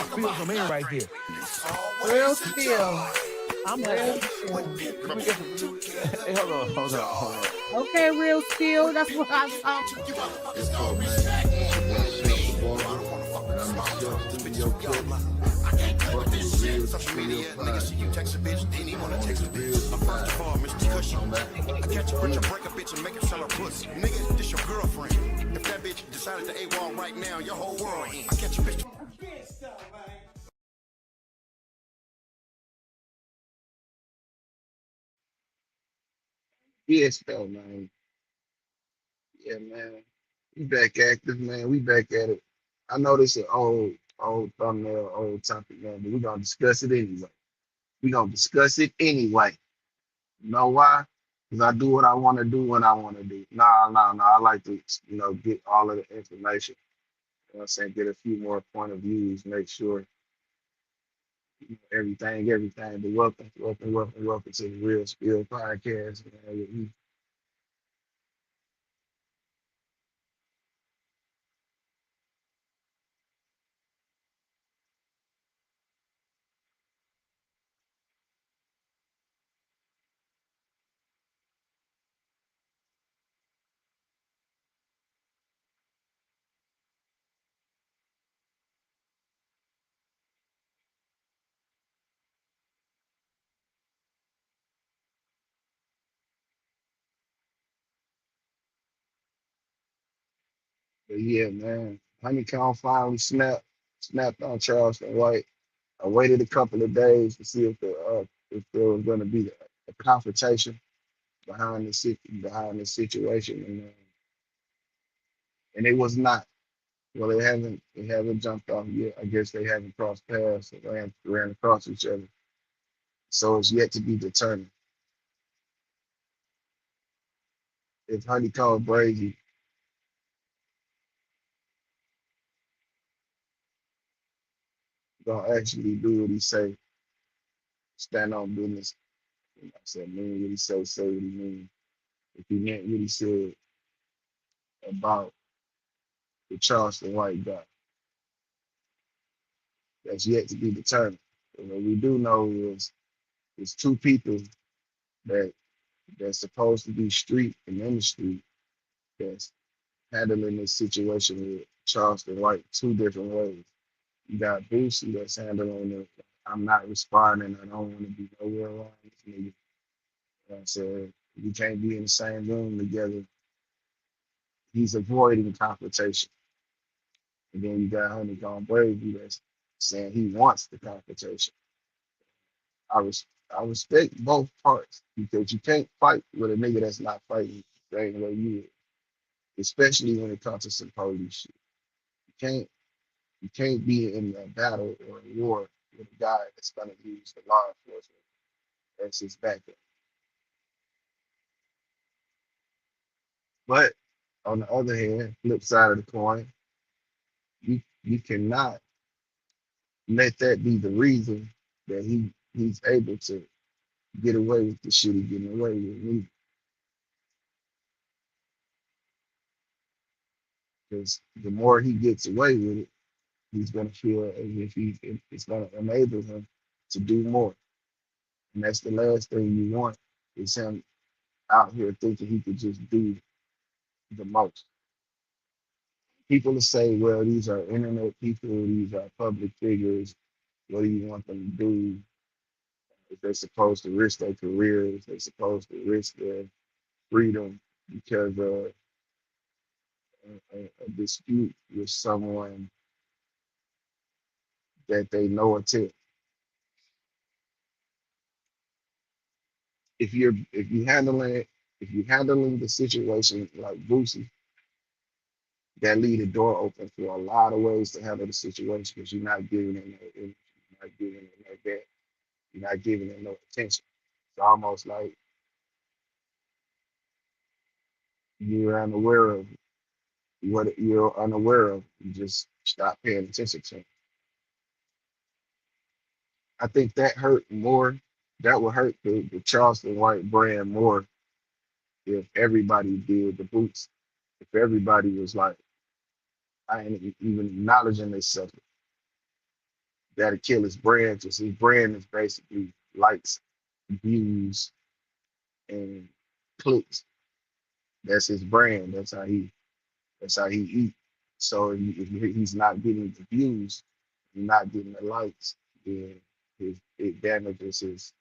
Spill some air right there. Real spill. I'm Real happy. spill. Can we get some? Hey, hold on. Okay, real spill. That's what I'm talking. What's up, man? It's your boy Chef the Barber, and I'm the Chef Studio Cook. Fucking real spill podcast. On the real side. On that. Catch a bitch and break a bitch and make her sell her pussy. Nigga, this your girlfriend. If that bitch decided to AWOL right now, your whole world in. I catch a bitch. Yes, though, man. Yeah, man. We back active, man. We back at it. I know this is an old thumbnail, old topic, man, but we're gonna discuss it anyway. We're gonna discuss it anyway. You know why? Because I do what I want to do when I want to do. Nah. I like to, get all of the information. You know what I'm saying? Get a few more point of views, make sure everything. But welcome to the Real Spill Podcast, man. But yeah, man. Honeykomb finally snapped on Charleston White. I waited a couple of days to see if there was going to be a confrontation behind the situation, and it was not. Well, they haven't jumped off yet. I guess they haven't crossed paths or ran across each other. So it's yet to be determined if Honeykomb Brady gonna actually do what he say, stand on business. I said, mean what he say what he mean. If he meant what he said about the Charleston White guy, that's yet to be determined. And what we do know is there's two people that that's supposed to be street and in the street that's handling this situation with Charleston White two different ways. You got Boosie that's handling it. I'm not responding. I don't want to be nowhere around this nigga. You know what I'm saying? We can't be in the same room together. He's avoiding confrontation. And then you got Honeykomb Brady that's saying he wants the confrontation. I res- I respect both parts because you can't fight with a nigga that's not fighting the same way you is, especially when it comes to some police shit. You can't you can't be in a battle or a war with a guy that's gonna use the law enforcement as his backup. But on the other hand, flip side of the coin, you cannot let that be the reason that he's able to get away with the shit he's getting away with. Because the more he gets away with it, he's gonna feel as if it's gonna enable him to do more. And that's the last thing you want is him out here thinking he could just do the most. People will say, well, these are internet people, these are public figures. What do you want them to do? If they're supposed to risk their careers, they're supposed to risk their freedom because of a dispute with someone that they know or tell. If you're handling the situation like Boosie, that leave the door open for a lot of ways to handle the situation because you're not giving it no energy, you're not giving it no that, you're not giving it no attention. It's almost like you're unaware of what you're unaware of. You just stop paying attention to it. I think that hurt more. That would hurt the Charleston White brand more if everybody did the boots. If everybody was like, I ain't even acknowledging this subject. that'll kill his brand because his brand is basically likes, views, and clicks. That's his brand. That's how he eat. So if he's not getting the views, not getting the likes, then it damages his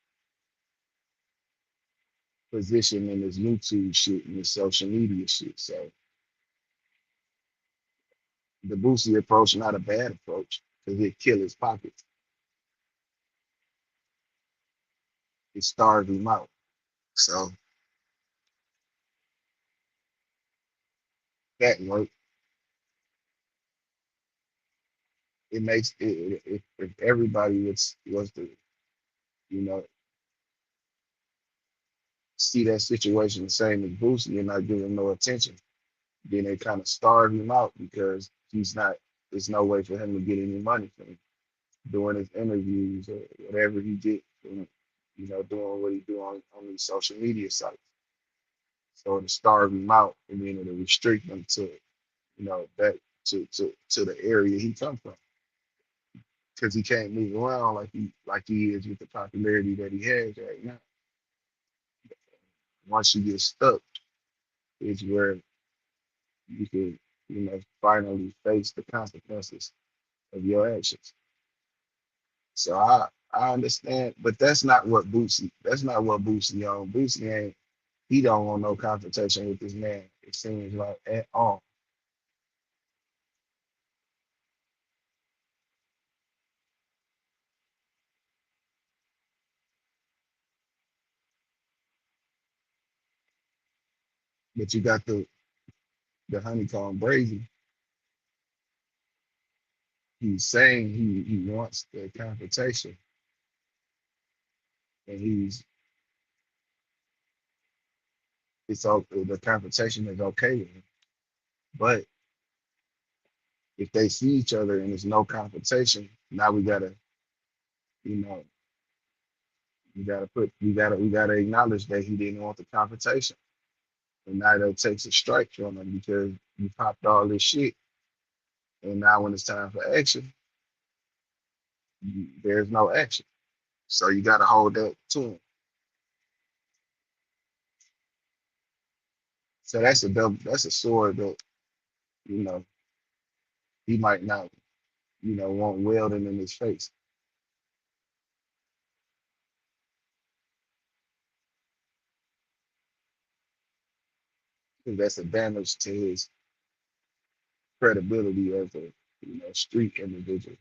position in his YouTube shit and his social media shit. So the Boosie approach not a bad approach because it kill his pockets. It starved him out. So that work. It makes it if everybody was to, you know, see that situation the same as Boosie and not give him no attention, then they kind of starve him out because he's not. There's no way for him to get any money from doing his interviews or whatever he did, from, doing what he do on these social media sites. So to starve him out and then to restrict him to, that to the area he come from because he can't move around like he is with the popularity that he has right now. Once you get stuck, is where you can, finally face the consequences of your actions. So I understand, but that's not what Boosie. That's not what Boosie on. Boosie ain't. He don't want no confrontation with this man. It seems like at all. But you got the Honeykomb Brazy. He's saying he wants the confrontation, and it's all the confrontation is okay with him. But if they see each other and there's no confrontation, now you know, we gotta acknowledge that he didn't want the confrontation. And now that takes a strike from him because you popped all this shit. And now when it's time for action, there's no action. So you gotta hold that to him. So that's a sword that, you know, he might not, want welding in his face. Because that's a damage to his credibility as a, street individual.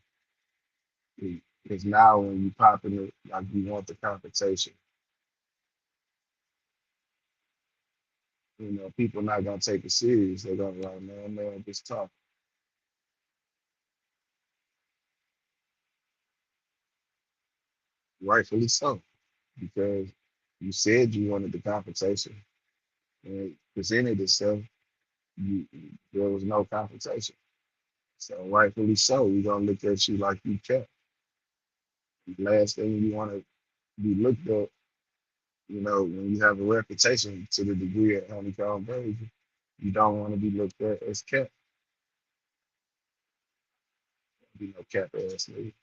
Because now when you pop in it, like you want the confrontation, people not gonna take it serious. They're gonna be like, man, just talk. Rightfully so, because you said you wanted the confrontation and it presented itself. You, there was no confrontation. So rightfully so, we're gonna look at you like you kept. The last thing you want to be looked at, when you have a reputation to the degree of Honeykomb Brazy, you don't want to be looked at as kept. Be no cap ass nigga.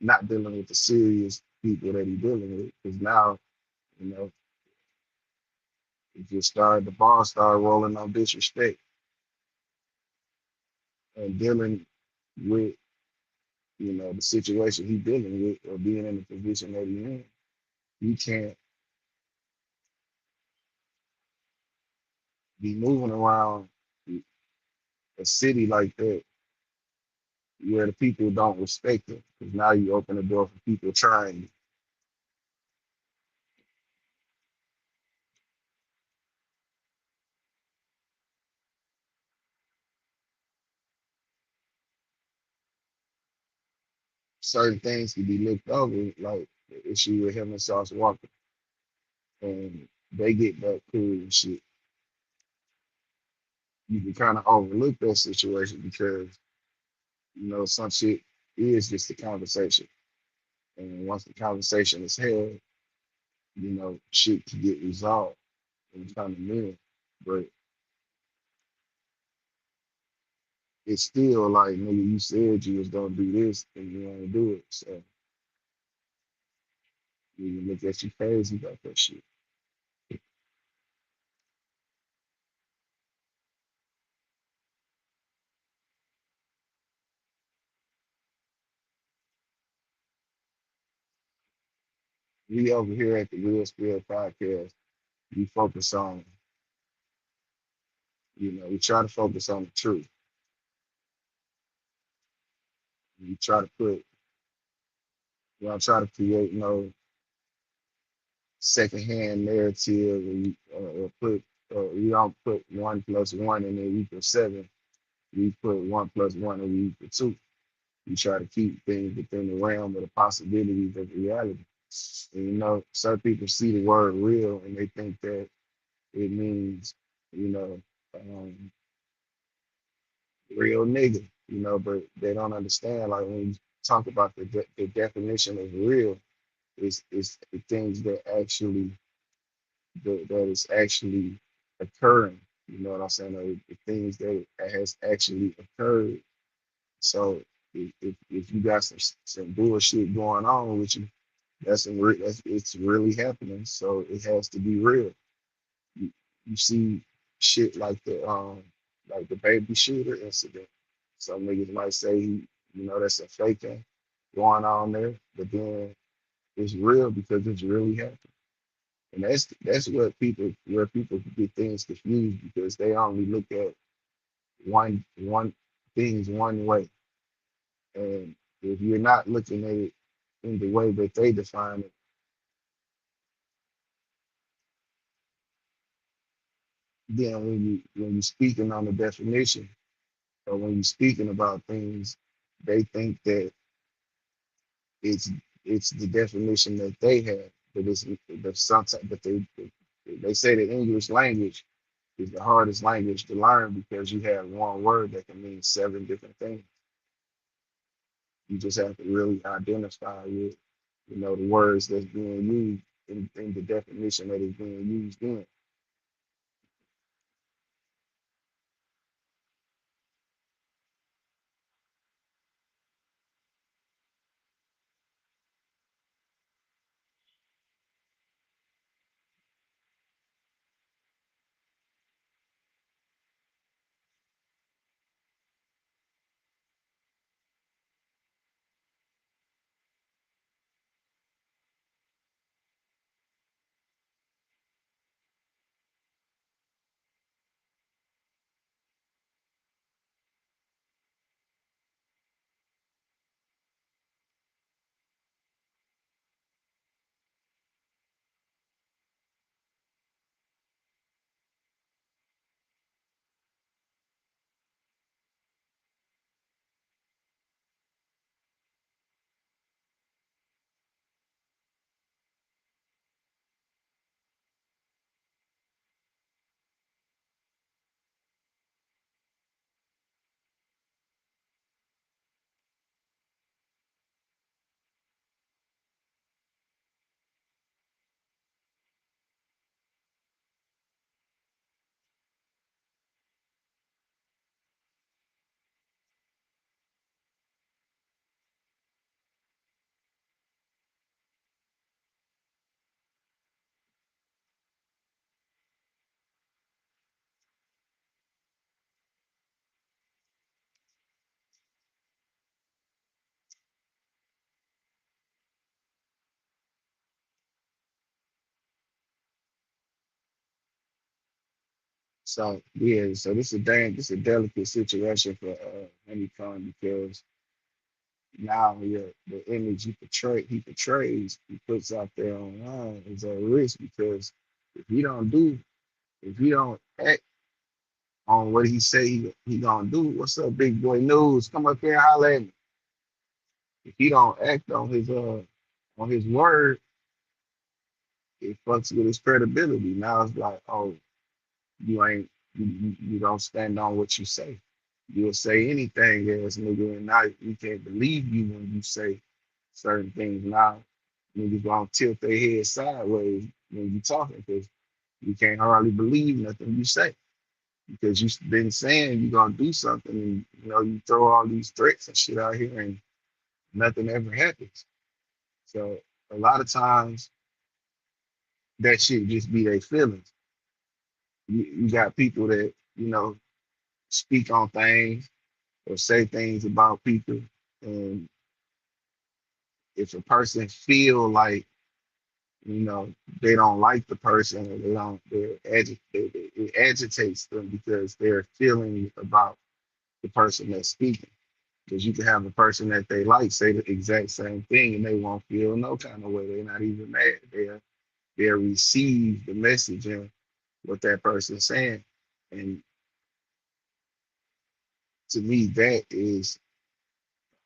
Not dealing with the serious people that he dealing with. Because now, you know, the ball started rolling on disrespect and dealing with, the situation he dealing with or being in the position that he in. You can't be moving around a city like that where the people don't respect it. Because now you open the door for people trying you. Certain things can be looked over, like the issue with him and Sauce Walker. And they get back cool and shit. You can kind of overlook that situation because, some shit is just a conversation. And once the conversation is held, shit can get resolved and kind of men. But it's still like, nigga, you said you was gonna do this and you wanna do it. So you look at you crazy about that shit. We over here at the Real Spill podcast, we focus on, we try to focus on the truth. We try to put, we don't try to create no secondhand narrative or put, we don't put 1 + 1 and then equal 7. We put 1 + 1 and we equal 2. We try to keep things within the realm of the possibilities of reality. And, some people see the word real and they think that it means, you know, um, real nigga, but they don't understand. Like when you talk about the definition of real, is the things that actually that is actually occurring. You know what I'm saying? Or the things that has actually occurred. So if you got some bullshit going on with you, it's really happening. So it has to be real. You see shit like the baby shooter incident. Some niggas might say that's a faking going on there, but then it's real because it's really happening. And that's where people get things confused because they only look at one things one way. And if you're not looking at it in the way that they define it, then when you speaking on the definition or when you're speaking about things, they think that it's it's the definition that they have, but it's but sometimes but they say the English language is the hardest language to learn because you have one word that can mean 7 different things. You just have to really identify with, the words that's being used in the definition that is being used in. So yeah, so this is a delicate situation for Honeykomb because now the image he portrays, he puts out there online is at risk because if he don't do, if he don't act on what he say he gonna do, what's up, big boy news? Come up here and holler at me. If he don't act on his word, it fucks with his credibility. Now it's like, oh, you ain't you don't stand on what you say. You'll say anything as nigga, and now we can't believe you when you say certain things. Now niggas gonna tilt their head sideways when you talking because you can't hardly believe nothing you say. because you've been saying you're gonna do something, and you throw all these threats and shit out here, and nothing ever happens. So a lot of times that shit just be their feelings. You got people that speak on things or say things about people, and if a person feel like you know they don't like the person, or they don't, they're agitated, it agitates them because they're feeling about the person that's speaking. Because you can have a person that they like say the exact same thing and they won't feel no kind of way. They're not even mad. They'll receive the message and what that person's saying. And to me, that is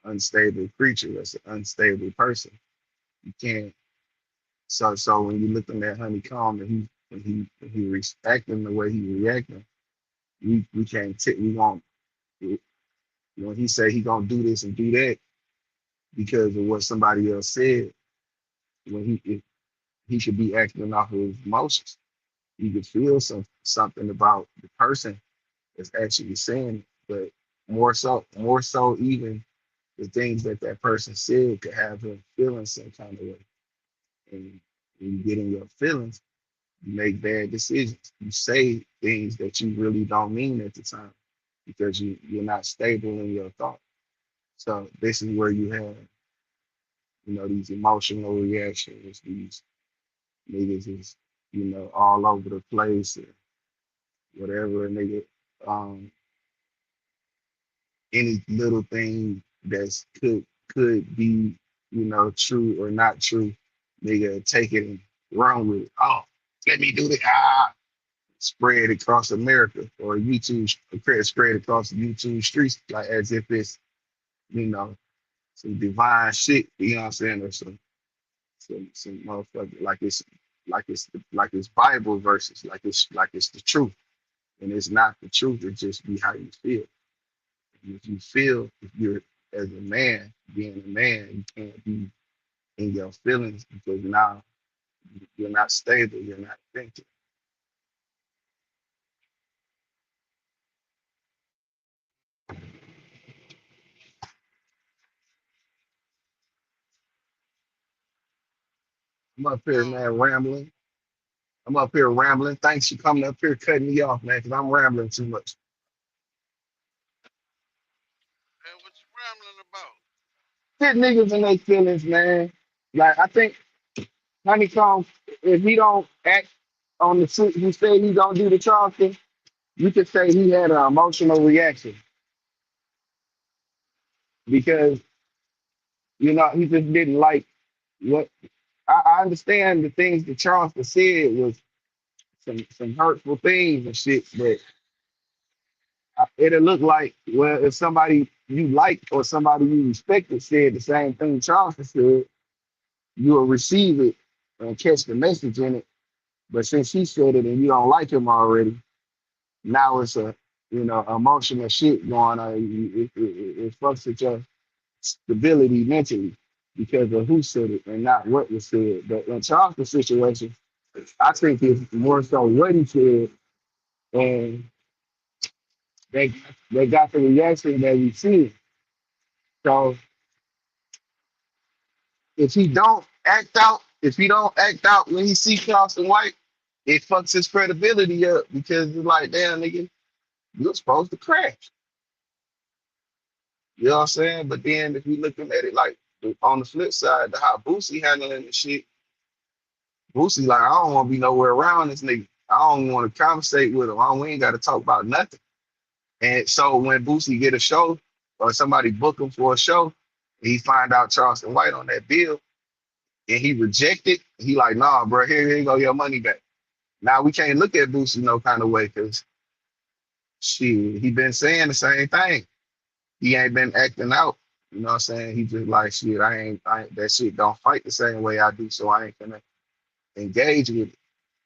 unstable creature. That's an unstable person. You can't. So when you're looking at Honeykomb and he acting the way he reacting, we can't we won't. When he say he gonna do this and do that because of what somebody else said, when he should be acting off of his emotions. You could feel something about the person that's actually saying it, but more so even the things that that person said could have him feeling some kind of way. And when you get in your feelings, you make bad decisions. You say things that you really don't mean at the time because you're not stable in your thought. So this is where you have, these emotional reactions, these niggas is, all over the place or whatever, and um any little thing that's could be, true or not true, nigga take it and run with it. Oh, let me do it. Spread across America or YouTube, spread across the YouTube streets, like as if it's, you know, some divine shit, you know what I'm saying, or some motherfucker like it's Bible verses, like it's the truth. And it's not the truth, it just be how you feel. And if you feel, if you're as a man, being a man, you can't be in your feelings because now you're not stable, you're not thinking. I'm up here, man, rambling. I'm up here rambling. Thanks for coming up here, cutting me off, man, because I'm rambling too much. Hit niggas in their feelings, man. Like I think Honeykomb, if he don't act on the shit he said he don't do the Charleston, you could say he had an emotional reaction because he just didn't like what I understand the things that Charleston said was some hurtful things and shit, but it'll look like, well, if somebody you like or somebody you respected said the same thing Charleston said, you'll receive it and catch the message in it. But since he said it and you don't like him already, now it's a emotional shit going on. It fucks with your stability mentally because of who said it and not what was said. But in Charleston's situation, I think it's more so what he said, and they they got the reaction that we see. So if he don't act out when he see Charleston White, it fucks his credibility up because it's like, damn nigga, you're supposed to crash. You know what I'm saying? But then if we looking at it like on the flip side, the how Boosie handling the shit, Boosie like, I don't want to be nowhere around this nigga. I don't want to conversate with him. We ain't got to talk about nothing. And so when Boosie get a show or somebody book him for a show, and he find out Charleston White on that bill, and he reject it, he like, nah, bro, here you go, your money back. Now we can't look at Boosie no kind of way because shit, he been saying the same thing. He ain't been acting out. You know what I'm saying? He just like, shit, I ain't that shit don't fight the same way I do, so I ain't gonna engage with it.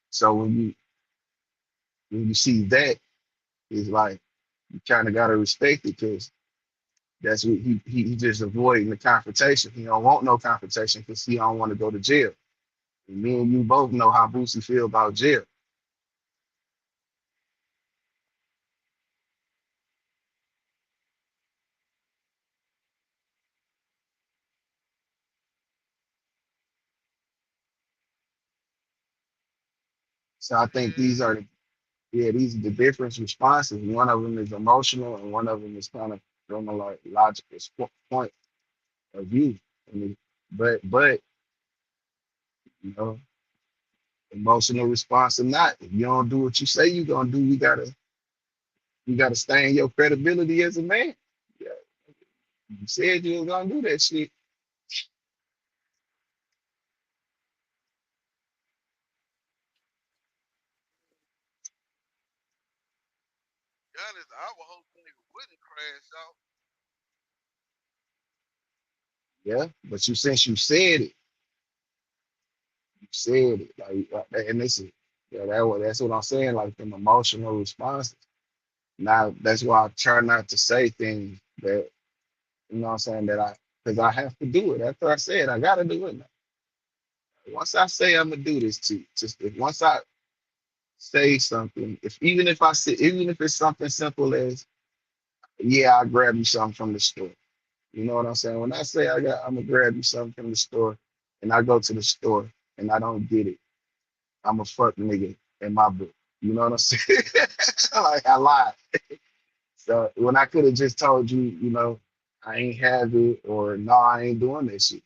So when you see that, it's like you kind of gotta respect it because that's what he just avoiding the confrontation. He don't want no confrontation because he don't want to go to jail. And me and you both know how Boosie feel about jail. So I think these are the different responses. One of them is emotional, and one of them is kind of from a like logical point of view. I mean, but you know, emotional response or not, if you don't do what you say you're gonna do, you gotta stay in your credibility as a man. Yeah, you said you was gonna do that shit. Honest, I would hope the nigga wouldn't crash out. Yeah, but since you said it and this is yeah, that's what I'm saying, like them emotional responses. Now that's why I try not to say things that you know what I'm saying that because I have to do it. After I said I gotta do it now. Once I say I'm gonna do this to just if once I say something, if even if I say even if it's something simple as yeah, I'll grab you something from the store. You know what I'm saying? When I say I'm gonna grab you something from the store and I go to the store and I don't get it, I'm a fuck nigga in my book. You know what I'm saying? Like I lied. So when I could have just told you, I ain't have it or no, I ain't doing that shit.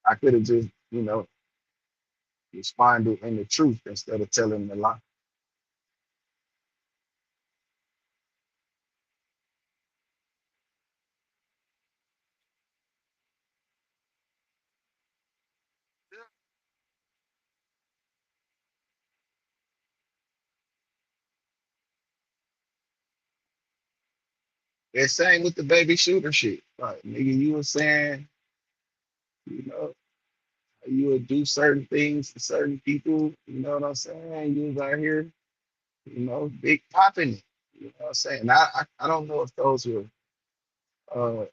I could have just, responded in the truth instead of telling the lie. Yeah, It's same with the baby shooter shit. Like nigga, you were saying, you know, you would do certain things to certain people. You know what I'm saying? You was out here, big popping it. You know what I'm saying? I don't know if those were uh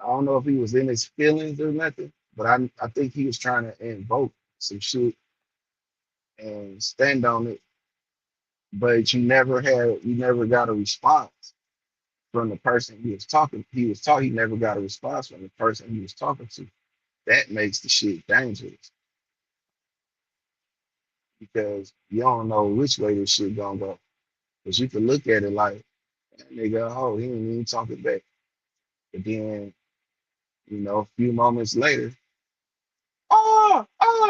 I don't know if he was in his feelings or nothing, but I think he was trying to invoke some shit and stand on it, but you never got a response from the person he was talking. He never got a response from the person he was talking to. That makes the shit dangerous because you don't know which way this shit gonna go. Because you can look at it like, "That nigga, oh, he ain't even talking back." But then, a few moments later,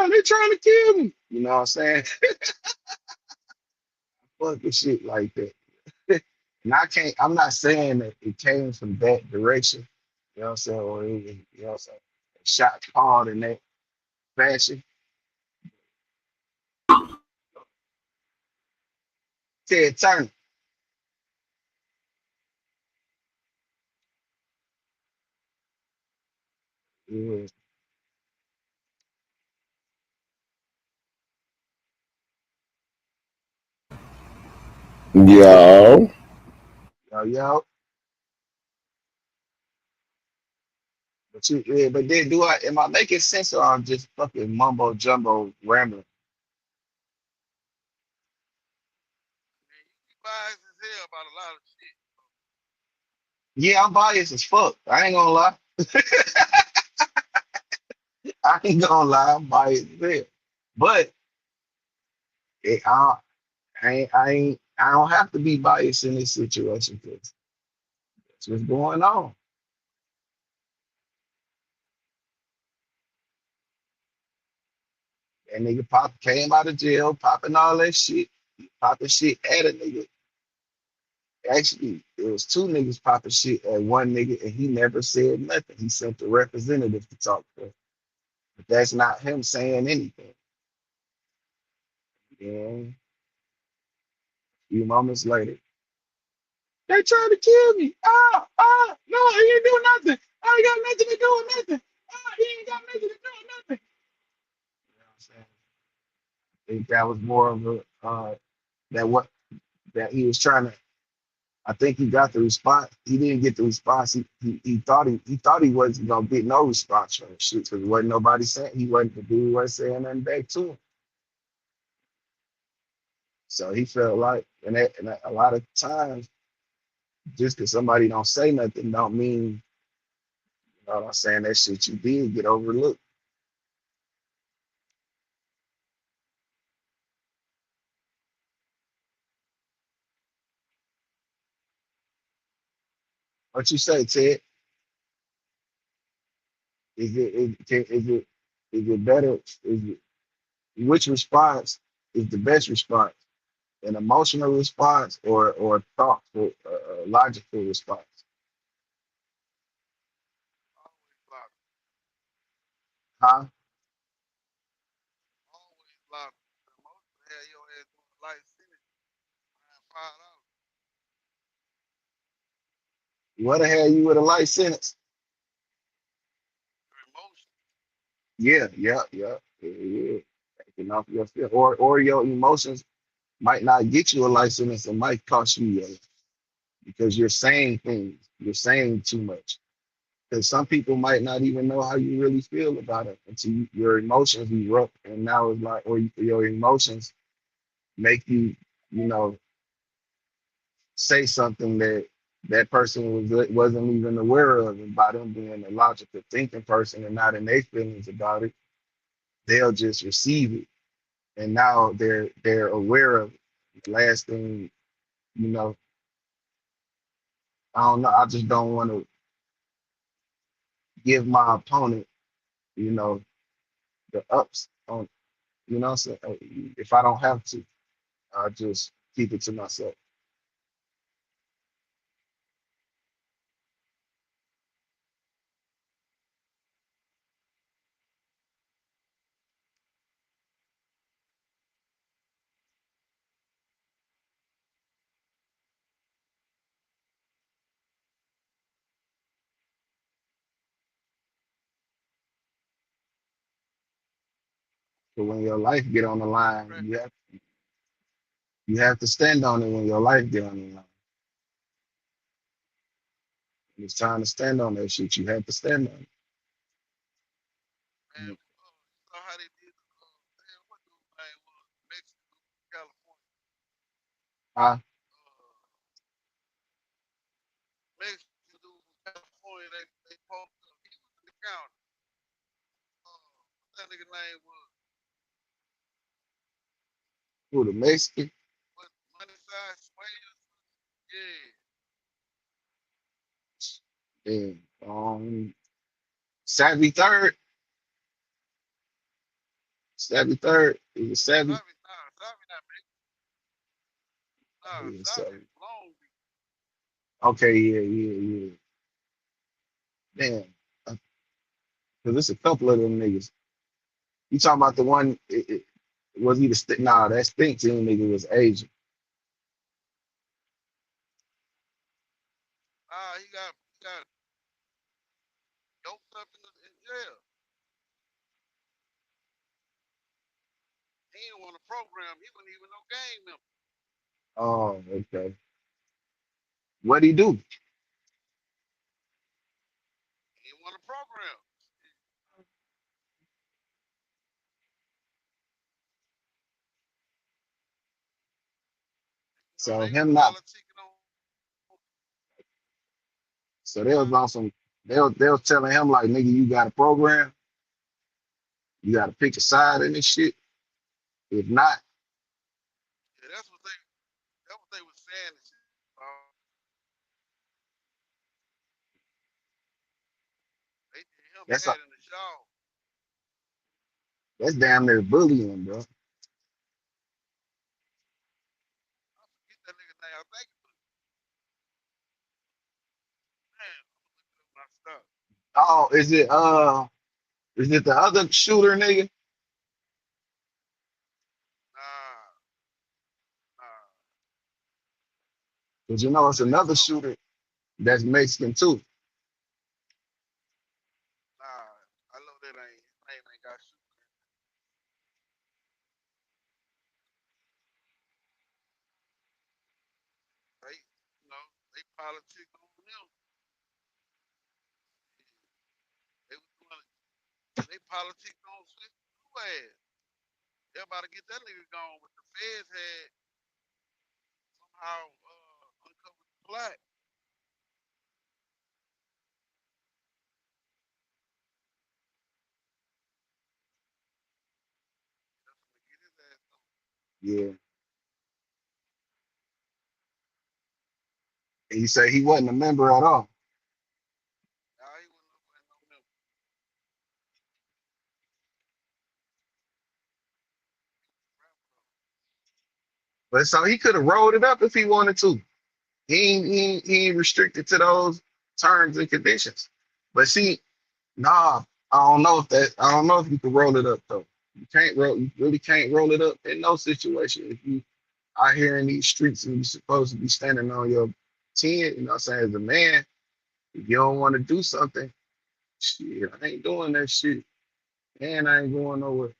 they're trying to kill me. You know what I'm saying? Fucking shit like that. And I'm not saying that it came from that direction, you know what I'm saying, or what I'm saying, shot called in that fashion. Ted Turner, yeah, Yo, yo, but then am I making sense or I'm just fucking mumbo jumbo rambling? man, you be biased as hell about a lot of shit. Yeah, I'm biased as fuck. I ain't gonna lie. I ain't gonna lie, I'm biased as hell. But it, I don't have to be biased in this situation because that's what's going on. That nigga came out of jail, popping all that shit, popping shit at a nigga. Actually, it was two niggas popping shit at one nigga, and he never said nothing. He sent the representative to talk to him. But that's not him saying anything. And a few moments later, they trying to kill me. No, he ain't doing nothing. I ain't got nothing to do with nothing. He ain't got nothing to do with nothing. You know what I'm saying? I think that was more of a that what that he was trying to. I think he got the response. He didn't get the response. He thought he wasn't gonna get no response from the shit because wasn't nobody saying he wasn't the dude wasn't saying nothing back to him. So he felt like, and a lot of times, just because somebody don't say nothing, don't mean you know what I'm saying that shit you did get overlooked. What you say, Ted? Is it better? Which response is the best response? An emotional response or a thoughtful, logical response? Always lock. Huh? Always lock. Most have your ass doing life sentence. $5. What the hell you with a life sentence? Your emotion. Yeah, yeah, yeah, yeah, yeah. Taking off your fear. Or your emotions might not get you a life sentence. It might cost you your because you're saying things. You're saying too much. Because some people might not even know how you really feel about it until your emotions erupt, and now it's like, or your emotions make you, you know, say something that that person wasn't even aware of, and by them being a logical thinking person and not in their feelings about it, they'll just receive it, and now they're aware of it. Last thing, you know, I don't know. I just don't want to give my opponent, you know, the ups on, you know, so if I don't have to, I just keep it to myself. But when your life get on the line, Right. you have to stand on it when your life get on the line. When it's time to stand on that shit, you have to stand on Man, it. you saw how they did man, what dude name was? Mexico, California. I Mexican dude from California, they posted up. He was in the county. What that nigga name was? who the Mexican? What Money Side Sway? Yeah. And Savvy third, Savvy third. It was Savvy. Savvy not Mexican. It Nah, was Savvy Savvy. from Long Beach. Okay, yeah, yeah, yeah. Damn, because it's a couple of them niggas. You talking about the one? Was he the Nah, that stink team nigga was Asian. He got doped up in jail. He didn't want to program. He wasn't even no gang member. Oh, okay. What'd he do? He didn't want to program. You know, So they was him not. politicking on So they was on some. They was telling him like, nigga, you got a program. You got to pick a side in this shit. If not, yeah, that's what they was saying and shit. They did him that's a, bad in the show. that's damn near bullying, bro. I forget that nigga name. I think it was man, I'm looking at my stuff. Oh, is it the other shooter nigga? Nah, nah. Because you know it's That ain't another something. shooter that's Mexican too. Nah, I know that ain't his name ain't got shooting. They, you know, they politic on him. They was doing they politic on Swift too ass. They about to get that nigga gone, but the feds had somehow uncovered the plot. That's gonna get his ass on. Yeah. And you say he wasn't a member at all. But so he could have rolled it up if he wanted to. He ain't restricted to those terms and conditions. But see, nah, I don't know if you can roll it up though. You really can't roll it up in no situation. If you out here in these streets and you're supposed to be standing on your 10, you know what I'm saying, as a man, if you don't want to do something, shit, I ain't doing that shit. And I ain't going nowhere.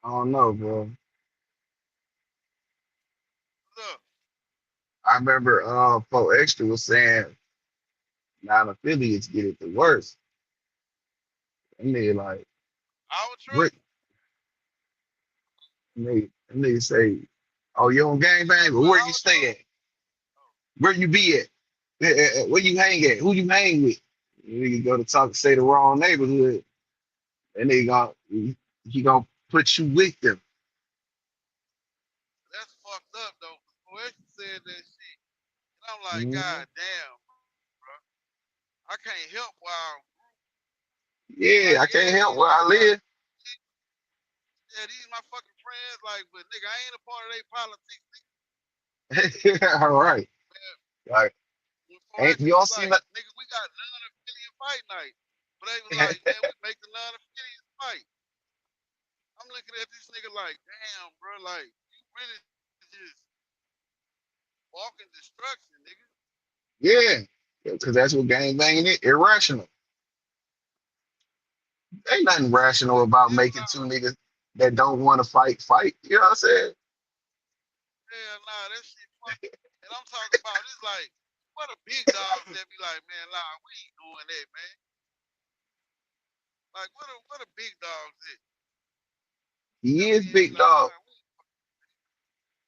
I don't know, bro. Look, I remember Fo Extra was saying non-affiliates get it the worst. And they like, our what? truck, And they say, oh, you on gang you bang, talking but about where you our truck? stay at? Where you be at? Where you hang at? Who you hang with? You go to talk, say the wrong neighborhood, and he gonna put you with them. That's fucked up though. Poetic said that shit. And I'm like, Mhm. God damn, bro. I can't help why Yeah, like, I can't yeah, help these where I niggas like, live. yeah, these my fucking friends, like, but nigga, I ain't a part of their politics. All right. Man, Like, when ain't Poetic you all was seen like, that? nigga, we got non-affiliate fight night. But they was like, man, we make the non-affiliate fight. I'm looking at this nigga like, damn, bro, like, you really just walking destruction, nigga. Yeah, because that's what gang banging is. Irrational. Ain't nothing rational about Hell making two nah, niggas that don't want to fight. You know what I'm saying? hell nah, that shit fuck. And I'm talking about this like, what a big dogs that be like, man, nah, we ain't doing that, man. Like, what a big dogs is. He Them is niggas be big like, dog. man,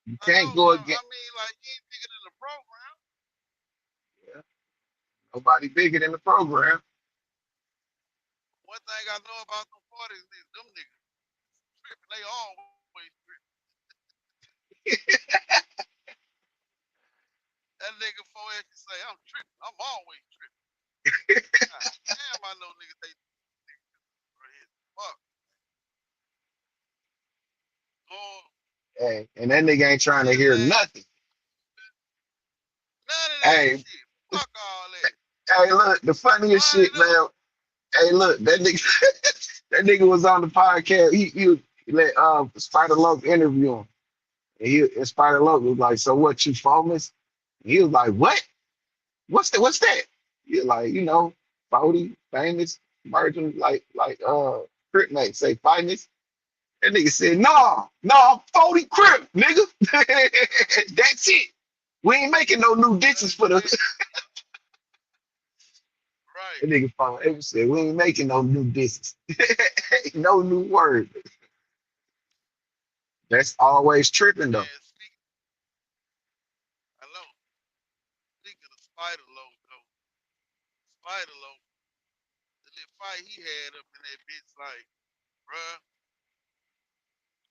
You I know, can't go but against. I mean, like, he ain't bigger than the program. Yeah, nobody bigger than the program. One thing I know about them parties is them niggas tripping. They always tripping. That nigga 4X can say, I'm tripping. I'm always tripping. God damn, I know niggas they fuck. Oh, And that nigga ain't trying to chilling hear that. nothing. None of that Hey, shit. Fuck all that. hey, look, the funniest Line shit, it up. man. Hey, look, that nigga, that nigga was on the podcast. He let Spider Loc interview him, and Spider Loc was like, "So what? You famous?" And he was like, "What? What's that?" He like, 40 famous, merging like Crip mate say famous. That nigga said, no, I'm 40 Crip, nigga. That's it. We ain't making no new dishes That's for the it. Right. that nigga phone. It said we ain't making no new dishes. No new word. That's always tripping though. Man, I know. Speaking of Spider Logo, Spider Logo, the little fight he had up in that bitch, like, bruh,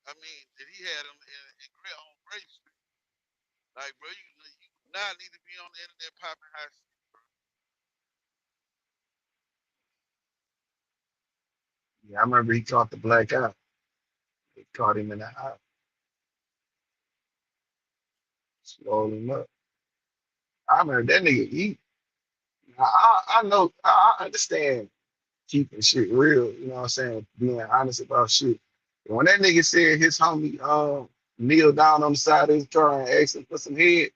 I mean, that he had him on Grape Street. Like, bro, you not need to be on the internet popping hot shit. Yeah, I remember he caught the black eye. They caught him in the eye, swole him up. I remember that nigga. I know. I understand keeping shit real. You know what I'm saying? Being honest about shit. But when that nigga said his homie kneeled down on the side of his car and asked him for some head,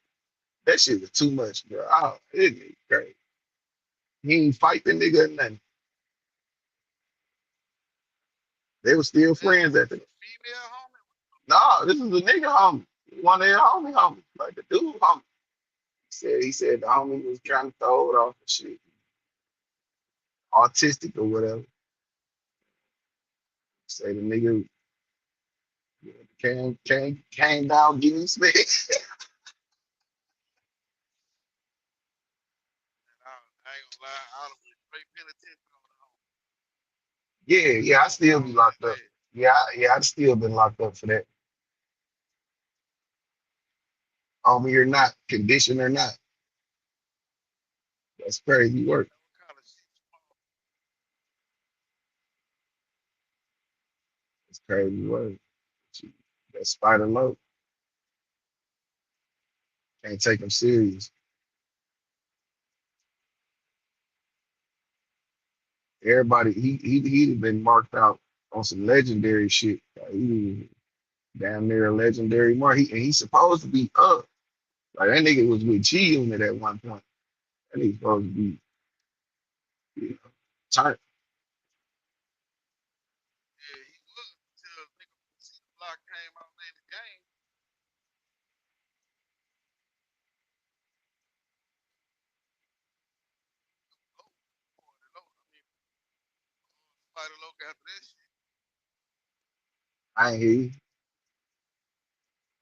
that shit was too much, bro. It nigga crazy. He ain't fight the nigga or nothing. They were still Damn, friends was after this a that. female homie? Nah, this is a nigga homie. One of their homie. Like the dude homie. He said the homie was trying to throw it off and shit. Autistic or whatever. Say the nigga came down getting smacked. And I ain't gonna lie, I would have straight penitentiary on the homie. Yeah, I On still be all that locked up. bad. Yeah, I'd still been locked up for that. Homie or not, condition or not. That's crazy work. What kind of shit you on? Crazy word. That spider low. Can't take him serious. Everybody, he'd have been marked out on some legendary shit. Like, he was damn near a legendary mark. He's supposed to be up. Like that nigga was with G Unit at one point. That nigga supposed to be, you know, turn. Yeah, he was until nigga see the block came out in the game. Low, low. I mean, Spider Low after that shit. I ain't hear you.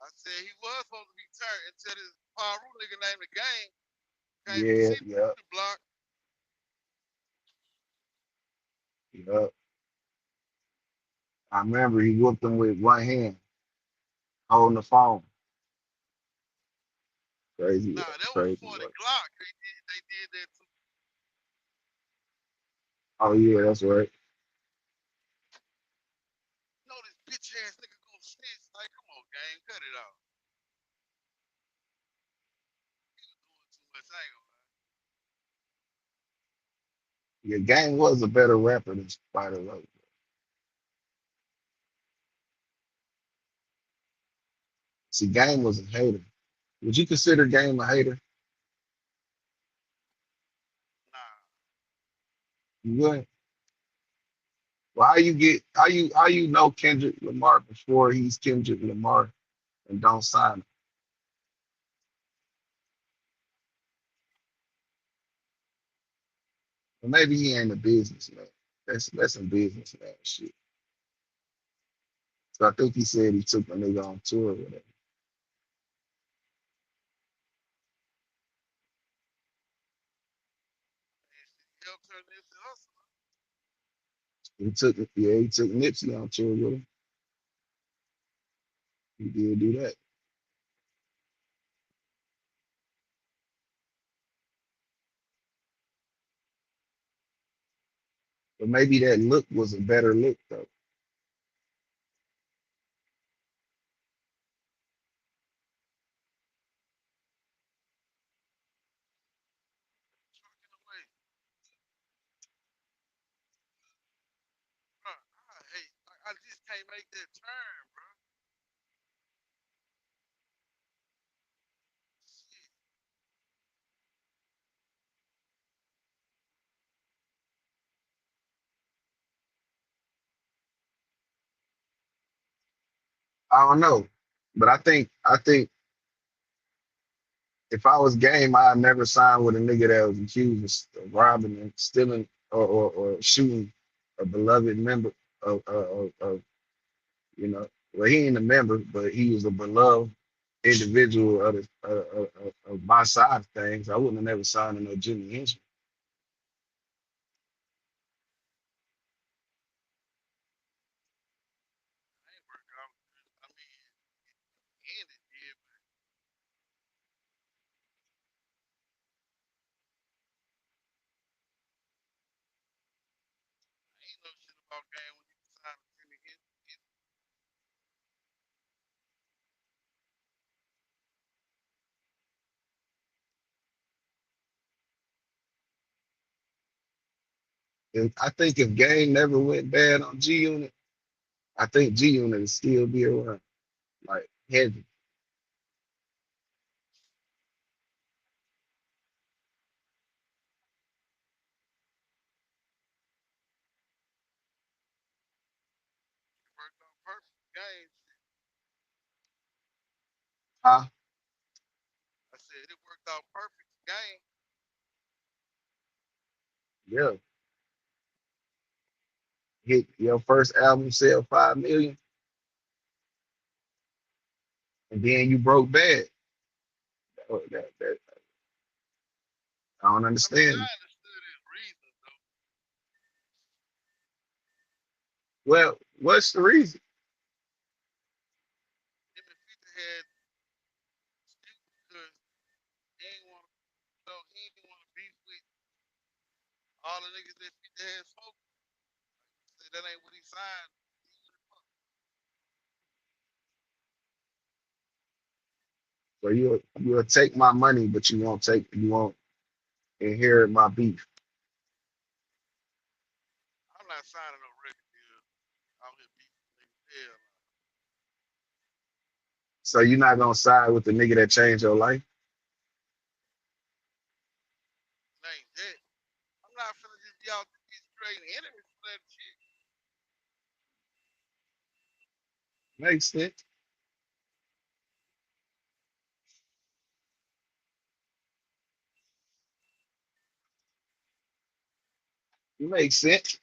I said he was supposed to be turned until this Paru nigga named the game came from Yeah, see yeah, the block. yeah. I remember he whooped him with one hand, holding the phone. Crazy Nah, work, that was crazy before the work. Glock. They did that too. Oh yeah, that's right. You know this bitch ass nigga gonna snitch. Like, come on, gang, cut it out. You doing too much. I ain't gonna lie. Your gang was a better rapper than Spider Low. See, Game was a hater. Would you consider Game a hater? Nah, You would. Well, how you know Kendrick Lamar before he's Kendrick Lamar and don't sign him? Well, maybe he ain't a businessman. That's some businessman shit. So I think he said he took a nigga on tour with him. he helped turn this to hustle. He took Nipsey on tour with him. He did do that. But maybe that look was a better look though. Trucking away. Bro, I hate. I just can't make that turn, bro. Shit. I don't know. But I think if I was game, I'd never sign with a nigga that was accused of robbing and stealing or shooting a beloved member of well, he ain't a member, but he was a beloved individual of my side of things. I wouldn't have never signed to no Jimmy Henson. I ain't work out. I mean, and it did, but ain't no shit about game when you sign a Jimmy hit. And I think if game never went bad on G Unit, I think G Unit would still be around. Like heavy. It worked out perfect. Game shit. Huh? I said it worked out perfect. Game. Yeah. Hit your first album sell 5 million, and then you broke bad. That I don't I mean, I understand. understood his reasons though. Well, what's the reason? Him and 50 had dispute because he ain't want to, he didn't want to beef with all the niggas that 50 had spoke. Said that ain't what he signed. He would've fucked. So you'll take my money, but you won't inherit my beef. I'm not signing no record deal out here beefing niggas. Hell, So you're not gonna side with the nigga that changed your life. it ain't that. I'm not finna just be out to be straight enemies for that shit. Makes sense. Makes sense.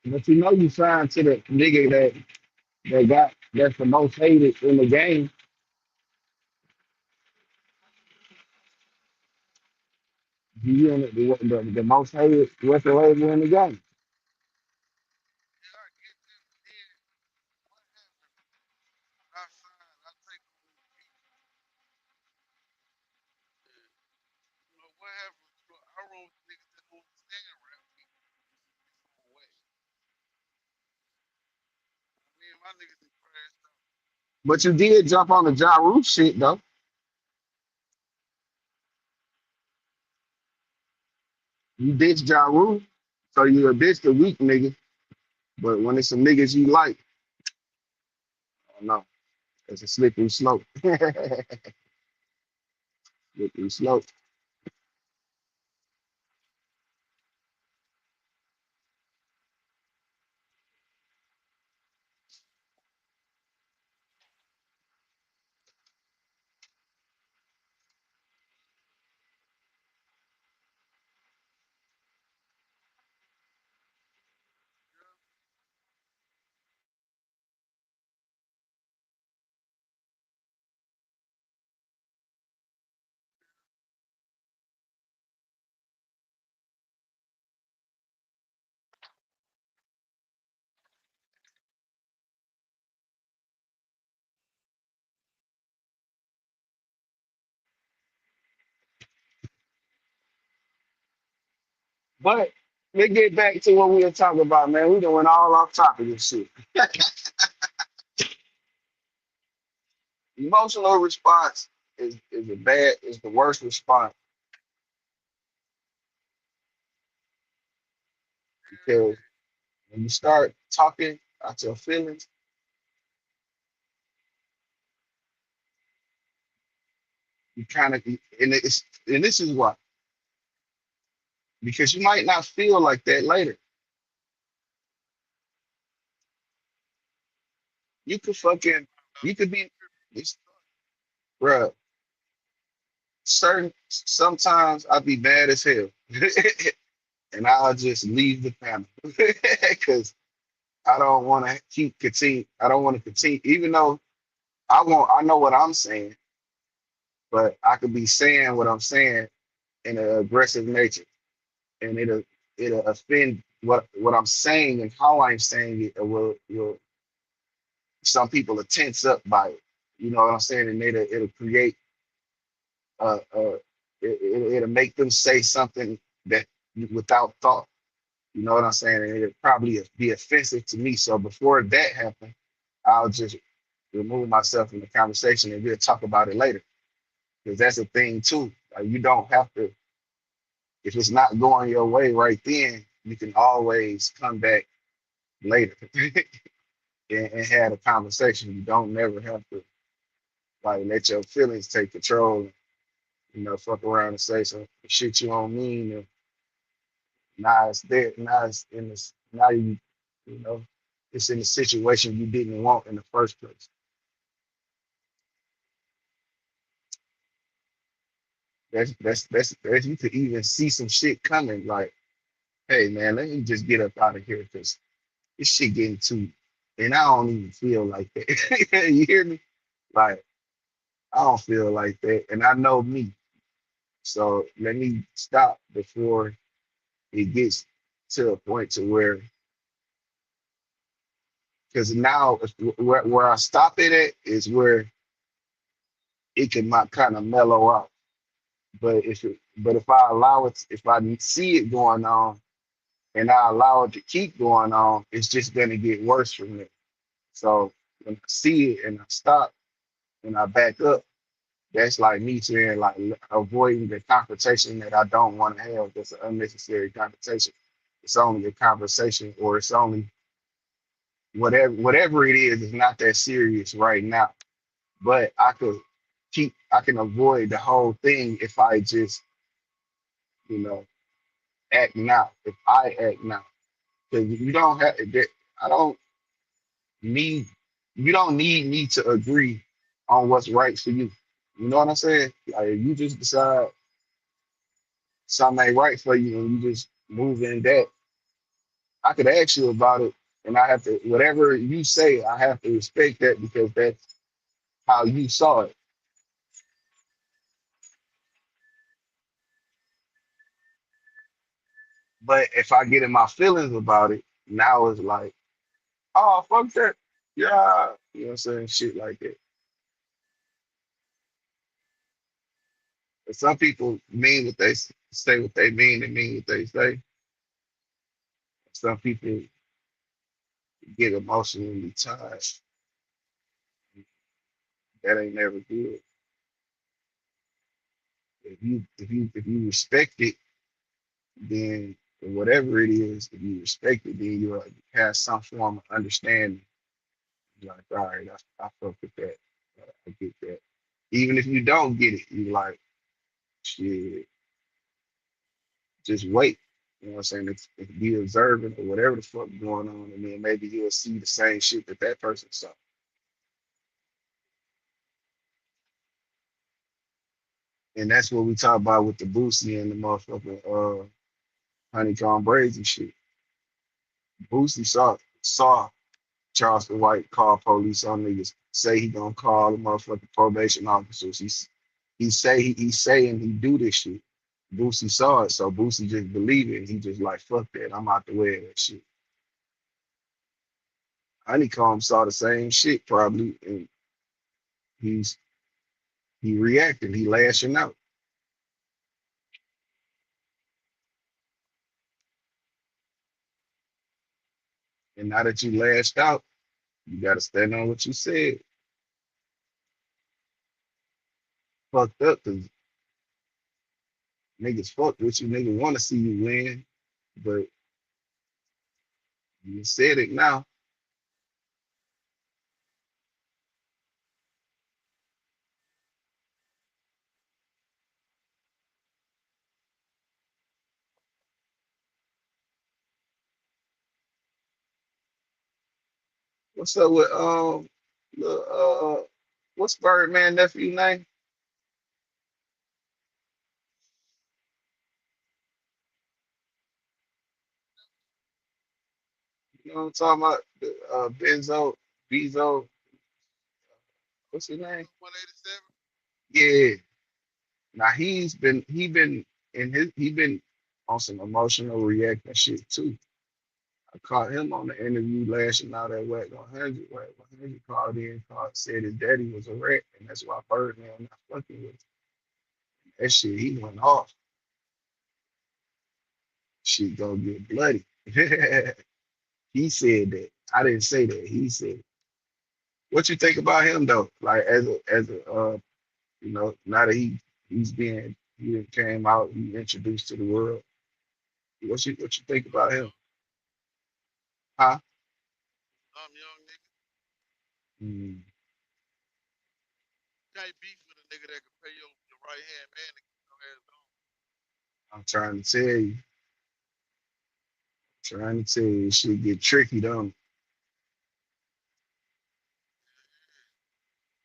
But you know you signed to the nigga that's the most hated in the game. You in the most hated record label in the game. Yeah, I get that, but then what happened? I signed, I take on this beat. And, what happened? I roll with niggas that don't understand rap beat. It's on way. Me and my niggas that crashed out. But you did jump on the Ja Rule shit though. You ditched Ja Rule, so you a bitch the weak nigga. But when it's some niggas you like, I don't know. It's a slippery slope. Slippery slope. But let's get back to what we were talking about, man. We done went all off topic and shit. Emotional response is the worst response because when you start talking out your feelings, you kind of and this is why because you might not feel like that later. You could fucking you could be it's bruh. Sometimes I'll be mad as hell and I'll just leave the panel because I don't want to continue. I don't want to continue, even though I know what I'm saying, but I could be saying what I'm saying in an aggressive nature, and it'll offend what I'm saying and how I'm saying it. Or will some people are tense up by it. You know what I'm saying? And it'll create it'll make them say something that without thought. You know what I'm saying? And it'll probably be offensive to me. So before that happens, I'll just remove myself from the conversation and we'll talk about it later. Because that's a thing too. Like you don't have to, if it's not going your way right then, you can always come back later and have a conversation. You don't never have to like let your feelings take control. Fuck around and say some shit you don't mean. And now it's there. Now it's in this. Now you know, it's in the situation you didn't want in the first place. That's you could even see some shit coming. Like, hey man, let me just get up out of here because this shit getting too, and I don't even feel like that. You hear me? Like, I don't feel like that, and I know me. So let me stop before it gets to a point to where, because now where I stop it at is where it can kind of mellow out. But if I allow it, if I see it going on and I allow it to keep going on, it's just gonna get worse from there. So when I see it and I stop and I back up, that's like me saying like avoiding the confrontation that I don't want to have. That's an unnecessary confrontation. It's only a conversation, or it's only whatever it is. It's not that serious right now. But I can avoid the whole thing if I just you know act now. If I act now, because you don't have that. I don't need. You don't need me to agree on what's right for you. You know what I'm saying? Like if you just decide something ain't right for you and you just move in that, I could ask you about it, and I have to whatever you say, I have to respect that because that's how you saw it. But if I get in my feelings about it, now it's like, oh fuck that. Yeah. You know what I'm saying? Shit like that. But some people mean what they say what they mean and mean what they say. Some people get emotionally tied. That ain't never good. If you respect it, then whatever it is, if you respect it, then you have some form of understanding. You're like, all right, I fuck with that. I get that. Even if you don't get it, you like, shit, just wait. You know what I'm saying? If be observant or whatever the fuck going on, and then maybe you'll see the same shit that that person saw. And that's what we talk about with the Boosie and the motherfucking honeycomb braids and shit. Boosie saw Charleston White call police on niggas, say he gonna call the motherfucking probation officers. He saying he do this shit. Boosie saw it, so Boosie just believe it. He just like fuck that. I'm out the way of that shit. Honeycomb saw the same shit probably, and he's he reacted. He lashing out. And now that you lashed out, you gotta stand on what you said. Fucked up because niggas fuck with you. Niggas want to see you win, but you said it now. What's up with the what's Birdman nephew name? You know what I'm talking about? Benzo, what's his name? 187. Yeah. Now he been on some emotional reacting shit too. I caught him on the interview lashing out at Whack 100. Whack 100 said his daddy was a rat, and that's why Birdman not fucking with him. That shit, he went off. Shit gonna get bloody. He said that. I didn't say that. He said. What you think about him though? Like as a now that he done came out, he introduced to the world. What you think about him? Huh? Young nigga. Mm, Can't beef with a nigga that can pay your right hand man to get your ass on. I'm trying to tell you. Trying to tell you, shit get tricky, don't it?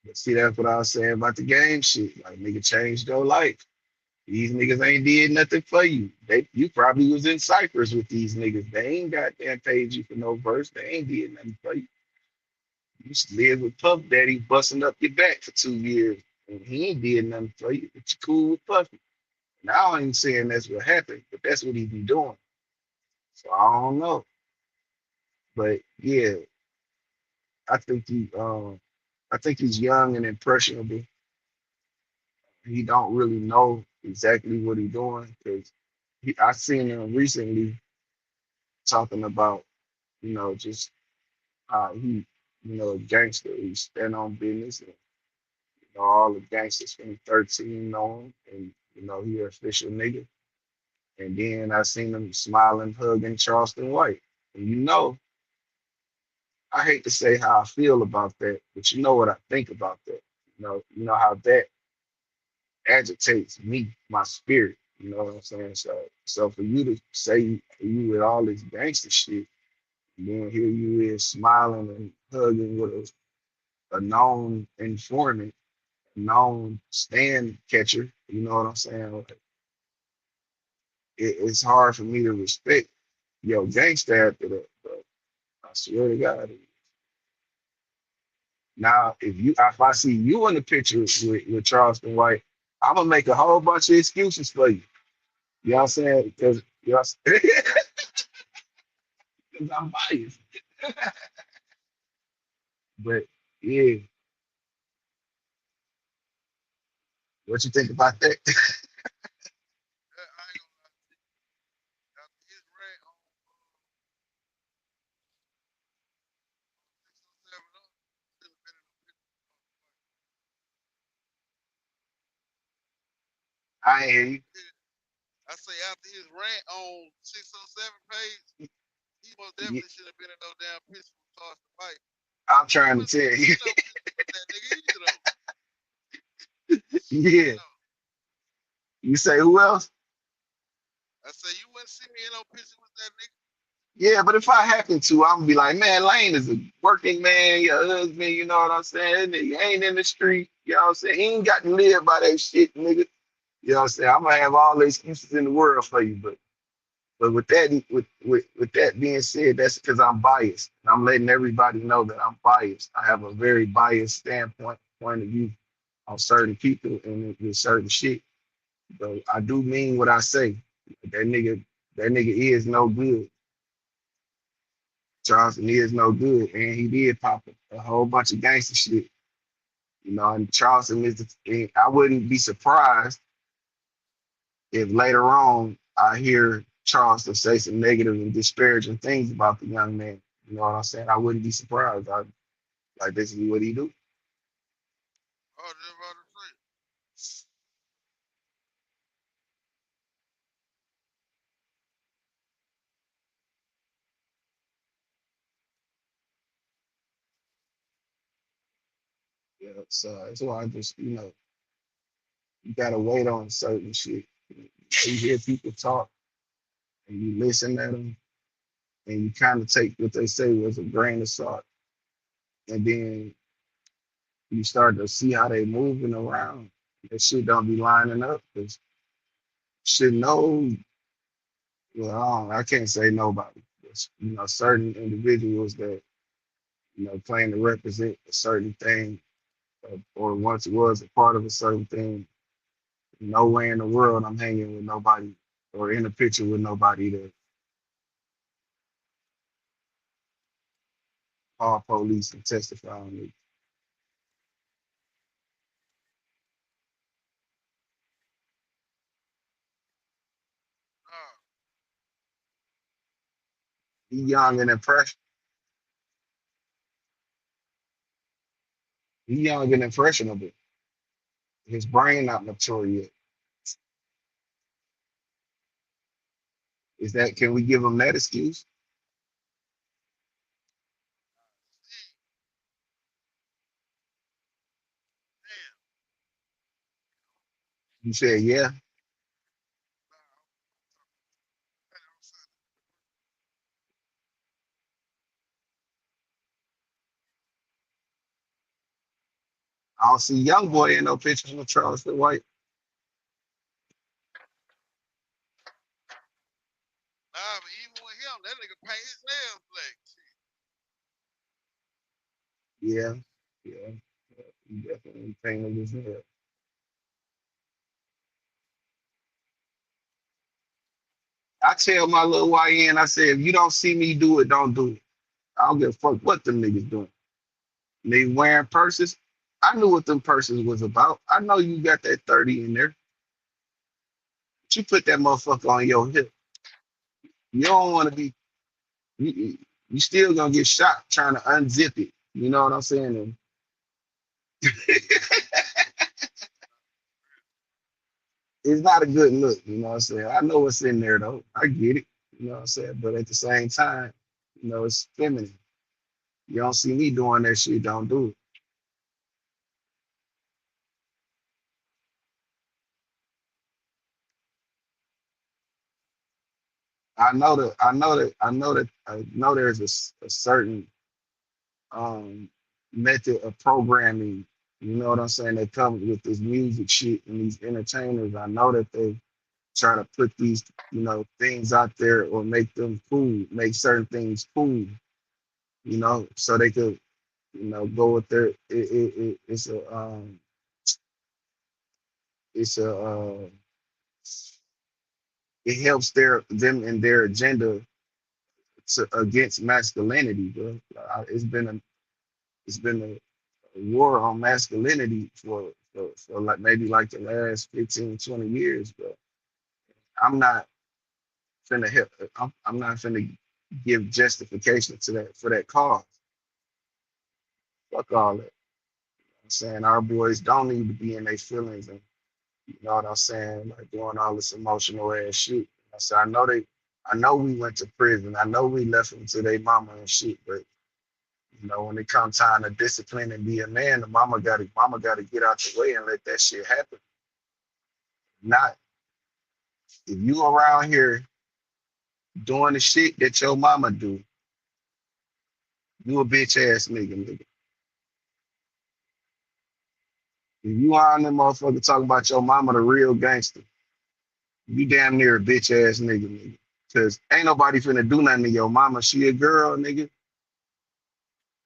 But see, that's what I was saying about the game shit. Like nigga changed your life. These niggas ain't did nothing for you. You probably was in Cyprus with these niggas. They ain't goddamn paid you for no verse. They ain't did nothing for you. You used to live with Puff Daddy busting up your back for 2 years. And he ain't did nothing for you, but you cool with Puffy. Now I ain't saying that's what happened, but that's what he be doing. So I don't know. But yeah, I think he I think he's young and impressionable. He don't really know exactly what he's doing because I seen him recently talking about, just how he, a gangster. He stand on business, and all the gangsters from 13 know him, and he an official nigga. And then I seen him smiling, hugging Charleston White. And I hate to say how I feel about that, but you know what I think about that. You know how that agitates me, my spirit. You know what I'm saying? So for you to say you with all this gangster shit, and then here you is smiling and hugging with a known informant, a known stand catcher. You know what I'm saying? Like, it's hard for me to respect your gangster after that, bro. I swear to God. Now, if I see you in the picture with Charleston White, I'm gonna make a whole bunch of excuses for you. You know what I'm saying? Because I'm biased. But yeah, what you think about that? I ain't gonna lie. After his rant on 607 up, should have been in the picture. I ain't hear you. I say after his rant on 607 page, he most Yeah, definitely should have been in no damn picture with Charleston White. I'm You trying to wouldn't see tell me you. in no picture with that nigga either though. Yeah. Shit though. You say who else? I say you wouldn't see me in no picture with that nigga. Yeah, but if I happen to, I'm gonna be like, man, Lane is a working man, your husband, you know what I'm saying? That nigga ain't in the street, you know what I'm saying? He ain't got to live by that shit, nigga. You know what I'm saying? I'm gonna have all the excuses in the world for you, but with that being said, that's because I'm biased. And I'm letting everybody know that I'm biased. I have a very biased point of view on certain people and with certain shit. But I do mean what I say. That nigga, that nigga is no good. Charleston is no good, and he did pop a whole bunch of gangster shit. And Charleston is. I wouldn't be surprised if later on I hear Charleston say some negative and disparaging things about the young man. You know what I'm saying? I wouldn't be surprised. Like this is what he do. I was just about to say. Yeah, so that's why I just you gotta wait on certain shit. You hear people talk and you listen at them and you kind of take what they say with a grain of salt, and then you start to see how they moving around. That shit don't be lining up because shit know. Well, I can't say nobody. But, certain individuals that claim to represent a certain thing, or once was a part of a certain thing. Nowhere in the world I'm hanging with nobody or in a picture with nobody that call police and testify on me. Nah, He I young know. and impression. He young and impressionable. His brain not mature yet. Is that can we give him that excuse? See, damn. You said yeah. Nah, I'm saying, I don't see young boy in no pictures with Charleston White. nah, but even with him, that nigga paint his nails black. Shit. Yeah, yeah. He definitely painted his hair. I tell my little YN, I say, if you don't see me do it, don't do it. I don't give a fuck what them niggas doing. They wearing purses. I knew what them persons was about. I know you got that 30 in there. But you put that motherfucker on your hip. You don't want to be. You still gonna get shot trying to unzip it. You know what I'm saying? And it's not a good look. You know what I'm saying? I know what's in there though. I get it. You know what I'm saying? But at the same time, it's feminine. You don't see me doing that shit. Don't do it. I know that. I know that. I know that. I know there's a certain um, method of programming. You know what I'm saying? That comes with this music shit and these entertainers. I know that they try to put these, things out there or make them cool, make certain things cool, so they could, go with their. It's a it helps them and their agenda against masculinity, bro. It's been a war on masculinity for like maybe like the last 15, 20 years, but I'm not finna help. I'm not finna give justification to that for that cause. Fuck all that. I'm saying our boys don't need to be in their feelings and you know what I'm saying, like doing all this emotional ass shit. I said I know we went to prison. I know we left them to their mama and shit, but when it comes time to discipline and be a man, the mama gotta get out the way and let that shit happen. Not if you around here doing the shit that your mama do, you a bitch ass nigga. If you on them motherfucker talking about your mama the real gangster, you damn near a bitch ass nigga. Cause ain't nobody finna do nothing to your mama. She a girl, nigga.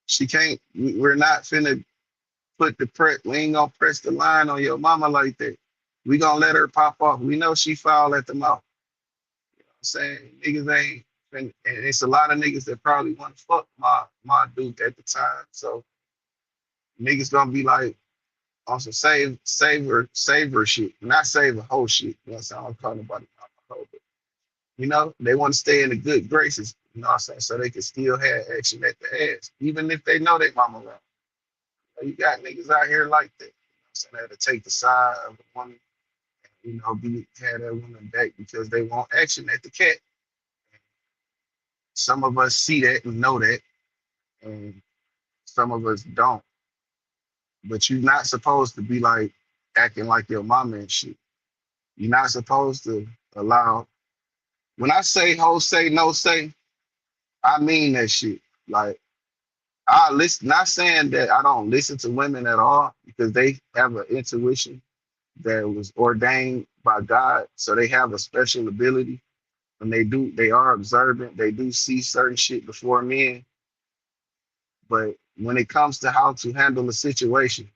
She can't. We're not finna put the press. We ain't gonna press the line on your mama like that. We gonna let her pop off. We know she foul at the mouth. I'm saying niggas ain't. And it's a lot of niggas that probably want to fuck my dude at the time. So niggas gonna be like on some save her shit, not save a whole shit. You know what I'm saying? I'm talking about it. But, they want to stay in the good graces. You know what I'm saying? So they can still have action at the ass, even if they know they mama wrong. You got niggas out here like that. You know what I'm saying? They have to take the side of the woman and, have that woman back because they want action at the cat. Some of us see that and know that, and some of us don't. But you're not supposed to be like acting like your mama and shit. You're not supposed to allow. When I say ho say no say, I mean that shit. Like I listen. Not saying that I don't listen to women at all because they have an intuition that was ordained by God, so they have a special ability. And they are observant. They do see certain shit before men. But when it comes to how to handle a situation,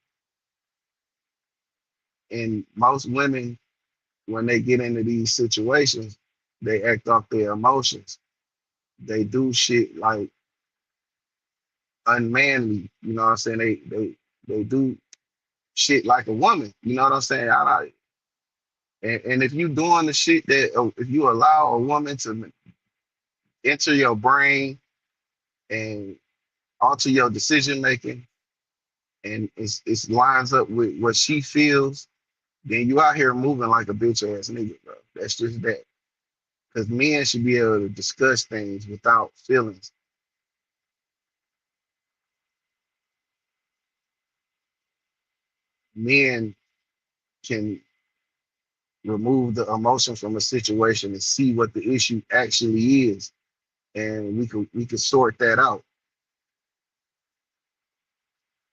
and most women, when they get into these situations, they act off their emotions. They do shit like unmanly. You know what I'm saying? They do shit like a woman. You know what I'm saying? And if you doing the shit if you allow a woman to enter your brain and alter your decision making, and it's lines up with what she feels, then you out here moving like a bitch ass nigga, bro. That's just that. Because men should be able to discuss things without feelings. Men can remove the emotion from a situation and see what the issue actually is, and we could sort that out.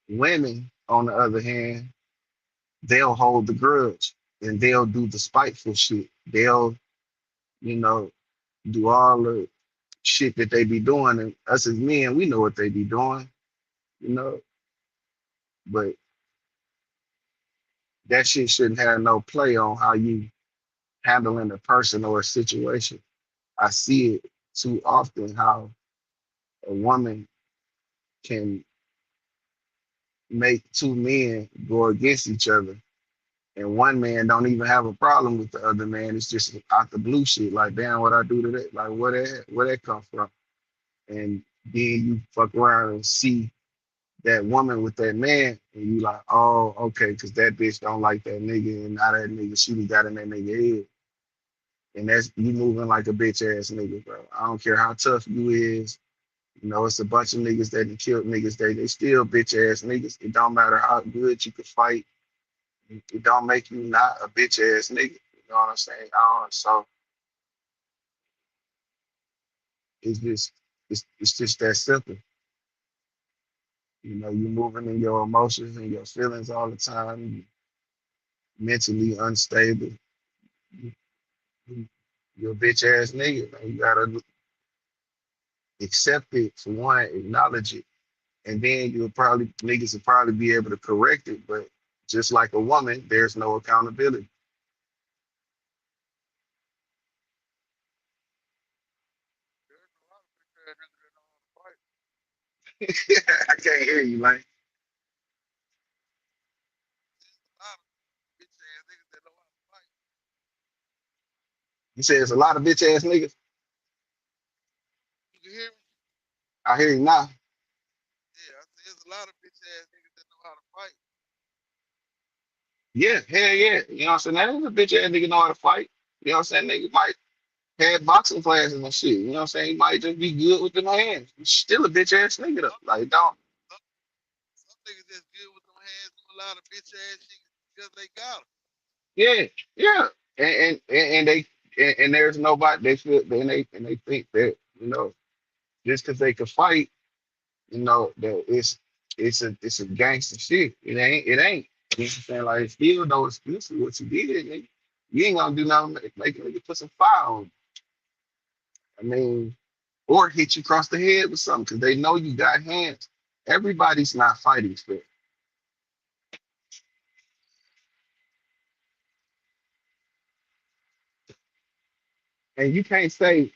Women, on the other hand, they'll hold the grudge and they'll do the spiteful shit. They'll, you know, do all the shit that they be doing, and us as men, we know what they be doing, you know. But that shit shouldn't have no play on how you handling a person or a situation. I see it too often how a woman can make two men go against each other, and one man don't even have a problem with the other man. It's just out the blue shit. Like, damn, what I do to that? Like, where that come from? And then you fuck around and see that woman with that man, and you like, oh, okay, because that bitch don't like that nigga, and now that nigga she done got in that nigga head, and that's you moving like a bitch ass nigga, bro. I don't care how tough you is. You know, it's a bunch of niggas that done killed niggas. They still bitch ass niggas. It don't matter how good you could fight. It don't make you not a bitch ass nigga. You know what I'm saying? So it's just that simple. You know, you moving in your emotions and your feelings all the time. You mentally unstable. You, you're a bitch ass nigga. Man. You gotta accept it for one, acknowledge it, and then you'll probably niggas will probably be able to correct it. But just like a woman, there's no accountability. There's a lot of bitch ass niggas that know how to fight. I can't hear you, man. A lot of bitch ass niggas that know how to fight. You say it's a lot of bitch ass niggas. You can hear me? I hear you now. Yeah, I said there's a lot of bitch ass niggas that know how to fight. Yeah, hell yeah. You know what I'm saying? That is a bitch ass nigga know how to fight. You know what I'm saying? Nigga might have boxing classes and shit. You know what I'm saying? He might just be good with them hands. He's still a bitch ass nigga though. Some, Like, don't. some, some niggas just good with them hands do a lot of bitch ass shit because they got them. Yeah, yeah. And they and there's nobody they feel and they think that, you know, just because they can fight, you know, that it's a gangster shit. It ain't. You know what I'm saying? Like, it's still no excuse for what you did, nigga. You ain't gonna do nothing make a nigga put some fire on. I mean, or hit you across the head with something because they know you got hands. Everybody's not fighting fair. And you can't say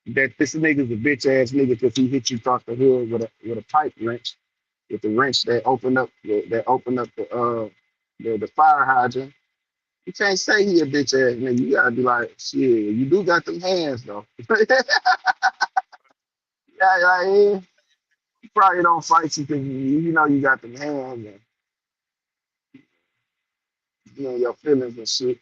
that this nigga's a bitch ass nigga because he hit you across the head with a pipe wrench, with the wrench that opened up the fire hydrant. You can't say he a bitch ass nigga. You gotta be like, shit, you do got them hands though. Yeah, yeah, he probably don't fight you because you know you got them hands and you know your feelings and shit.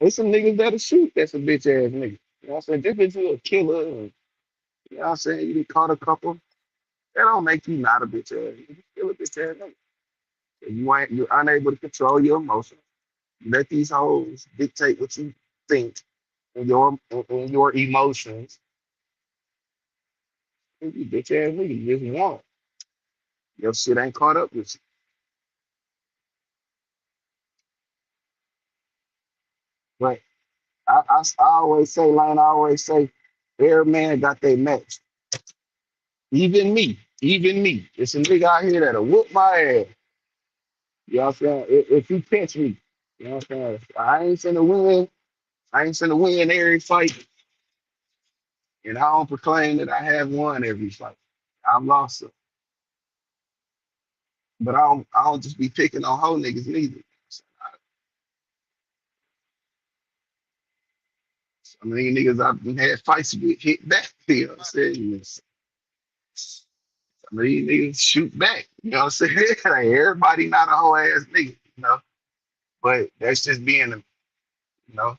There's some niggas that'll shoot that's a bitch ass nigga. You know what I'm saying? This bitch is a killer. And, you know what I'm saying? You done caught a couple. That don't make you not a bitch ass nigga. You still a bitch ass nigga. If you're unable to control your emotions. You let these hoes dictate what you think and your emotions. You bitch ass nigga. You just want. Your shit ain't caught up with you. But I always say, Lane, I always say, every man got their match. Even me. Even me. It's a nigga out here that'll whoop my ass. You know what I'm saying? If you catch me, you know what I'm saying? I ain't finna win. I ain't finna win every fight, and I don't proclaim that I have won every fight. I've lost some, but I don't just be picking on whole niggas neither. Some of these niggas I've had fights with hit back. You know what I'm saying? Some of these niggas shoot back. You know what I'm saying? Like, everybody not a whole ass nigga, you know. But that's just being a, you know,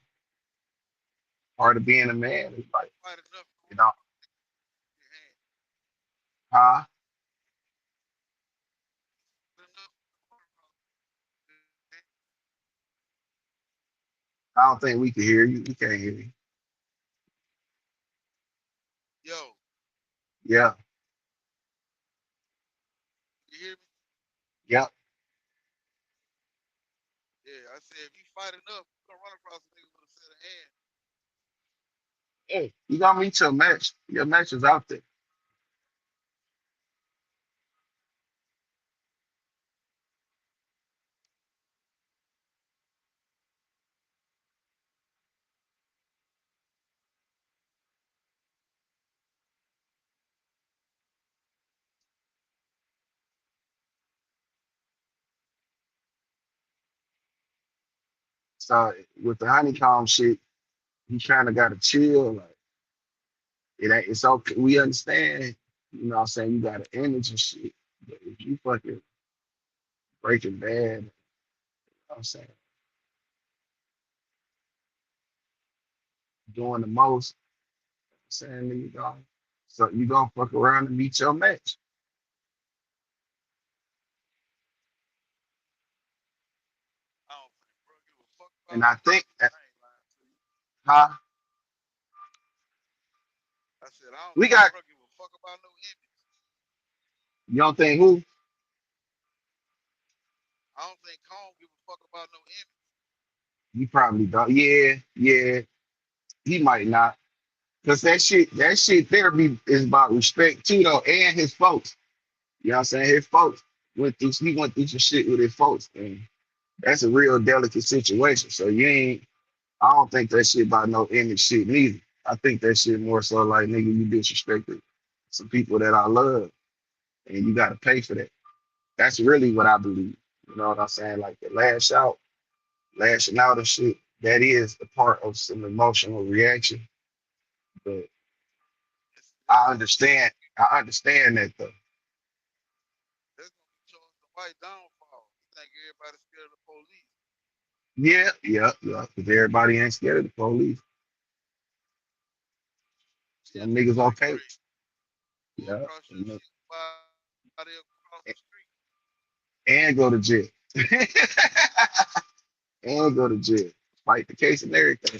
part of being a man. It's like, Fight enough to you run know, across your hand. huh? Enough to run across your hand. I don't think we can hear you. We can't hear you. Yo, Yeah, you hear me? yeah. Yeah, I said if you fight enough, you gonna run across a nigga with a set of hands. Hey, you gonna meet your match. Your match is out there. So with the honeycomb shit, you kind of got to chill. Like it's okay. We understand. You know what I'm saying? You got an image and shit. But if you fucking Breaking Bad, you know what I'm saying, doing the most, saying you know, so you gonna fuck around and meet your match. I don't think bro give a fuck And about I no think, image. I ain't lying to you. huh? I said I don't We think got bro give a fuck about no image. you don't think who? I don't think Comb give a fuck about no image. You probably don't. Yeah, yeah. He might not. Cause that shit therapy is about respect too though, and his folks. You know what I'm saying? His folks he went through some shit with his folks, and that's a real delicate situation. So you ain't I don't think that shit about no image shit neither. I think that shit more so like nigga, you disrespected some people that I love and you gotta pay for that. That's really what I believe. You know what I'm saying? Like the lashing out and shit, that is a part of some emotional reaction. But That's gonna I understand that though. that's gonna be Charles the White downfall. You think everybody's scared of the police? Yeah, yeah, yeah. Because everybody ain't scared of the police. These Some niggas niggas like okay. crazy. Go Yeah. across your shit, body across the street. And go to jail. And go to jail. Fight the case and everything.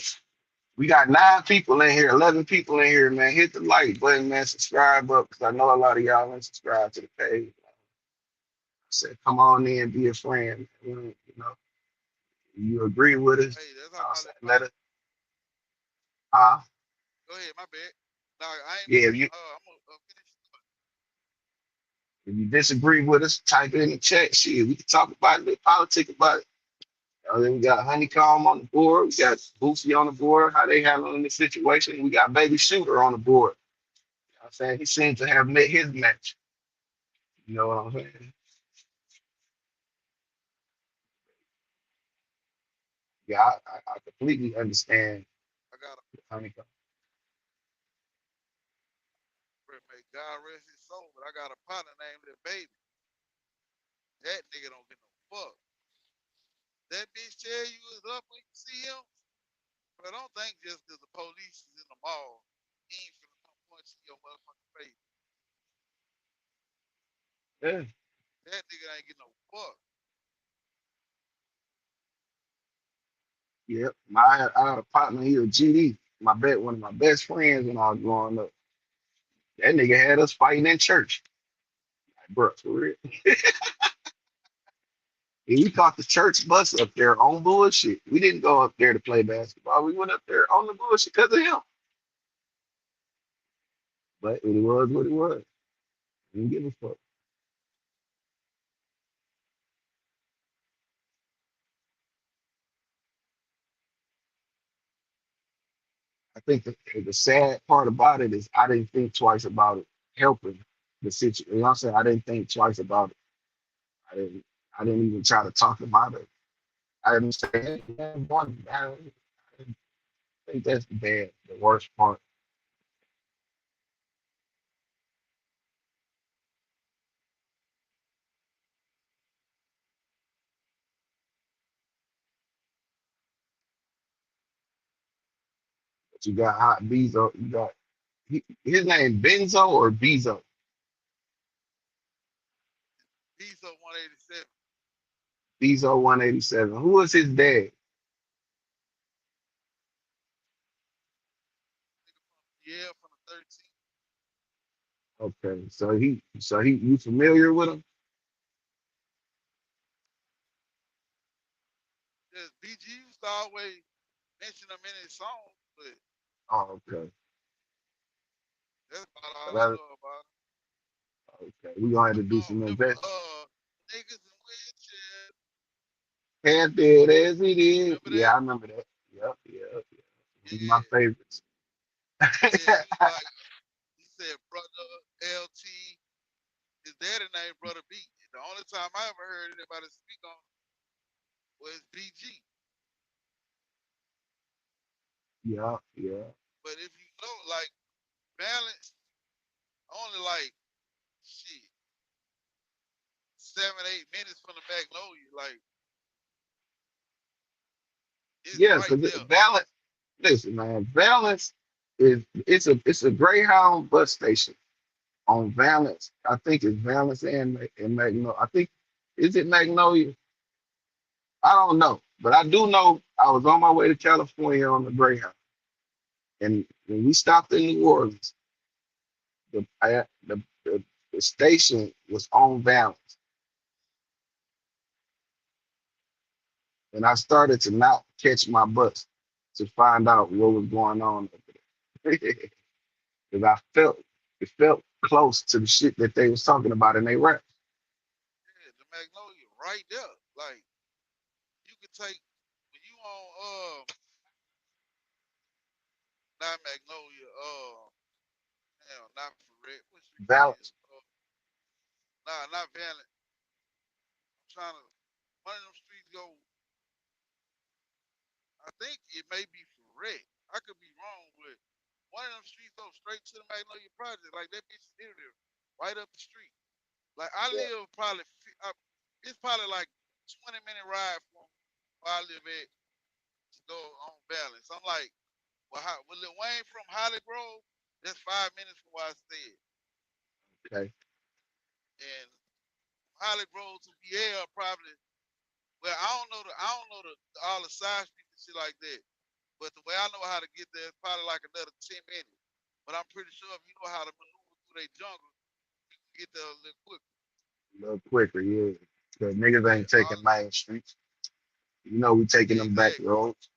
We got 9 people in here, 11 people in here, man. Hit the like button, man. Subscribe up because I know a lot of y'all ain't subscribed to the page. I said, come on in, be a friend. You know, you agree with us. Hey, that's how I my said, little let us, partner. huh? Go ahead, my bad. No, I ain't Yeah, mean. I'm gonna finish. if you disagree with us, type it in the chat. Shit, we can talk about it, politics about it. Then we got Honeykomb on the board. We got Boosie on the board. How they handling the situation. We got Baby Shooter on the board. You know what I'm saying he seems to have met his match. You know what I'm saying? Yeah, I completely understand I got a Honeykomb. may God rest his soul, but I got a partner named Lil Baby. That nigga don't get no fuck. That bitch tell you is up when you see him, but don't think just because the police is in the mall, he ain't finna come punch in your motherfucking face. Yeah, That nigga ain't get no fuck. yep. I had a partner here, GD. One of my best friends when I was growing up. That nigga had us fighting in church. Like, bro, for real. And we caught the church bus up there on bullshit. We didn't go up there to play basketball. We went up there on the bullshit because of him. But it was what it was. Didn't give a fuck. I think the sad part about it is I didn't think twice about it helping the situation. You know what I'm saying? I didn't think twice about it. I didn't I didn't even try to talk about it. I didn't say, hey, man, one, I think that's the worst part. But you got Hot Bezo, his name Benzo or Bezo? He's a 187. Bezo 187. Who was his dad? Yeah, from the 13. Okay, so he you familiar with him? Just BG used to always mention him in his songs, but Oh, okay. that's about So all I that know about him. okay. We gonna have to do some Remember, invest. niggas and witches. Half dead as he did. Remember Yeah, that? I remember that. Yep, yep, yep. One of my Yeah, favorites. yeah. He was like, he said, brother LT. His daddy named Brother B. The only time I ever heard anybody speak on was BG. Yeah, yeah. But if you know, like balance, only like shit 7, 8 minutes from the Magnolia, like it's Yeah, right because there. Valence, listen, man, Valence is it's a Greyhound bus station on Valence. I think it's Valence and Magnolia. I think is it Magnolia? I don't know, but I do know I was on my way to California on the Greyhound, and when we stopped in New Orleans, the station was on Valence, and I started to not catch my bus to find out what was going on over there. Because I felt it felt close to the shit that they was talking about in their rap. Yeah, the Magnolia right there. Like you could take when you on not Magnolia, damn, not Ferret. What street that is? Balance. Nah, not Valley. I'm trying to one of them streets go. I think it may be Ferret. I could be wrong, but one of them streets go straight to the Magnolia Project. Like that bitch is there, right up the street. Like I Yeah. live probably, it's probably like 20-minute ride from where I live at to go on balance. I'm like, well, with Lil Wayne from Holly Grove, that's 5 minutes from where I stay. Okay. And Holly Grove to BL probably, well, I don't know the all the side streets and shit like that. But the way I know how to get there is probably like another 10 minutes. But I'm pretty sure if you know how to maneuver through their jungle, you can get there a little quicker. A little quicker, yeah. Because niggas Yeah, ain't taking main streets. You know we taking them back exactly, roads.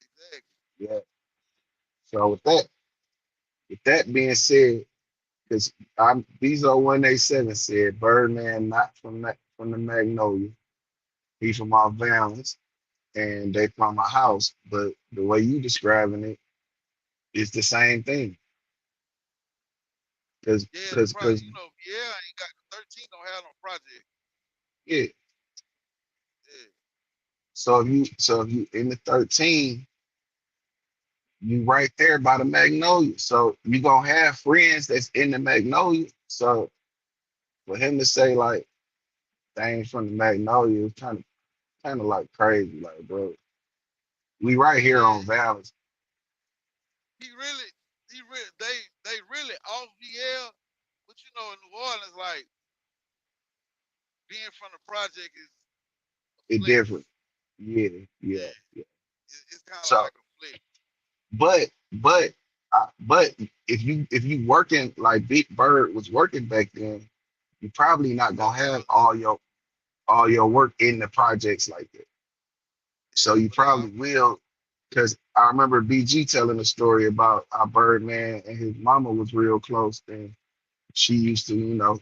exactly. Yeah. So with that being said, because I'm Bezo 187 said Birdman not from the Magnolia. He from our Valence and they from my house. But the way you describing it is the same thing. Cause Yeah, the cause project, cause yeah, ain't got the 13 don't have no project. yeah. Yeah, So if you in the 13, you right there by the Magnolia. So you gonna have friends that's in the Magnolia. So for him to say like they ain't from the Magnolia is kind of like crazy, like bro. We right here yeah. on Valence. He really, they really off VL. But you know, in New Orleans, like being from the project is a It flex. different. Yeah, yeah, Yeah, yeah. it's kind of So like a flex. but if you working like Big Bird was working back then, you probably not Yeah, gonna they have all just all your work in the projects like that. So yeah, you but they probably all will, because I remember BG telling a story about how Birdman and his mama was real close, and she used to,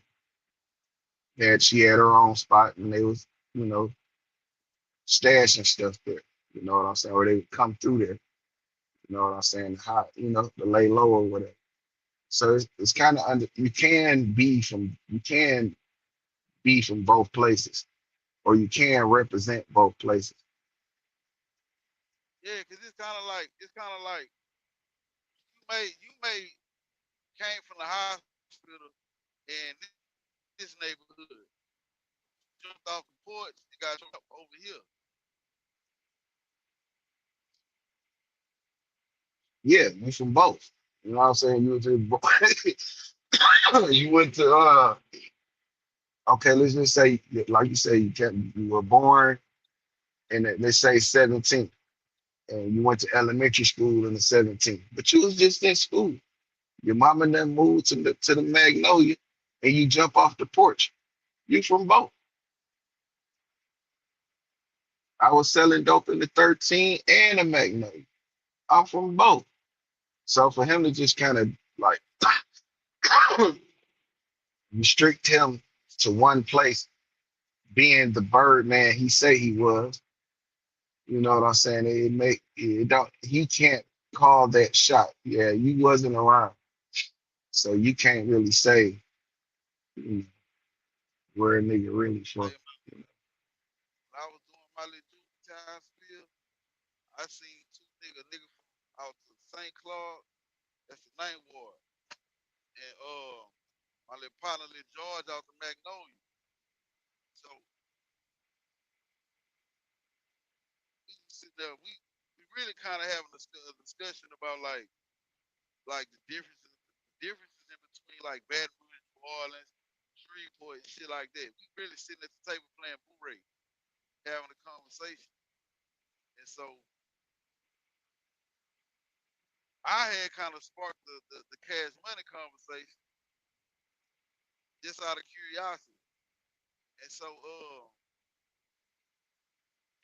she had her own spot, and they was, you know, stashing stuff there. You know what I'm saying? Or they would come through there. You know what I'm saying? How, to lay low or whatever. So it's kind of under. You can be from both places, or you can represent both places. yeah, cause it's kind of like you may came from the hospital in this neighborhood, jumped off the porch, and got jumped over here. Yeah, you from both. You know what I'm saying? You were just you went to okay, let's just say like you say you were born in let's say 17 and you went to elementary school in the 17th, but you was just in school. Your mama then moved to the Magnolia and you jump off the porch. You from both. I was selling dope in the 13 and the Magnolia. I'm from both. So for him to just kind of like restrict him to one place, being the bird man he say he was, you know what I'm saying? It don't he can't call that shot. Yeah, you wasn't around. So you can't really say you know, where a nigga really from. Like when I was doing my little juvie time spiel, I seen two nigga St. Claude. That's the ninth ward. And my little partner, little George, out the Magnolia. So we sit there. We really kind of having a discussion about like the differences in between like Baton Rouge, New Orleans, Shreveport, and shit like that. We really sitting at the table playing Blu-ray, having a conversation. And so I had kind of sparked the cash money conversation just out of curiosity. And so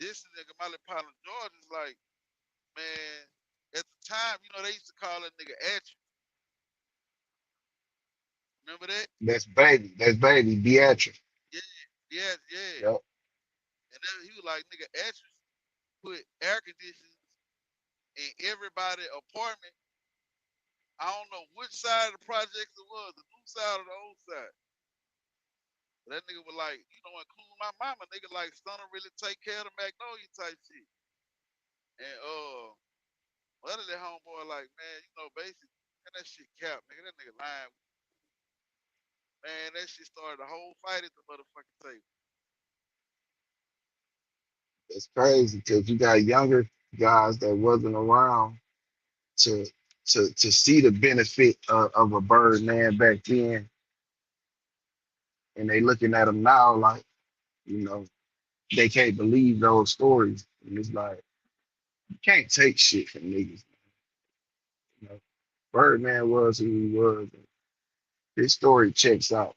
this nigga, my little partner George is like, man, at the time, they used to call that nigga Atchison. Remember that? That's baby. That's baby. Beatrice. Yeah, yeah, yeah. Yep. And then he was like, nigga, Atchison put air conditioners in everybody apartment. I don't know which side of the project it was, the new side or the old side. But that nigga was like, including my mama, nigga like Stunner really take care of the Magnolia type shit. And other than homeboy, like, man, basically, man, that shit cap, nigga. That nigga lying. Man, that shit started a whole fight at the motherfucking table. It's crazy because you got younger guys that wasn't around to to see the benefit of a bird man back then, and they looking at them now like, you know, they can't believe those stories. And it's like you can't take shit from niggas. You know, Birdman was who he was. And his story checks out.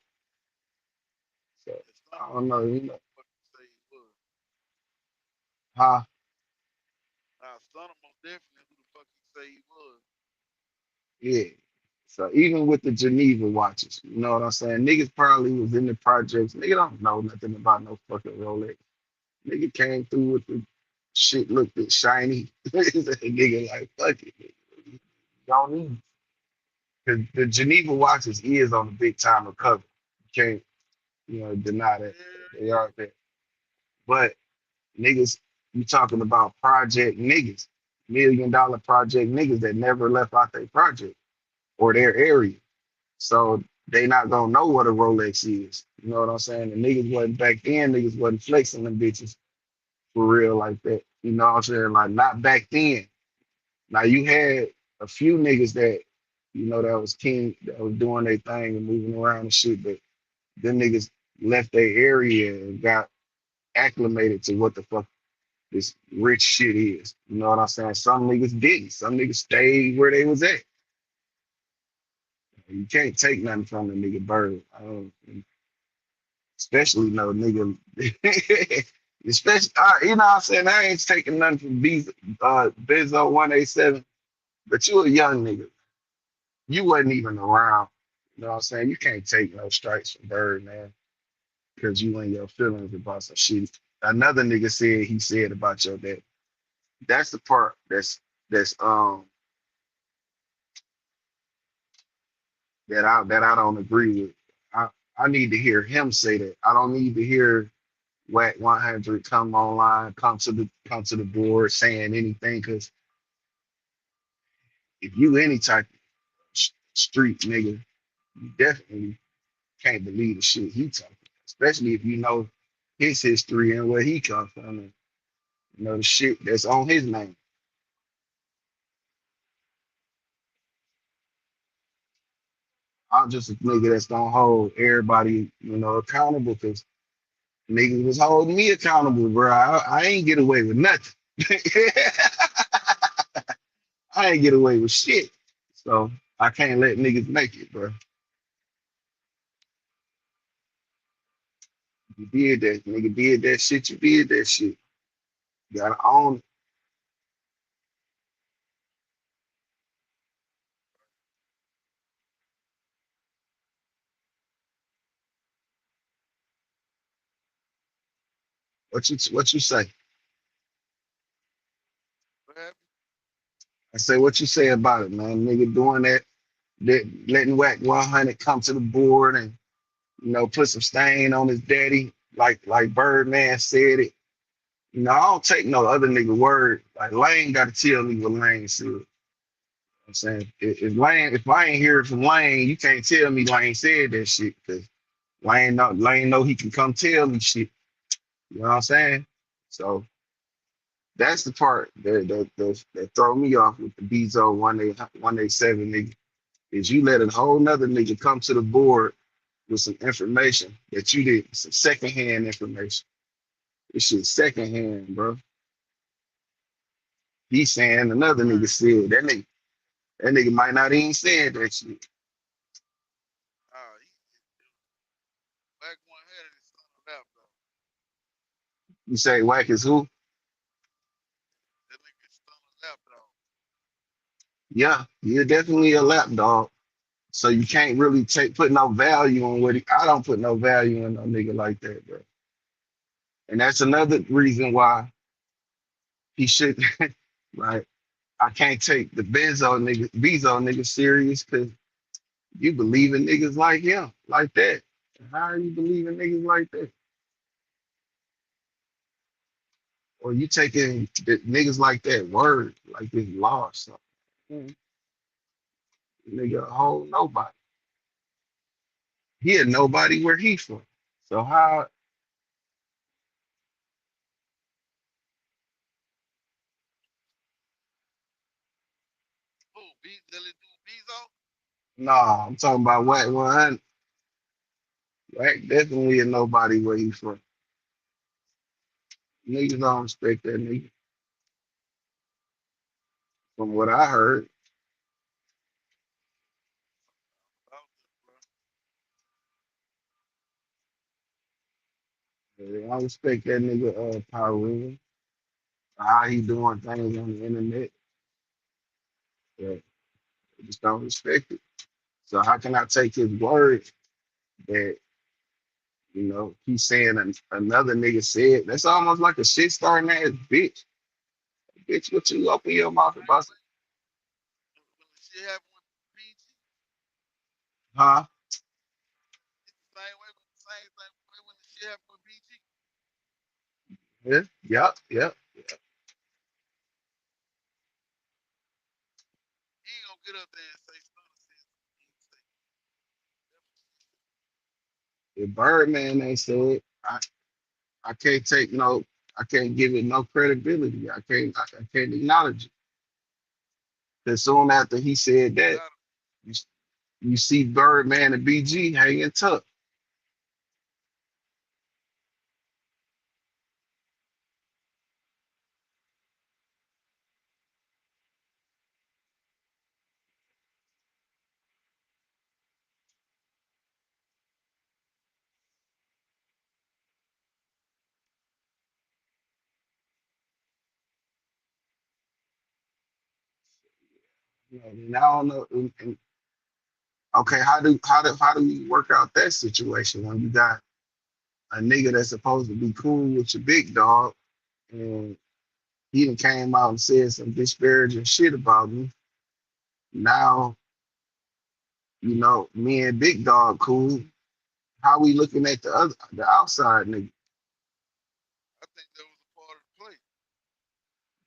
So And I Stunner don't most know, definitely who the fuck you say he was. huh? Nah, Stunner most definitely who the fuck you say he was. Yeah. So even with the Geneva watches, you know what I'm saying? Niggas probably was in the projects. Nigga don't know nothing about no fucking Rolex. Nigga came through with the shit looked at shiny. Nigga like fuck it. Nigga. Don't need because the Geneva watches is on the big time recovery. You can't, deny that. Yeah, They yeah. are there. But niggas, you talking about project niggas, $1 million project niggas that never left out their project or their area. So they not gonna know what a Rolex is. You know what I'm saying? The niggas wasn't back then, niggas wasn't flexing them bitches for real like that. You know what I'm saying? Like not back then. Now you had a few niggas that, that was king, that was doing their thing and moving around and shit, but them niggas left their area and got acclimated to what the fuck this rich shit is. You know what I'm saying? Some niggas didn't. Some niggas stayed where they was at. You can't take nothing from the nigga bird. Especially no nigga. Especially, you know what I'm saying? I ain't taking nothing from Benzo 187, but you a young nigga. You wasn't even around. You know what I'm saying? You can't take no strikes from Bird, man, because you in your feelings about some shit. Another nigga said he said about your dad. That's the part that's that I don't agree with. I need to hear him say that. I don't need to hear Whack 100 come online, come to the board saying anything. Because if you any type of street nigga, you definitely can't believe the shit he talking. Especially if you know his history and where he come from, and the shit that's on his name. I'm just a nigga that's gonna hold everybody, accountable. Because niggas was holding me accountable, bro. I ain't get away with nothing. I ain't get away with shit. So I can't let niggas make it, bro. You did that, nigga did that shit, you did that shit. You gotta own it. What you say? What happened? I say what you say about it, man. Nigga doing that letting Whack 100 come to the board and put some stain on his daddy, like Birdman said it. I don't take no other nigga word. Like Lane gotta tell me what Lane said. I'm saying if I ain't hear it from Lane, you can't tell me Lane said that shit because Lane know he can come tell me shit. You know what I'm saying? So that's the part that throw me off with the Bezo 187 nigga is you let a whole nother nigga come to the board with some information that you did, some secondhand information. This shit secondhand, bro. He's saying another nigga Right. said that nigga might not even said that shit. He back one head and his son left though. You say whack is who? That nigga son left though. Yeah, you're definitely a lap dog. So you can't really put no value on I don't put no value in no nigga like that, bro. And that's another reason why he should like I can't take the Bezo nigga serious because you believe in niggas like him, like that. How are you believing niggas like that? Or you taking niggas like that word, like this law or something. Nigga, a whole nobody. He a nobody where he from. So how Who beat Dilly do Bezo? nah, I'm talking about Whack 100. Whack definitely a nobody where he from. Niggas don't respect that nigga. From what I heard, About this, bro. they don't respect that nigga Power Ranger. How he doing things on the internet. Yeah, they just don't respect it. So how can I take his word that he's saying another nigga said that's almost like a shit starting ass bitch. Bitch, what you open your mouth Same about? way when the shit happened with BG. Huh? It's the same way with the same way when the shit happened with BG. Yeah, yep, yep. He ain't gonna get up there and say Stunner said something. He ain't say If Birdman ain't said, I can't take no, I can't give it no credibility. I can't acknowledge it. Because soon after he said you that, gotta you, you see Birdman and BG hanging tough. And I don't know. Okay, how do we work out that situation when you got a nigga that's supposed to be cool with your big dog and he done came out and said some disparaging shit about me. Now, me and big dog cool. How we looking at the outside nigga? I think that was a part of the play.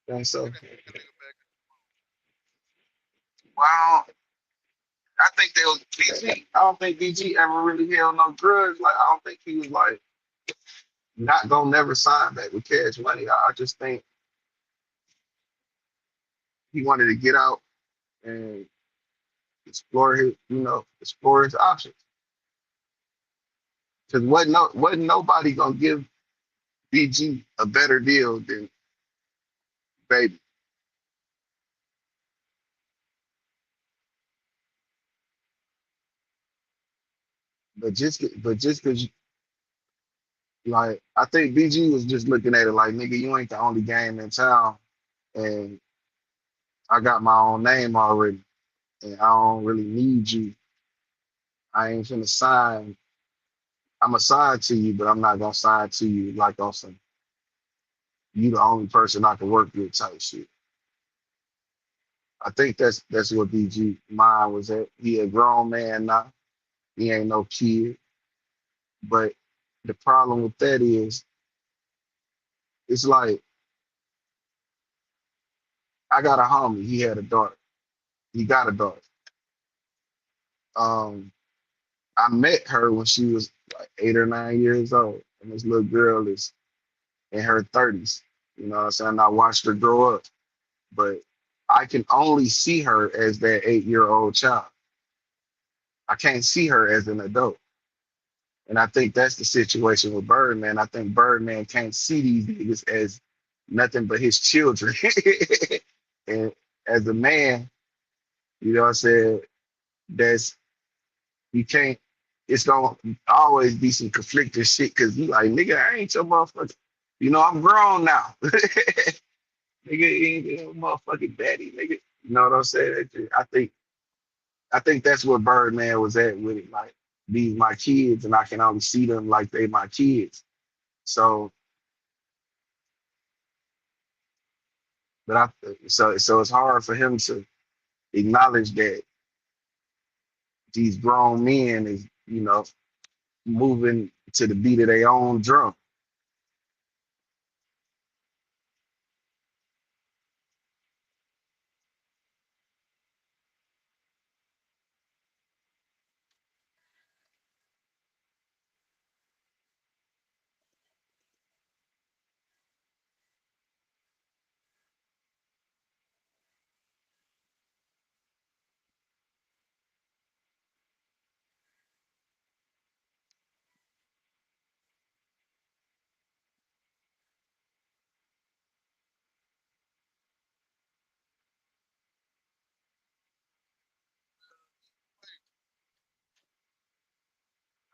And Get so, that nigga back in the room. well, I think they was BG. I don't think BG ever really held no grudge. Like I don't think he was like not gonna never sign back with Cash Money. I just think he wanted to get out and explore his options. Because wasn't nobody gonna give BG a better deal than Baby. But just because like I think BG was just looking at it like nigga, you ain't the only game in town, and I got my own name already, and I don't really need you. I ain't finna sign. I'm gonna sign to you, but I'm not gonna sign to you like on some you the only person I can work with type shit. I think that's what BG mind was at. He a grown man now. He ain't no kid. But the problem with that is it's like I got a homie, he had a daughter. He got a daughter. Um, I met her when she was like 8 or 9 years old, and this little girl is in her 30s. You know what I'm saying? I watched her grow up, but I can only see her as that 8-year-old child. I can't see her as an adult. And I think that's the situation with Birdman. I think Birdman can't see these niggas as nothing but his children. And as a man, you know what I'm saying, that's you can't it's gonna always be some conflicting shit because you like, nigga, I ain't your motherfucker. You know, I'm grown now. Nigga, you ain't your motherfucking daddy, nigga. You know what I'm saying? I think that's where Birdman was at with it. Like, these my kids, and I can only see them like they my kids. So, but so it's hard for him to acknowledge that these grown men is, moving to the beat of their own drum.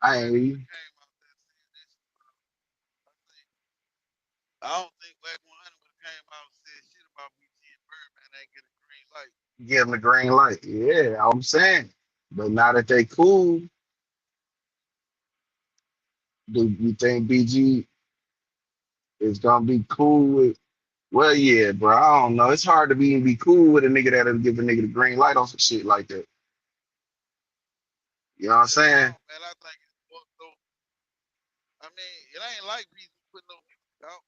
I ain't Whack would even, have came out there saying this. I don't think Whack 100 would have came out and said shit about BG and Birdman ain't get a green light. give them the green light. Yeah, I'm saying. But now that they cool, do you think BG is gonna be cool with? Well, yeah, bro. I don't know. It's hard to be cool with a nigga that'll give a nigga the green light on some shit like that. You know what I'm Just saying? wrong, man. I think it's fucked though. I mean, it ain't like BG putting no music out.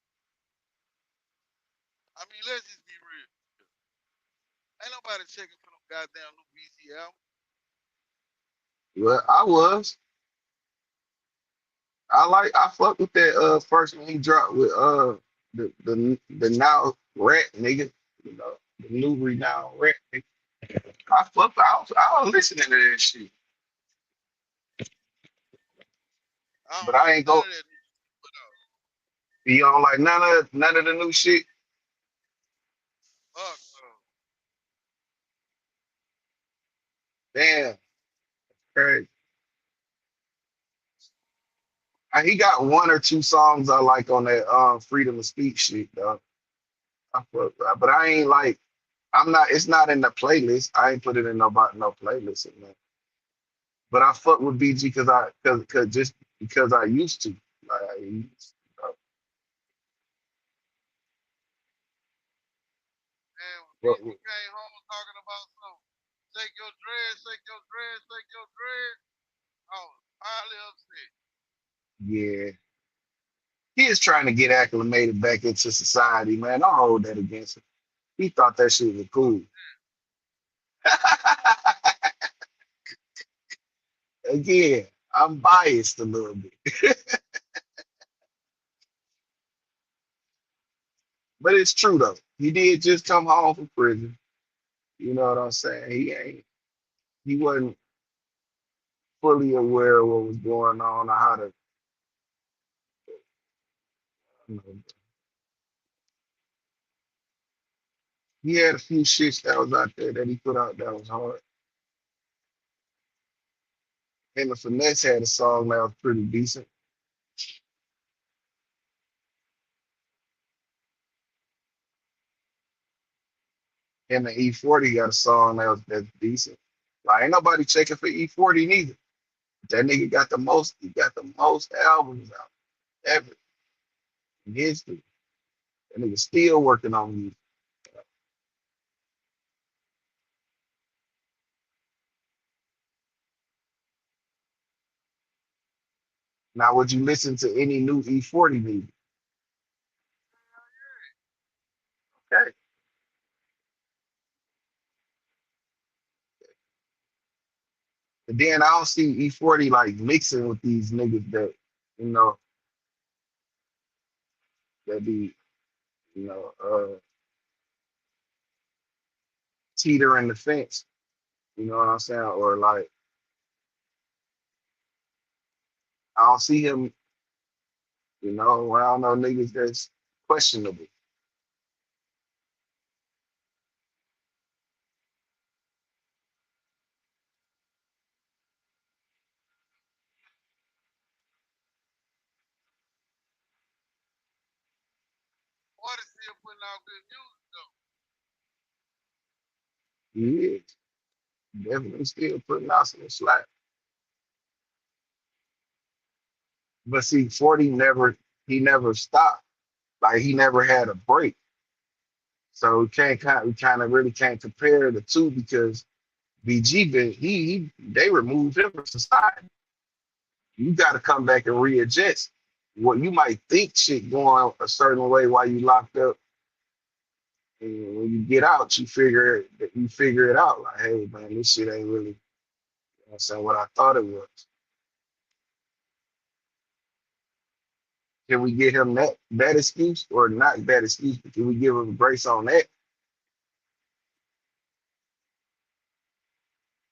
I mean, let's just be real. Ain't nobody checking for no goddamn new BG album. Well, I was. I fuck with that first one he dropped with the now rat nigga. You know, the new renowned rat nigga. I was listening to that shit. I But don't I like ain't none go of that new shit put out. you don't like none of the new shit. Fuck no. Damn, crazy. He got one or two songs I like on that freedom of speech shit though. But I ain't like it's not in the playlist. I ain't put it in no playlist. But I fuck with BG because I used to. Like, Man, when what, BG came home talking about something, shake your dread, shake your dread, shake your dread. I was highly upset. yeah. He is trying to get acclimated back into society, man. Don't hold that against him. He thought that shit was Fuck cool. Again, I'm biased a little bit. But it's true though. He did just come home from prison. You know what I'm saying? He wasn't fully aware of what was going on or how to, you know, he had a few shits that was out there that he put out that was hard. And the Finesse had a song that was pretty decent. And the E40 got a song that's decent. Like, ain't nobody checking for E40 neither. That nigga he got the most albums out ever in history. That nigga still working on music. Now, would you listen to any new E40 music? Okay. And then I don't see E40 like mixing with these niggas that, you know, that be, you know, teetering the fence. You know what I'm saying? Or like I don't see him, you know, I don't know niggas that's questionable. Party still putting out good music though. He is definitely still putting out some slack. But see, 40 never he never stopped. Like he never had a break. So we kind of really can't compare the two because BG been he they removed him from society. You got to come back and readjust. What you might think shit going a certain way while you locked up, and when you get out, you figure it out. Like, hey man, this shit ain't really, I'm saying, what I thought it was. Can we give him that excuse or not that excuse? But can we give him grace on that?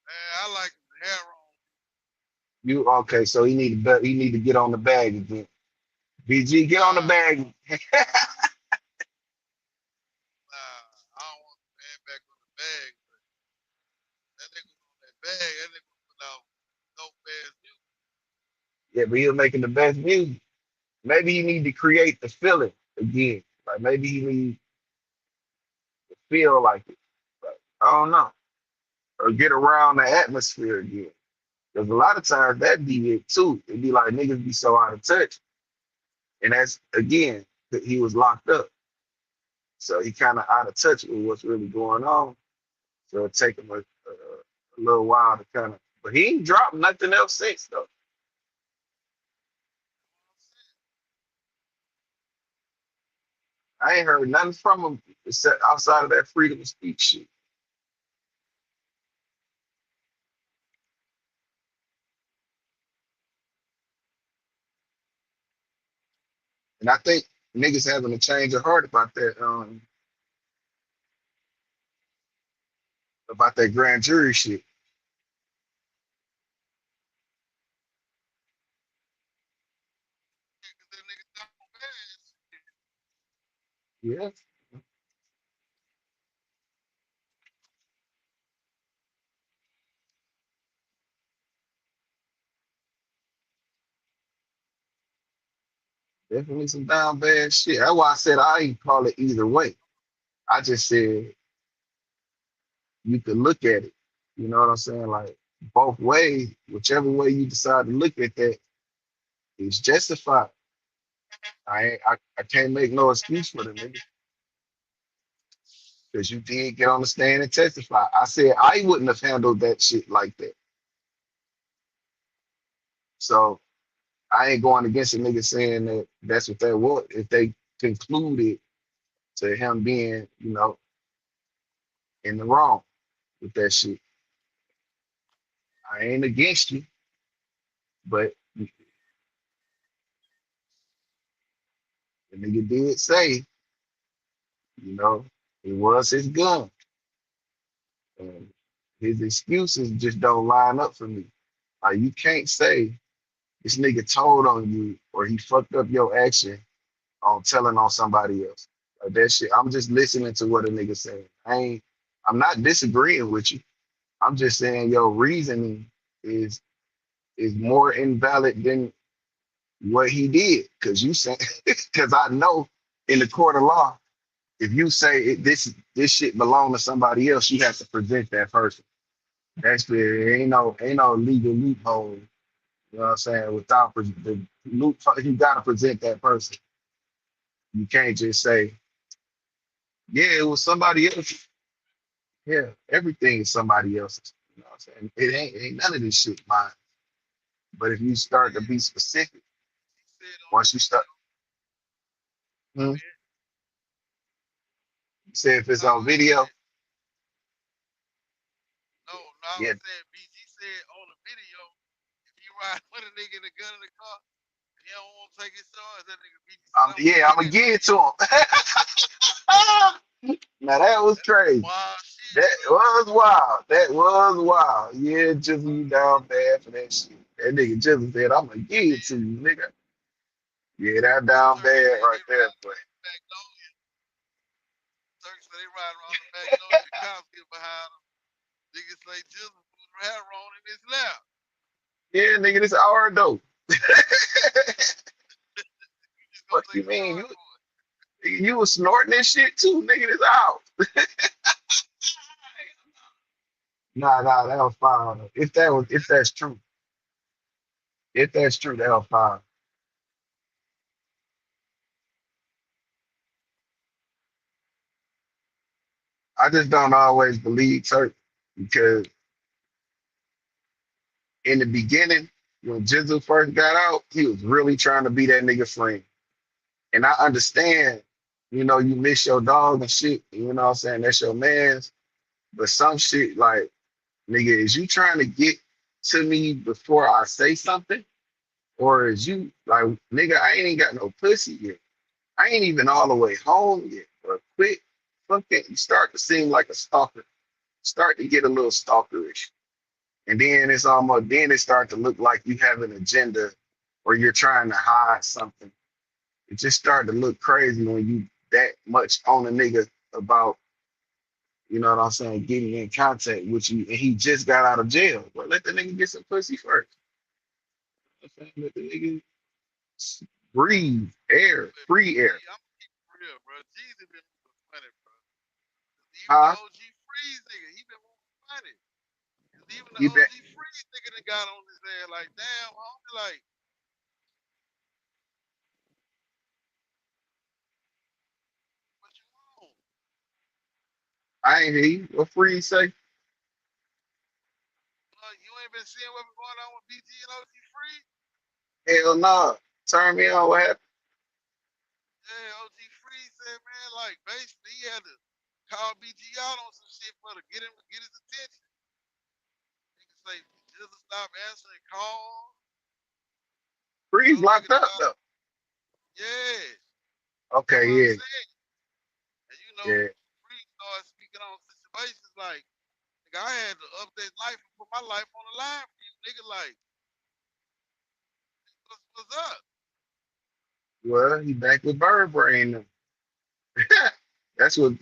Man, I like the hair on. You okay? So he need to get on the bag again. BG, get on the Nah, bag. nah, I don't want the man back on the bag. But that nigga was on that bag. That nigga was put out dope ass music. Yeah, but he was making the best music. Maybe he need to create the feeling again. Like maybe he need to feel like it. Like, I don't know. Or get around the atmosphere again. Because a lot of times that be it too. It'd be like niggas be so out of touch. And that's again that he was locked up. So he kind of out of touch with what's really going on. So it take him a little while to kind of, but he ain't dropped nothing else since though. I ain't heard nothing from him except outside of that freedom of speech shit. And I think niggas having a change of heart about that grand jury shit. Cause that nigga dope ass. Yeah, definitely some down bad shit. That's why I said I ain't call it either way. I just said you could look at it. You know what I'm saying? Like both ways, whichever way you decide to look at that is justified. I can't make no excuse for the nigga because you did get on the stand and testify. I said I wouldn't have handled that shit like that. So I ain't going against a nigga saying that that's what they want. If they concluded to him being, you know, in the wrong with that shit, I ain't against you. But the nigga did say, you know, it was his gun. And his excuses just don't line up for me. Like you can't say this nigga told on you or he fucked up your action on telling on somebody else. Like that shit. I'm just listening to what a nigga saying. I'm not disagreeing with you. I'm just saying your reasoning is is more invalid than what he did. Cause you say cause I know in the court of law, if you say this shit belong to somebody else, you have to present that person. That's fair. Ain't no legal loophole. You know what I'm saying? Without the loop, you gotta present that person. You can't just say, yeah, it was somebody else. Yeah, everything is somebody else's. You know what I'm saying? It ain't none of this shit mine. But if you start to be specific, He said on the once you start, video. My hmm, bad. say if it's Nah, on go ahead, video, go ahead. No, no, I yeah, was saying BG said on the video. If you ride with a nigga in a gun in the car, and he don't want to take his charge, that nigga beat you. I'm gonna Yeah, give I'm gonna it to give it you. to him. Now that was crazy. Wild shit, That bro. was wild. That was wild. Yeah, Jizzle, you down bad for that shit. That nigga Jizzle said, I'm gonna give it to you, nigga. Yeah, that down Turks bad say right they there, ride but Magnolia. Turks say they riding around the Magnolia. The cops get behind them. Niggas say Jizzle put her hair on in his lap. yeah, nigga, this our dope. You just gonna What take you the mean? charge for it. You was snorting this shit too, nigga. This out. Nah, that was fine. Though. If that's true. If that's true, that was fine. I just don't always believe Turk because in the beginning, when Jizzle first got out, he was really trying to be that nigga friend. And I understand, you miss your dog and shit, you know what I'm saying? That's your man's. But some shit like, nigga, is you trying to get to me before I say something? Or is you like, nigga, I ain't even got no pussy yet. I ain't even all the way home yet. But quick, fucking, you start to seem like a stalker. Start to get a little stalkerish. And then it start to look like you have an agenda or you're trying to hide something. It just started to look crazy when you that much on a nigga about, you know what I'm saying, getting in contact with you and he just got out of jail. But let the nigga get some pussy first. Let the nigga breathe air, But free BG, air. I'm gonna keep it real, bro. Jeezy been moving funny, bro. Even the Huh? OG Freeze nigga, he been moving funny. Cause even the You bet. OG Freeze nigga that got on his ass like, damn, homie, like, what you want? I ain't hear you. What free say? You ain't been seeing what been going on with BG and OG Freeze? Hell no. Turn me on. What happened? Yeah, OG Freeze said, man, like, basically he had to call BG out on some shit for to get his attention. Nigga say, just stop answering calls. Freeze Told nigga locked to up stop. though. Yeah, that's Okay, what I'm yeah, saying. And yeah. Freeze started speaking on situations like, nigga, I had to update life and put my life on the line for you, nigga. Like, what's up? Well, he back with Bird Brain now. That's what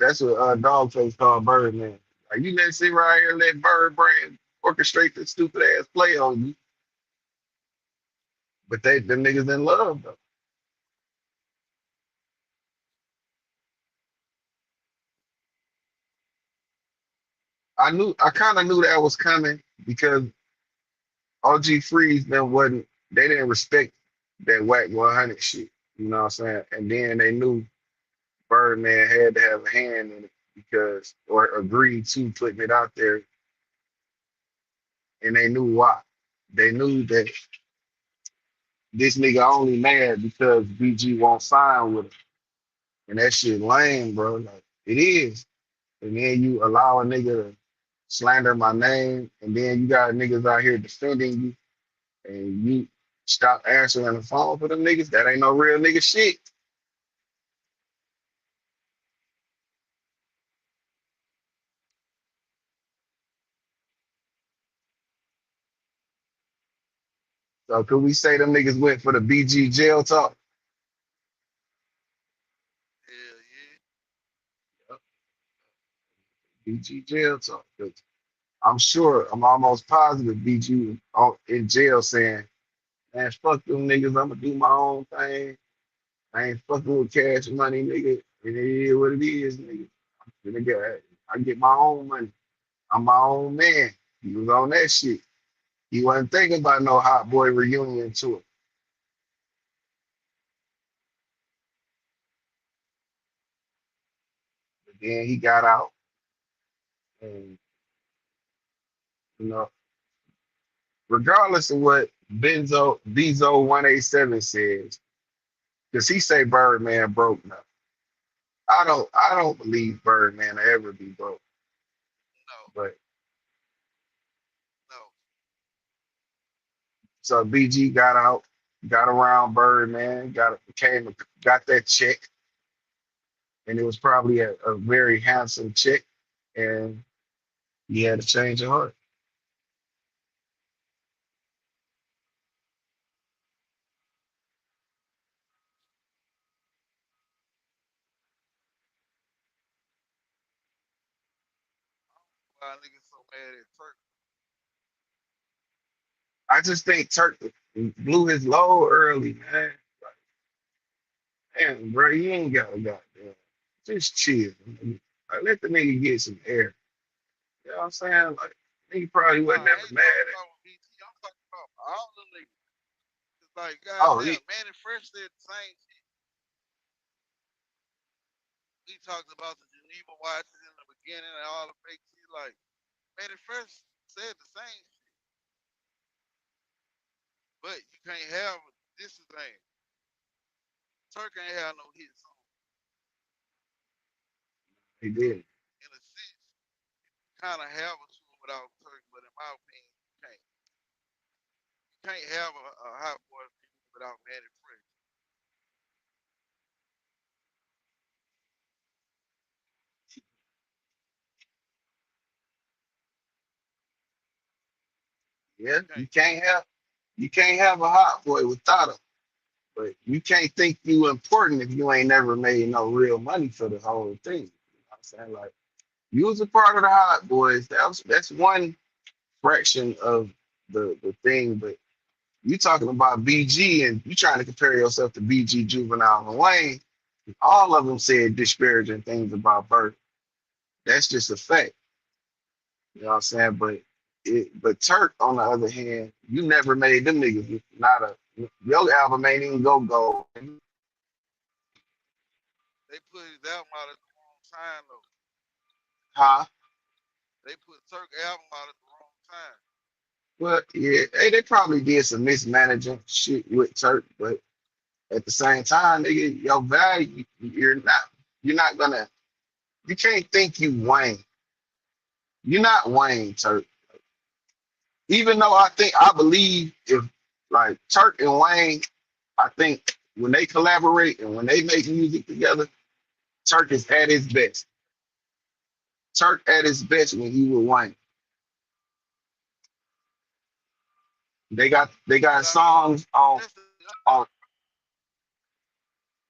dog face called Bird Man. Like you let sit right here and let Bird Brain orchestrate this stupid ass play on you. But them niggas in love though. I kinda knew that was coming because OG Freeze them wasn't they didn't respect that whack 100 shit. You know what I'm saying? And then they knew Birdman had to have a hand in it because or agreed to putting it out there and they knew why. They knew that this nigga only mad because BG won't sign with him. And that shit lame, bro. Like it is. And then you allow a nigga to slander my name, and then you got niggas out here defending you, and you stop answering the phone for them niggas. That ain't no real nigga shit. So could we say them niggas went for the BG jail talk? Hell yeah. BG jail talk. 'Cause I'm sure, I'm almost positive BG in jail saying, man, fuck them niggas, I'ma do my own thing. I ain't fucking with cash money, nigga. And it is what it is, nigga. I get my own money. I'm my own man. He was on that shit. He wasn't thinking about no hot boy reunion tour. But then he got out and you know, regardless of what Benzo 187 says, because he say Birdman broke now. I don't believe Birdman will ever be broke. No, But no. So BG got out, got around Birdman, got that check, and it was probably a very handsome check, and he had a change of heart. Why niggas so mad at Turk? I just think Turk blew his load early, man. Damn, bro, you ain't got a goddamn. Just chill. Like, let the nigga get some air. You know what I'm saying? Like, nigga probably Nah, wasn't I never ain't mad talking at. about BT. I'm talking about all the niggas. It's like, Oh, he, goddamn, Manny Fresh said the same shit. We talked about the Geneva watches in the beginning and all the fake shit. Like, Manny Fresh said the same shit. But you can't have this is the thing. Turk ain't have no hit song he did. in a sense. Kind of have a tour without Turk, but in my opinion, you can't. You can't have a hot boy without Manny Fresh. Yeah, You can't. you can't have a hot boy without him. But you can't think you important if you ain't never made no real money for the whole thing. You know what I'm saying? Like you was a part of the hot boys. That's one fraction of the thing, but you talking about BG and you trying to compare yourself to BG Juvenile and Wayne. All of them said disparaging things about Burt. That's just a fact. You know what I'm saying? But Turk, on the other hand, you never made them niggas not a your album ain't even go gold. They put his album out at the wrong time though. Huh? They put Turk album out at the wrong time. Well, yeah, they probably did some mismanaging shit with Turk, but at the same time, nigga, your value, you're not gonna, you can't think you Wayne. You're not Wayne, Turk. Even though I believe if like Turk and Wayne, I think when they collaborate and when they make music together, Turk is at his best. Turk at his best when he with Wayne. They got But I mean, songs on that's the on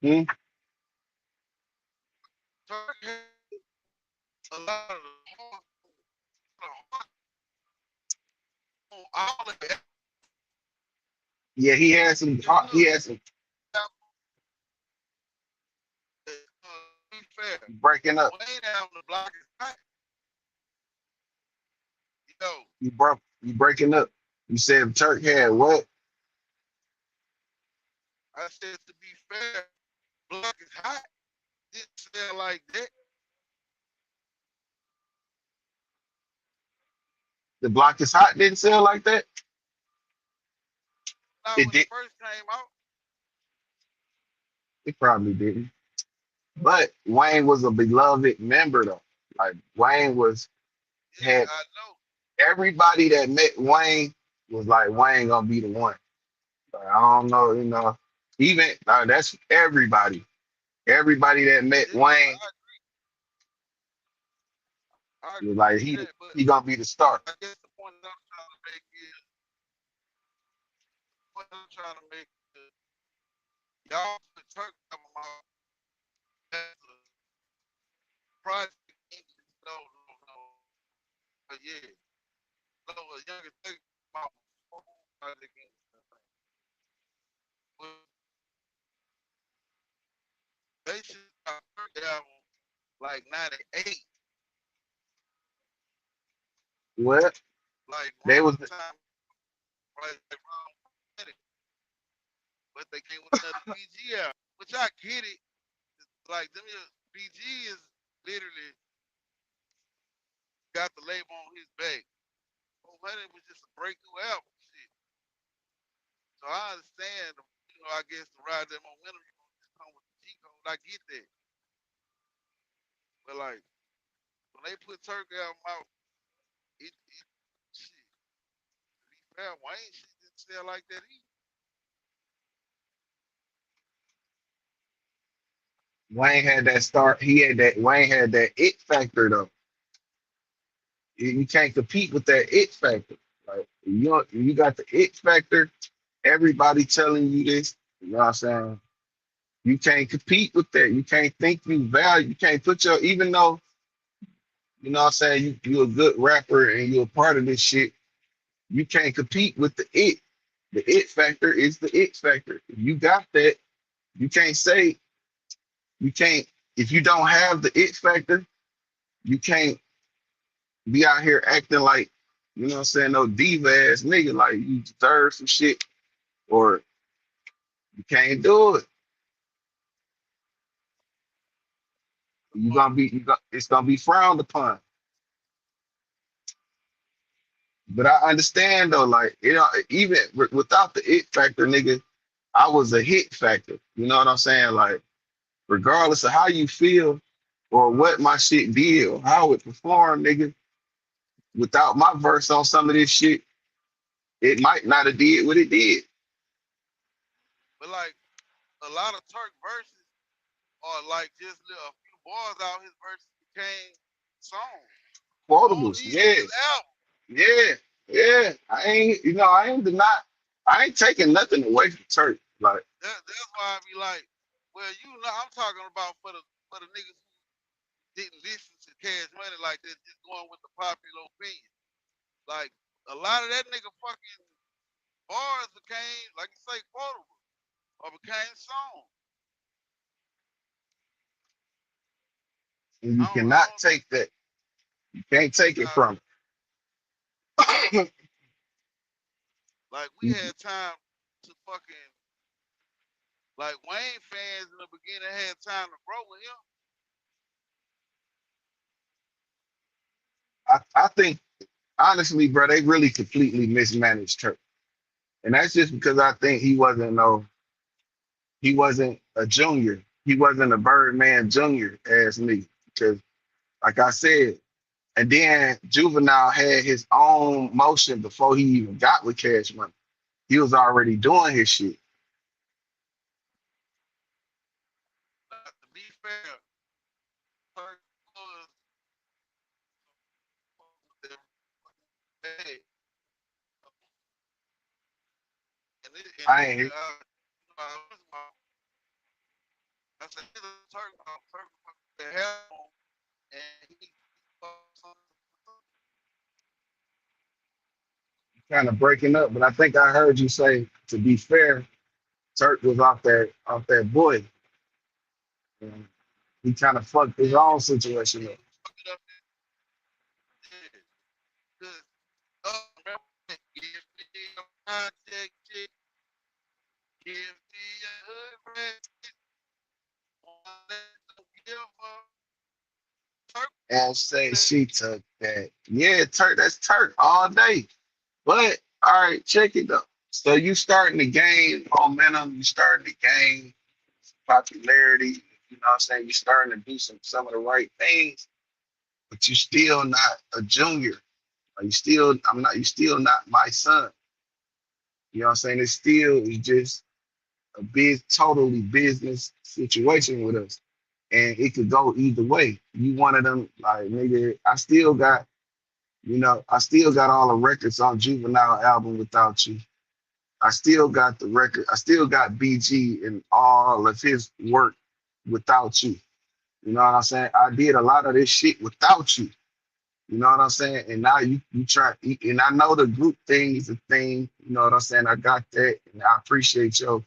hmm? Turk had a lot of the hard on all of the Yeah, he has some he look. has some Be fair, breaking up. Wayne album the block is hot. Yo, You breaking up. You said Turk had what? I said to be fair, block is hot. Didn't sell like that. The Block is Hot didn't sell like that. Not It when it did. first came out. It probably didn't. But Wayne was a beloved member though. Like Wayne was Yeah, had I know. everybody that met Wayne was like Wayne gonna be the one. Like, I don't know, you know. Even that's everybody. Everybody that met Yeah, Wayne I was agree like with he that. But he gonna be the star. I guess the point that I'm trying to make is what I'm trying to make is y'all put Turk album out as a project English. No, no, no. But yeah, no, a younger Turk album project English. But they should have Turk album like 98, Well, like they was around the time, right, like around 20, but they came with another BG album, which I get it. Like them, BG is literally got the label on his back. 400 was just a breakthrough album, shit. So I understand, I guess to ride that momentum, you gonna just come with the G code. I get that, but like when they put Turk album out, it shit. To be fair, Wayne shit didn't sell like that either. Wayne had that start. He had that. Wayne had that it factor though. You can't compete with that it factor. Like you got the it factor. Everybody telling you this. You know what I'm saying? You can't compete with that. You can't think you value. You can't put your even though you know what I'm saying you a good rapper and you're a part of this shit. You can't compete with the it. The it factor is the it factor. If you got that, you can't say you can't if you don't have the it factor, you can't be out here acting like, you know what I'm saying, no diva ass nigga, like you deserve some shit or you can't do it. You Well, gonna be it's gonna be frowned upon. But I understand though, like you know, even without the it factor, nigga, I was a hit factor. You know what I'm saying? Like, regardless of how you feel or what my shit did or how it performed, nigga, without my verse on some of this shit, it might not have did what it did. but like a lot of Turk verses are like just a few bars out. His verses became songs on Quotables, his yeah, album. yeah, yeah. I ain't deny, I ain't taking nothing away from Turk. Like, That's why I be like, well, I'm talking about for the niggas who didn't listen to Cash Money like that, just going with the popular opinion. Like a lot of that nigga fucking bars became, like you say, quotable or became songs. and you I cannot don't take that. You can't take it uh, from him. like we had time to fucking like Wayne fans in the beginning had time to grow with him. I think honestly, bro, they really completely mismanaged Turk. And that's just because I think he wasn't a junior. He wasn't a Birdman junior as me. Because like I said, and then Juvenile had his own motion before he even got with Cash Money. He was already doing his shit. To be fair, Turk was bad. And I this ain't I said this is Turk the hell and he kind of breaking up, but I think I heard you say, to be fair, Turk was off that boy. And he kind of fucked his own situation up. fucked it up. Yeah. Cause remember, give me a project chick, give me a hood rat, one that don't give a Turk And say that she took that. Yeah, Turk, that's Turk all day. But all right, check it out. So you starting to gain momentum, you starting to gain popularity, you know what I'm saying? You starting to do some of the right things, but you still not a junior. Like you still not my son. You know what I'm saying? It's just a big totally business situation with us. And it could go either way. You one of them, like nigga, I still got all the records on Juvenile album without you. I still got the record. I still got BG and all of his work without you. You know what I'm saying? I did a lot of this shit without you. You know what I'm saying? And now you try, and I know the group thing is a thing. You know what I'm saying? I got that, and I appreciate your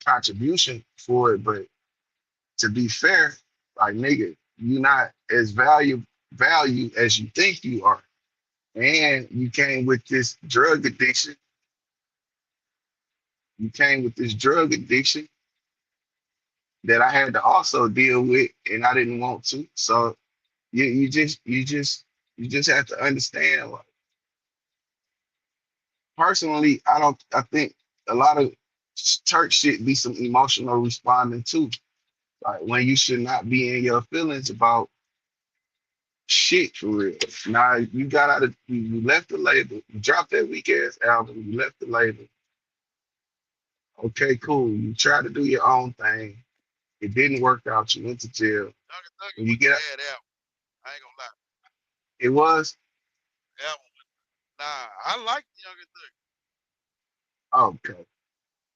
contribution for it. But to be fair, like nigga, you not as value as you think you are. And you came with this drug addiction. You came with this drug addiction that I had to also deal with, and I didn't want to. So you just have to understand. Like, personally, I don't. I think a lot of church shit be some emotional responding too. Like when you should not be in your feelings about shit for real. Now you got out of you left the label, you dropped that weak ass album, you left the label. Okay, cool. You try to do your own thing. It didn't work out. You went to jail. Young Thugger When you was a get out, bad album. I ain't gonna lie. it was Album. Nah, I like Young Thugger. okay.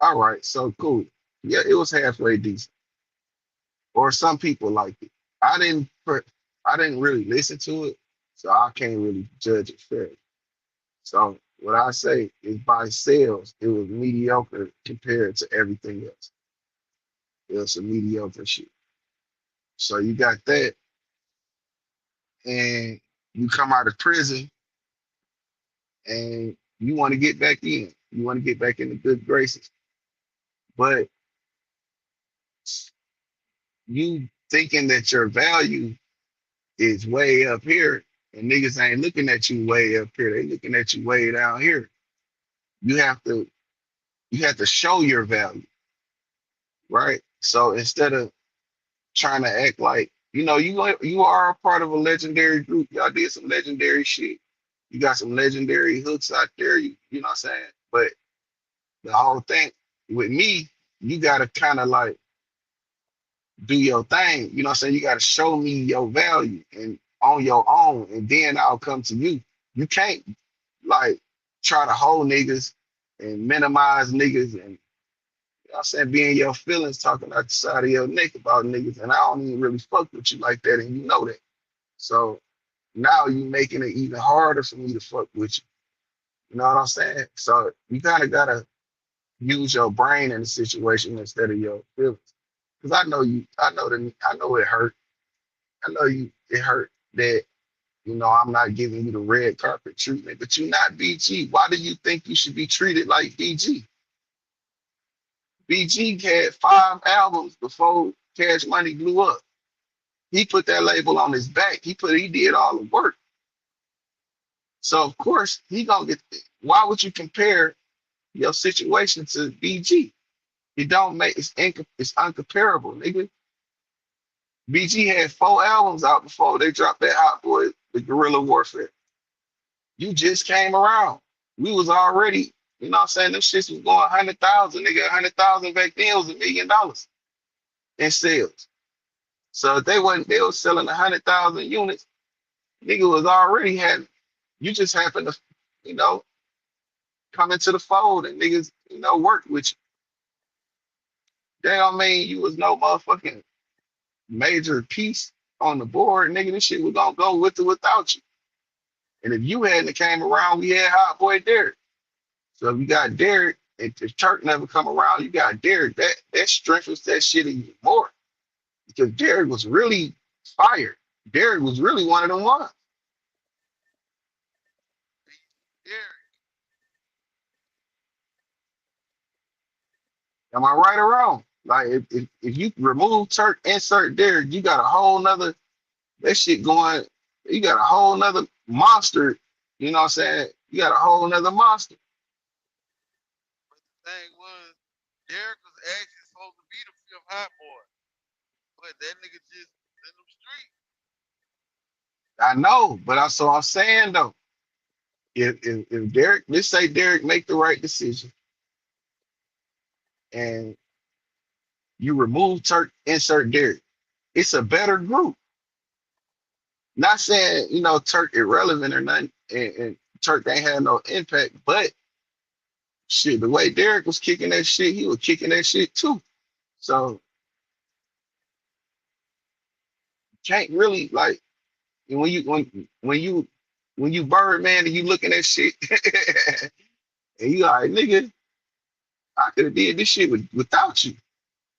All right, so cool. Yeah, it was halfway decent. Or some people liked it. I didn't put, I didn't really listen to it, so I can't really judge it fairly. So what I say is by sales, it was mediocre compared to everything else. It was some mediocre shit. So you got that, and you come out of prison and you want to get back in. You want to get back in the good graces. But you thinking that your value is way up here, and niggas ain't looking at you way up here. They looking at you way down here. You have to you have to show your value, right? So instead of trying to act like you are a part of a legendary group. Y'all did some legendary shit. You got some legendary hooks out there. You know what I'm saying? But the whole thing with me, you gotta kind of like do your thing. You know what I'm saying? You gotta show me your value and on your own, and then I'll come to you. You can't like try to hold niggas and minimize niggas and you know what I'm saying, be in your feelings talking out the side of your neck about niggas, and I don't even really fuck with you like that, and you know that. So now you making it even harder for me to fuck with you. You know what I'm saying? So you kind of gotta use your brain in the situation instead of your feelings. Because I know it hurt. I know it hurt that, I'm not giving you the red carpet treatment, but you're not BG. Why do you think you should be treated like BG? BG had 5 albums before Cash Money blew up. He put that label on his back. He did all the work. So of course he gonna get. Why would you compare your situation to BG? It don't make it's uncomparable, nigga. BG had 4 albums out before they dropped that Hot Boy, the Guerrilla Warfare. You just came around. We was already, you know what I'm saying? Them shits was going 100,000. Nigga, 100,000 back then was $1 million in sales. So if they were selling 100,000 units, nigga was already had. You just happened to, you know, come into the fold and niggas, work with you. That don't mean you was no motherfucking major piece on the board, nigga. This shit was gonna go with or without you. And if you hadn't came around, we had Hot Boy Derek. So if you got Derek, if Turk never come around, you got Derek. That strengthens that shit even more because Derek was really fired. Derek was really one of them ones. Yeah, Am I right or wrong? Like if you remove Turk, insert Derek, you got a whole nother that shit going. You got a whole nother monster. You know what I'm saying? You got a whole nother monster. thing was, Derek was actually supposed to be the fifth hot boy, but that nigga just in them streets. I know, but I'm saying though, if Derek, let's say Derek make the right decision and you remove Turk, insert Derek, it's a better group. Not saying Turk irrelevant or nothing, and Turk ain't had no impact, but shit, the way Derek was kicking that shit, he was kicking that shit too. So can't really like when you when you Birdman and you looking at shit and you like nigga, I could have did this shit without you.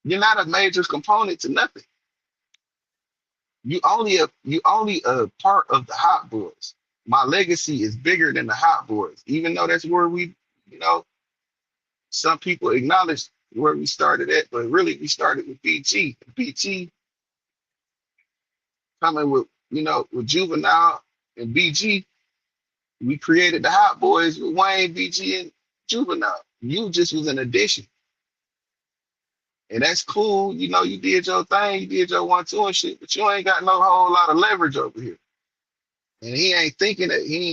You're not a major component to nothing. You only a part of the Hot Boys. My legacy is bigger than the Hot Boys, even though that's where you know, some people acknowledge where we started at, but really we started with BG. BG coming with Juvenile and BG, we created the Hot Boys with Wayne, BG, and Juvenile. You just was an addition. And that's cool. You did your thing, you did your 1-2 and shit, but you ain't got no whole lot of leverage over here. And he ain't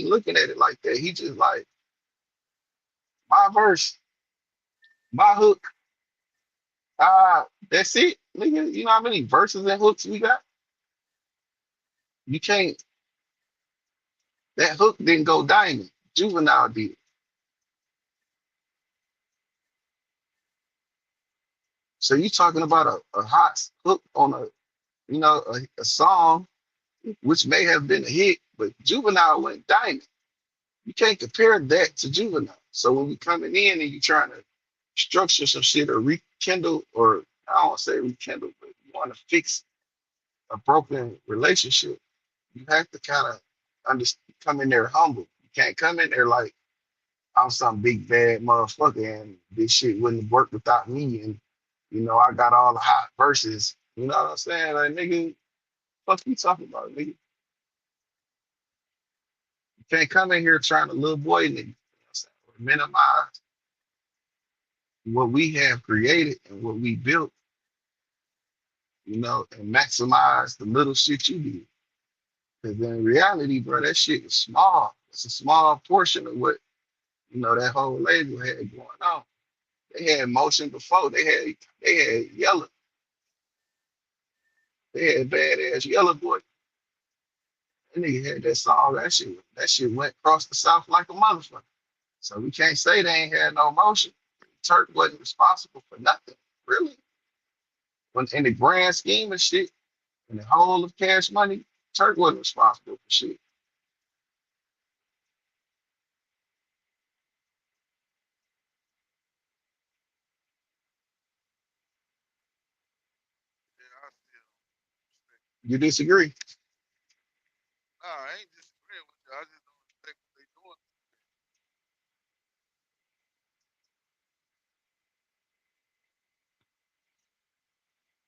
looking at it like that. He just like my verse, my hook. That's it, nigga. You know how many verses and hooks we got? You can't. That hook didn't go diamond. Juvenile did. So you talking about a hot hook on a song which may have been a hit, but Juvenile went diamond. You can't compare that to Juvenile. So when we coming in and you trying to structure some shit or rekindle, or I don't want to say rekindle, but you want to fix a broken relationship, you have to kind of come in there humble. You can't come in there like I'm some big bad motherfucker and this shit wouldn't work without me. And I got all the hot verses. You know what I'm saying? Like, nigga, fuck you talking about, nigga? You can't come in here trying to little boy nigga. You know what I'm saying? Or minimize what we have created and what we built, and maximize the little shit you did. Because in reality, bro, that shit is small. It's a small portion of what, that whole label had going on. They had motion before. They had yellow. They had badass yellow boy. That nigga had that song. That shit went across the south like a motherfucker. So we can't say they ain't had no motion. Turk wasn't responsible for nothing, really. When in the grand scheme of shit, in the whole of Cash Money, Turk wasn't responsible for shit. Yeah, I still respect. You disagree? Nah, I ain't disagreeing with you. I just don't respect what they doing.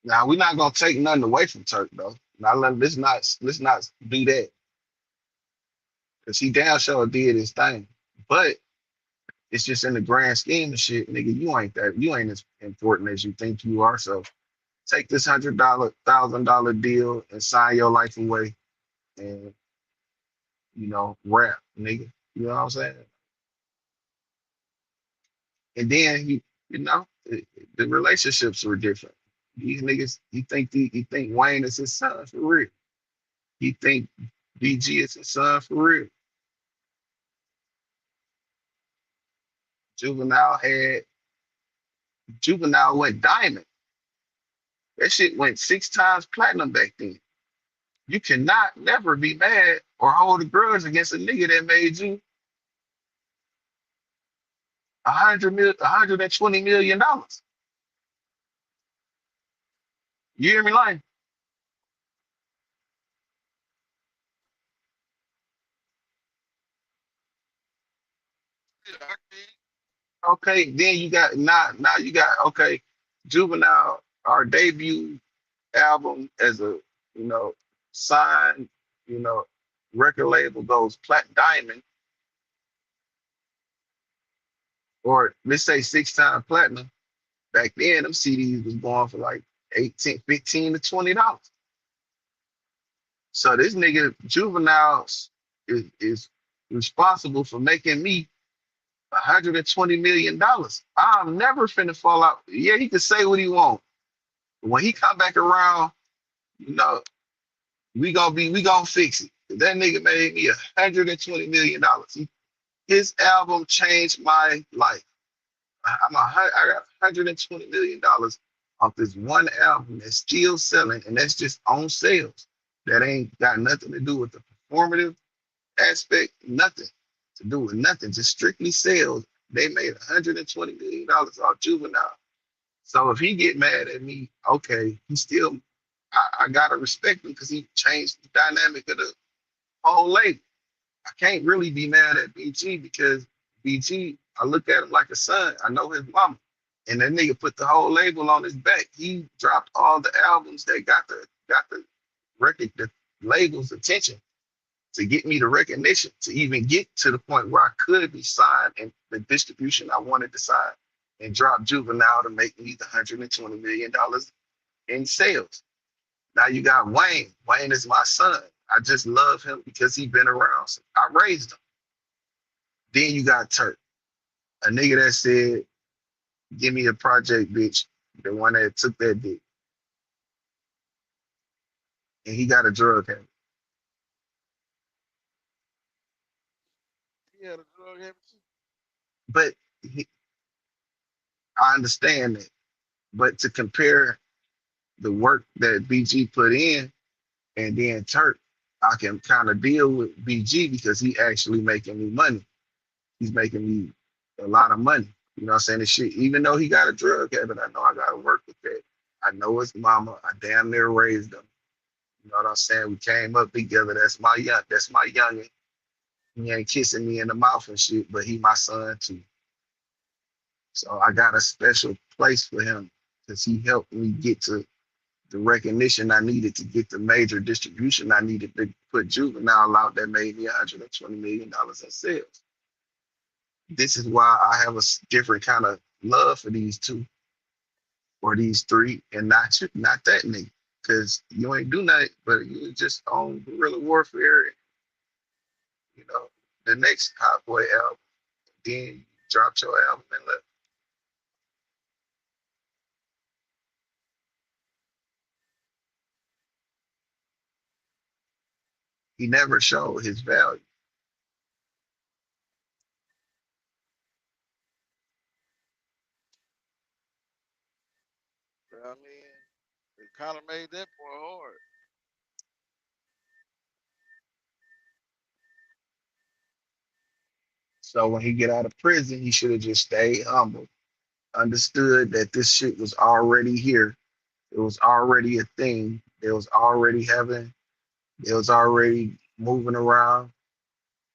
Now we're not gonna take nothing away from Turk though. Now let's not do that because he damn sure did his thing. But it's just in the grand scheme of shit, nigga. You ain't as important as you think you are. So take this $100,000 deal and sign your life away, and rap, nigga. You know what I'm saying? And then the relationships were different. These niggas, he think Wayne is his son for real. He think BG is his son for real. Juvenile had Juvenile went diamond. That shit went 6 times platinum back then. You cannot never be mad or hold a grudge against a nigga that made you 120 million dollars. You hear me, line? Yeah, I can't. Okay, then you got now you got okay, Juvenile, our debut album as a you know signed you know record label goes plat diamond, or let's say 6 time platinum. Back then them CDs was going for like 18, 15 to $20. So this nigga Juvenile is responsible for making me $120 million. I'm never finna fall out. Yeah, he can say what he want. When he come back around, you know, we gonna fix it. That nigga made me $120 million. His album changed my life. I got $120 million off this one album that's still selling, and that's just on sales. That ain't got nothing to do with the performative aspect, nothing to do with nothing, just strictly sales. They made $120 million off Juvenile. So if he get mad at me, okay, he still, I gotta respect him because he changed the dynamic of the whole label. I can't really be mad at BG because BG, I look at him like a son. I know his mama. And that nigga put the whole label on his back. He dropped all the albums that got the record, the label's attention to get me the recognition, to even get to the point where I could be signed and the distribution I wanted to sign and drop Juvenile to make me the $120 million in sales. Now you got Wayne. Wayne is my son. I just love him because he been around. So I raised him. Then you got Turk, a nigga that said, give me a project, bitch. the one that took that dick, and he got a drug habit. He had a drug habit too. But he, I understand that. But to compare the work that BG put in and then Turk, I can kind of deal with BG because he actually making me money. He's making me a lot of money. You know what I'm saying? This shit, even though he got a drug habit, I know I gotta work with that. I know his mama. I damn near raised him. You know what I'm saying? We came up together. That's my youngin'. He ain't kissing me in the mouth and shit, but he my son too. So I got a special place for him because he helped me get to the recognition I needed to get the major distribution I needed to put Juvenile out that made me $120 million in sales. This is why I have a different kind of love for these two or these three and not that nigga. Cause you ain't do nothing, but you just on guerrilla warfare, you know, the next Hot Boy album, then you dropped your album and left. He never showed his value. I mean, it kind of made that boy hard. So when he get out of prison, he should have just stayed humble, understood that this shit was already here. It was already a thing. It was already moving around.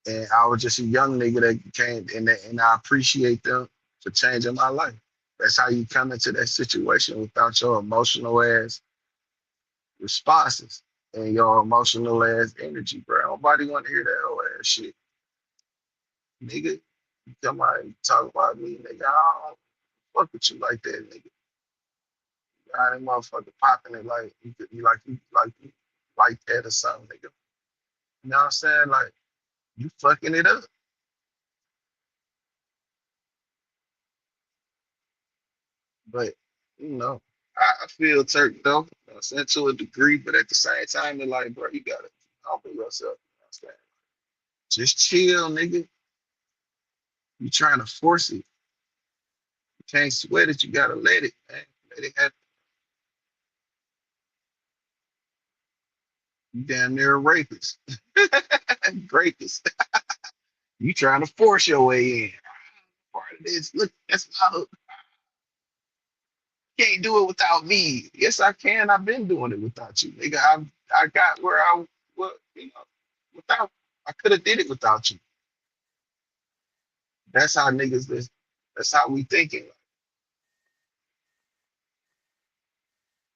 And I was just a young nigga that came and I appreciate them for changing my life. That's how you come into that situation without your emotional ass responses and your emotional ass energy, bro. Nobody want to hear that whole ass shit. Nigga, you come out and talk about me, nigga. I don't fuck with you like that, nigga. I ain't motherfucker popping it like you like that or something, nigga. You know what I'm saying? Like you fucking it up. But you know, I feel Turk though, you know, what I'm saying, to a degree, but at the same time, they're like, bro, you gotta humble yourself. You know what I'm saying? Just chill, nigga. You trying to force it. You can't sweat it, you gotta let it, man. Let it happen. You damn near a rapist. Rapist. You trying to force your way in. Part of this. Look, that's my hook. Can't do it without me. Yes, I can. I've been doing it without you, nigga. I got where I was, you know, without. I could have did it without you. That's how niggas. That's how we thinking.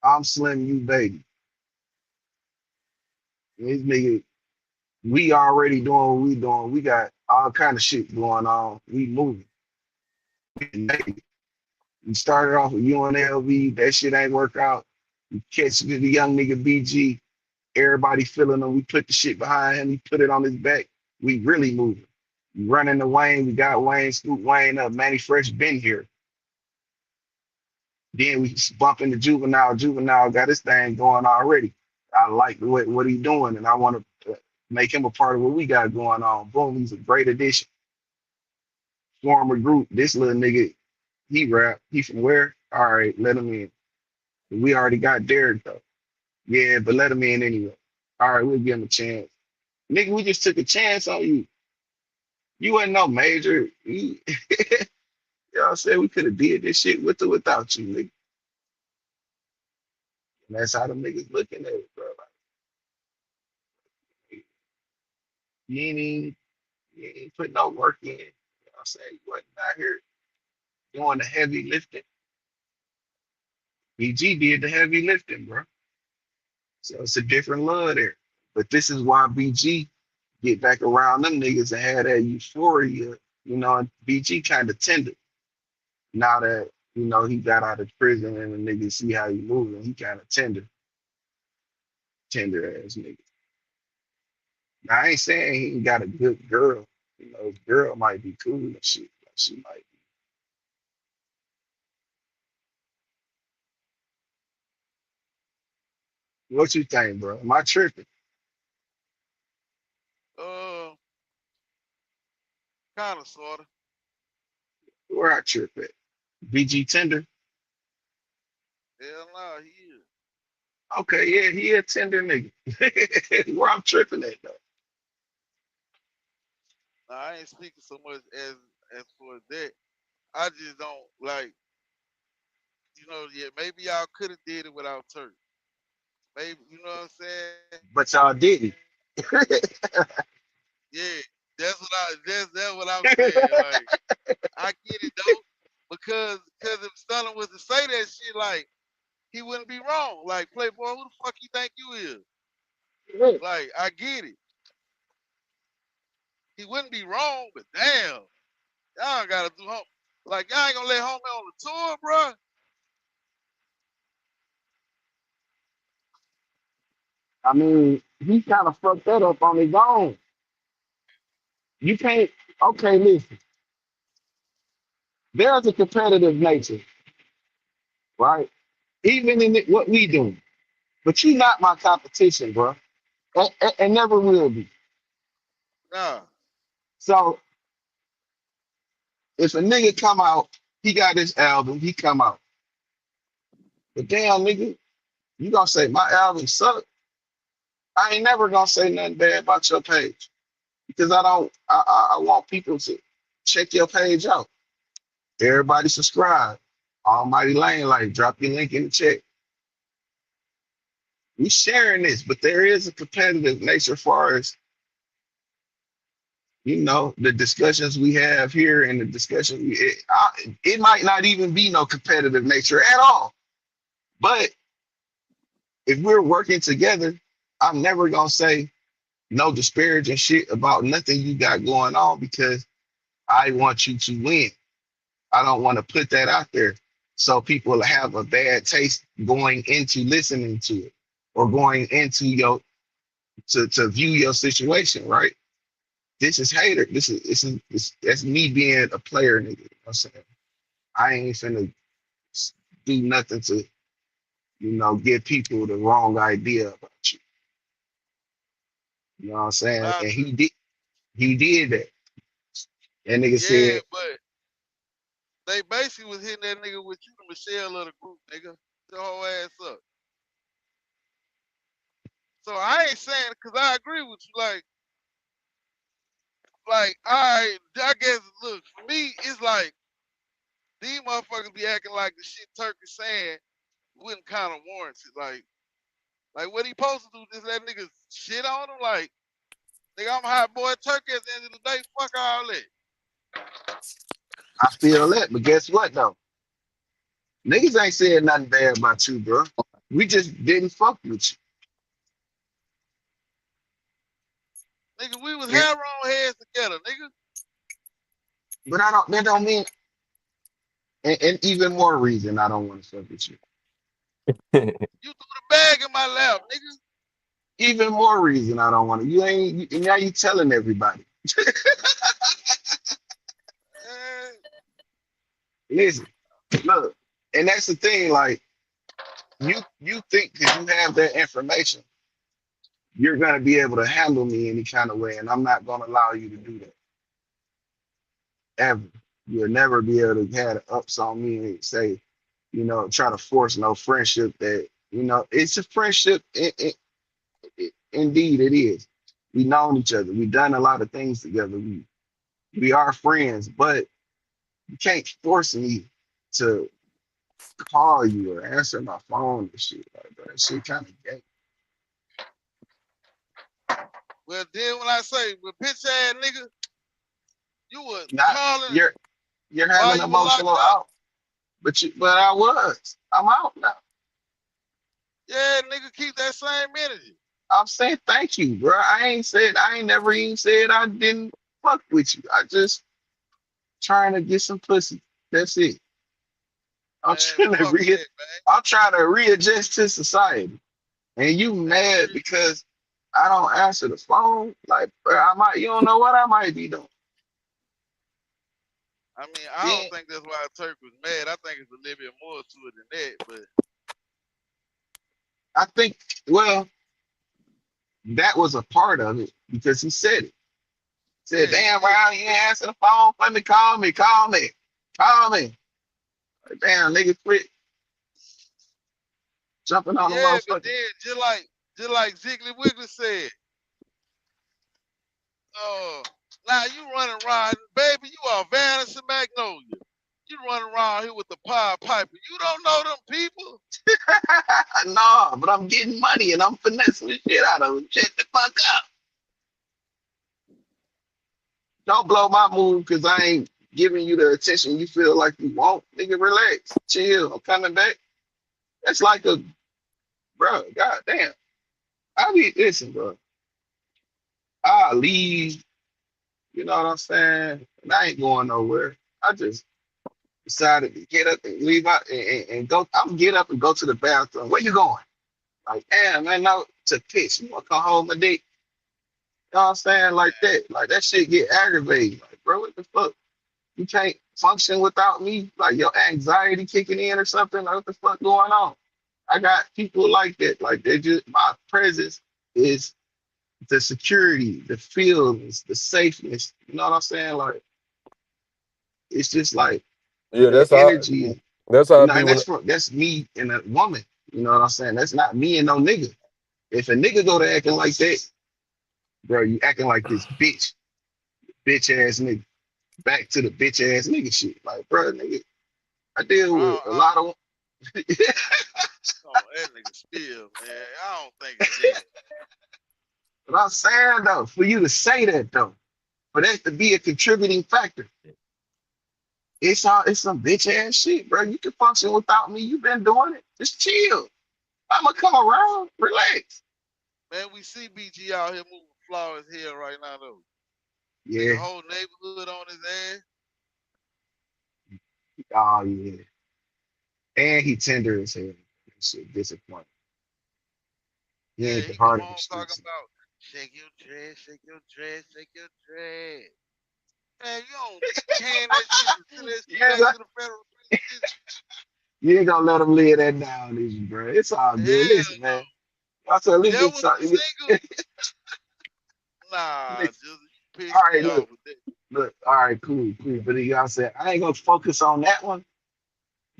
I'm Slim, you baby. This nigga, we already doing what we doing. We got all kind of shit going on. We moving. We started off with UNLV. That shit ain't work out. We catch the young nigga BG. Everybody feeling him. We put the shit behind him. We put it on his back. We really moving. We running the Wayne. We got Wayne, scoop Wayne up. Manny Fresh been here. Then we bump into Juvenile. Juvenile got his thing going already. I like what he doing, and I want to make him a part of what we got going on. Boom, he's a great addition. Former group. This little nigga, he rap. He from where? All right, let him in. We already got Derek though. Yeah, but let him in anyway. All right, we'll give him a chance. Nigga, we just took a chance on you. You wasn't no major. You know what I'm saying? We could have did this shit with or without you, nigga. And that's how the niggas looking at it, bro. Like, you ain't put no work in. You know what I'm saying? You wasn't out here doing the heavy lifting. BG did the heavy lifting, bro. So it's a different love there. But this is why BG get back around them niggas and had that euphoria, you know, and BG kind of tender. Now that, you know, he got out of prison and the niggas see how he moving, he kind of tender ass nigga. Now, I ain't saying he ain't got a good girl. You know, his girl might be cool and shit. Like she might be. What you think, bro? Am I tripping? Uh, kind of, sort of. Where I trip at? BG Tender? Hell no, he is. Okay, yeah, he a tender nigga. Where I'm tripping at though. Nah, I ain't speaking so much as for that. I just don't like, yeah, maybe y'all could have did it without Turk. Maybe, you know what I'm saying? But y'all didn't. Yeah, that's what I'm saying. Like, I get it though, because if Stunner was to say that shit, like, he wouldn't be wrong. Like, Playboy, who the fuck you think you is? Like, I get it. He wouldn't be wrong, but damn, y'all gotta do home. Like, y'all ain't gonna let homie on the tour, bro. I mean, he kind of fucked that up on his own. You can't. Okay, listen. There's a competitive nature, right? Even in what we do. But you not my competition, bro, and never will be. Nah, So if a nigga come out, he got this album, he come out. But damn, nigga, you gonna say my album suck? I ain't never gonna say nothing bad about your page because I don't. I want people to check your page out. Everybody subscribe. Almighty Lane, like drop your link in the chat. We sharing this, but there is a competitive nature as far as the discussions we have here and the discussion it might not even be no competitive nature at all. But if we're working together, I'm never gonna say no disparaging shit about nothing you got going on because I want you to win. I don't want to put that out there so people have a bad taste going into listening to it or going into your to view your situation, right? This is hater. That's me being a player, nigga. You know what I'm saying? I ain't finna do nothing to, give people the wrong idea about you. You know what I'm saying? nah, And he did that. That nigga yeah, said, but they basically was hitting that nigga with you, the Michelle of the group, nigga. The whole ass up. So I ain't saying because I agree with you. Like, I guess look for me, it's like these motherfuckers be acting like the shit Turk is saying wouldn't kind of warrant it. Like what he supposed to do? Just let niggas shit on him? Like, nigga, I'm hot boy Turkey at the end of the day. Fuck all that. I feel that, but guess what though? Niggas ain't saying nothing bad about you, bro. We just didn't fuck with Nigga, we was you. hair on heads together, nigga. But that don't mean, and even more reason I don't want to fuck with you. You threw the bag in my lap, nigga. Even more reason I don't want to. You ain't, now you telling everybody. Eh, Listen, look, and that's the thing. Like you think because you have that information, you're gonna be able to handle me any kind of way, and I'm not gonna allow you to do that ever. You'll never be able to have the ups on me and say, try to force no friendship that it's a friendship. Indeed, it is. We known each other. We done a lot of things together. We are friends, but you can't force me to call you or answer my phone and shit like that. Shit kind of gay. well, then when I say, well, bitch ass nigga, you was Not calling you're while having you were locked emotional up. out, but I was. I'm out now. Yeah, nigga, keep that same energy. I'm saying thank you, bro. I ain't never even said I didn't fuck with you. I just trying to get some pussy. That's it. I'm Man, trying to fuck re that, man. I'm trying to readjust to society. And you Man, mad because I don't answer the phone? Like, bro, you don't know what I might be doing. I mean, I Yeah, don't think that's why Turk was mad. I think it's a little bit more to it than that. But I think, well, that was a part of it because he said it. Said, Yeah, he damn, did. Ron, you ain't answer the phone for me. Call me, call me, call me. Like, damn, nigga, quit jumping on the Yeah, but motherfucker. then just like Ziggly Wiggly said, uh, now you running around, baby, you are Vanessa Magnolia. You running around here with the Pied Piper. You don't know them people. No, but I'm getting money and I'm finessing the shit out of him. Shut the fuck up. Don't blow my move because I ain't giving you the attention you feel like you want. Nigga, relax. Chill. I'm coming back. That's like a, bro, god damn. I be, listen, bro. I leave, you know what I'm saying? And I ain't going nowhere. I just decided to get up and leave out and go. I'm get up and go to the bathroom. Where you going? Like, damn, man, no, to piss. You want to come home a dick? You know what I'm saying? Like that. Like that shit get aggravating. Like, bro, what the fuck? You can't function without me? Like your anxiety kicking in or something? Like what the fuck going on? I got people like that. Like they just my presence is the security, the feelings, the safeness. You know what I'm saying? Like it's just like Yeah, the energy, that's how you I know, be and when that's me and a woman. You know what I'm saying? That's not me and no nigga. If a nigga go to acting like that, bro, you acting like this bitch ass nigga. Back to the bitch ass nigga shit. Like, bro, nigga, I deal with a I lot of oh, that nigga still, man. I don't think it's that. but I'm saying though, for you to say that though, for that to be a contributing factor, it's some bitch ass shit, bro. You can function without me. You've been doing it. Just chill. I'ma come around, relax. Man, we see BG out here moving flawless here right now though. Nigga, Yeah. whole neighborhood on his ass. Oh yeah. And he tender as hell. That shit disappointing. He Yeah, ain't the he come heart of the on talking streets. about shake your dress, shake your dress, shake your dress. Man, you don't can that shit and send that shit You ain't back gonna, to the federal prison. you ain't gonna let him live that down, is you, bro? It's all good. Hell Listen, no. man. I said, at least That get was the something. single. Nah, Listen, just you pissed all me right, off look, with that. look, all right, cool, cool. But y'all said I ain't gonna focus on that one,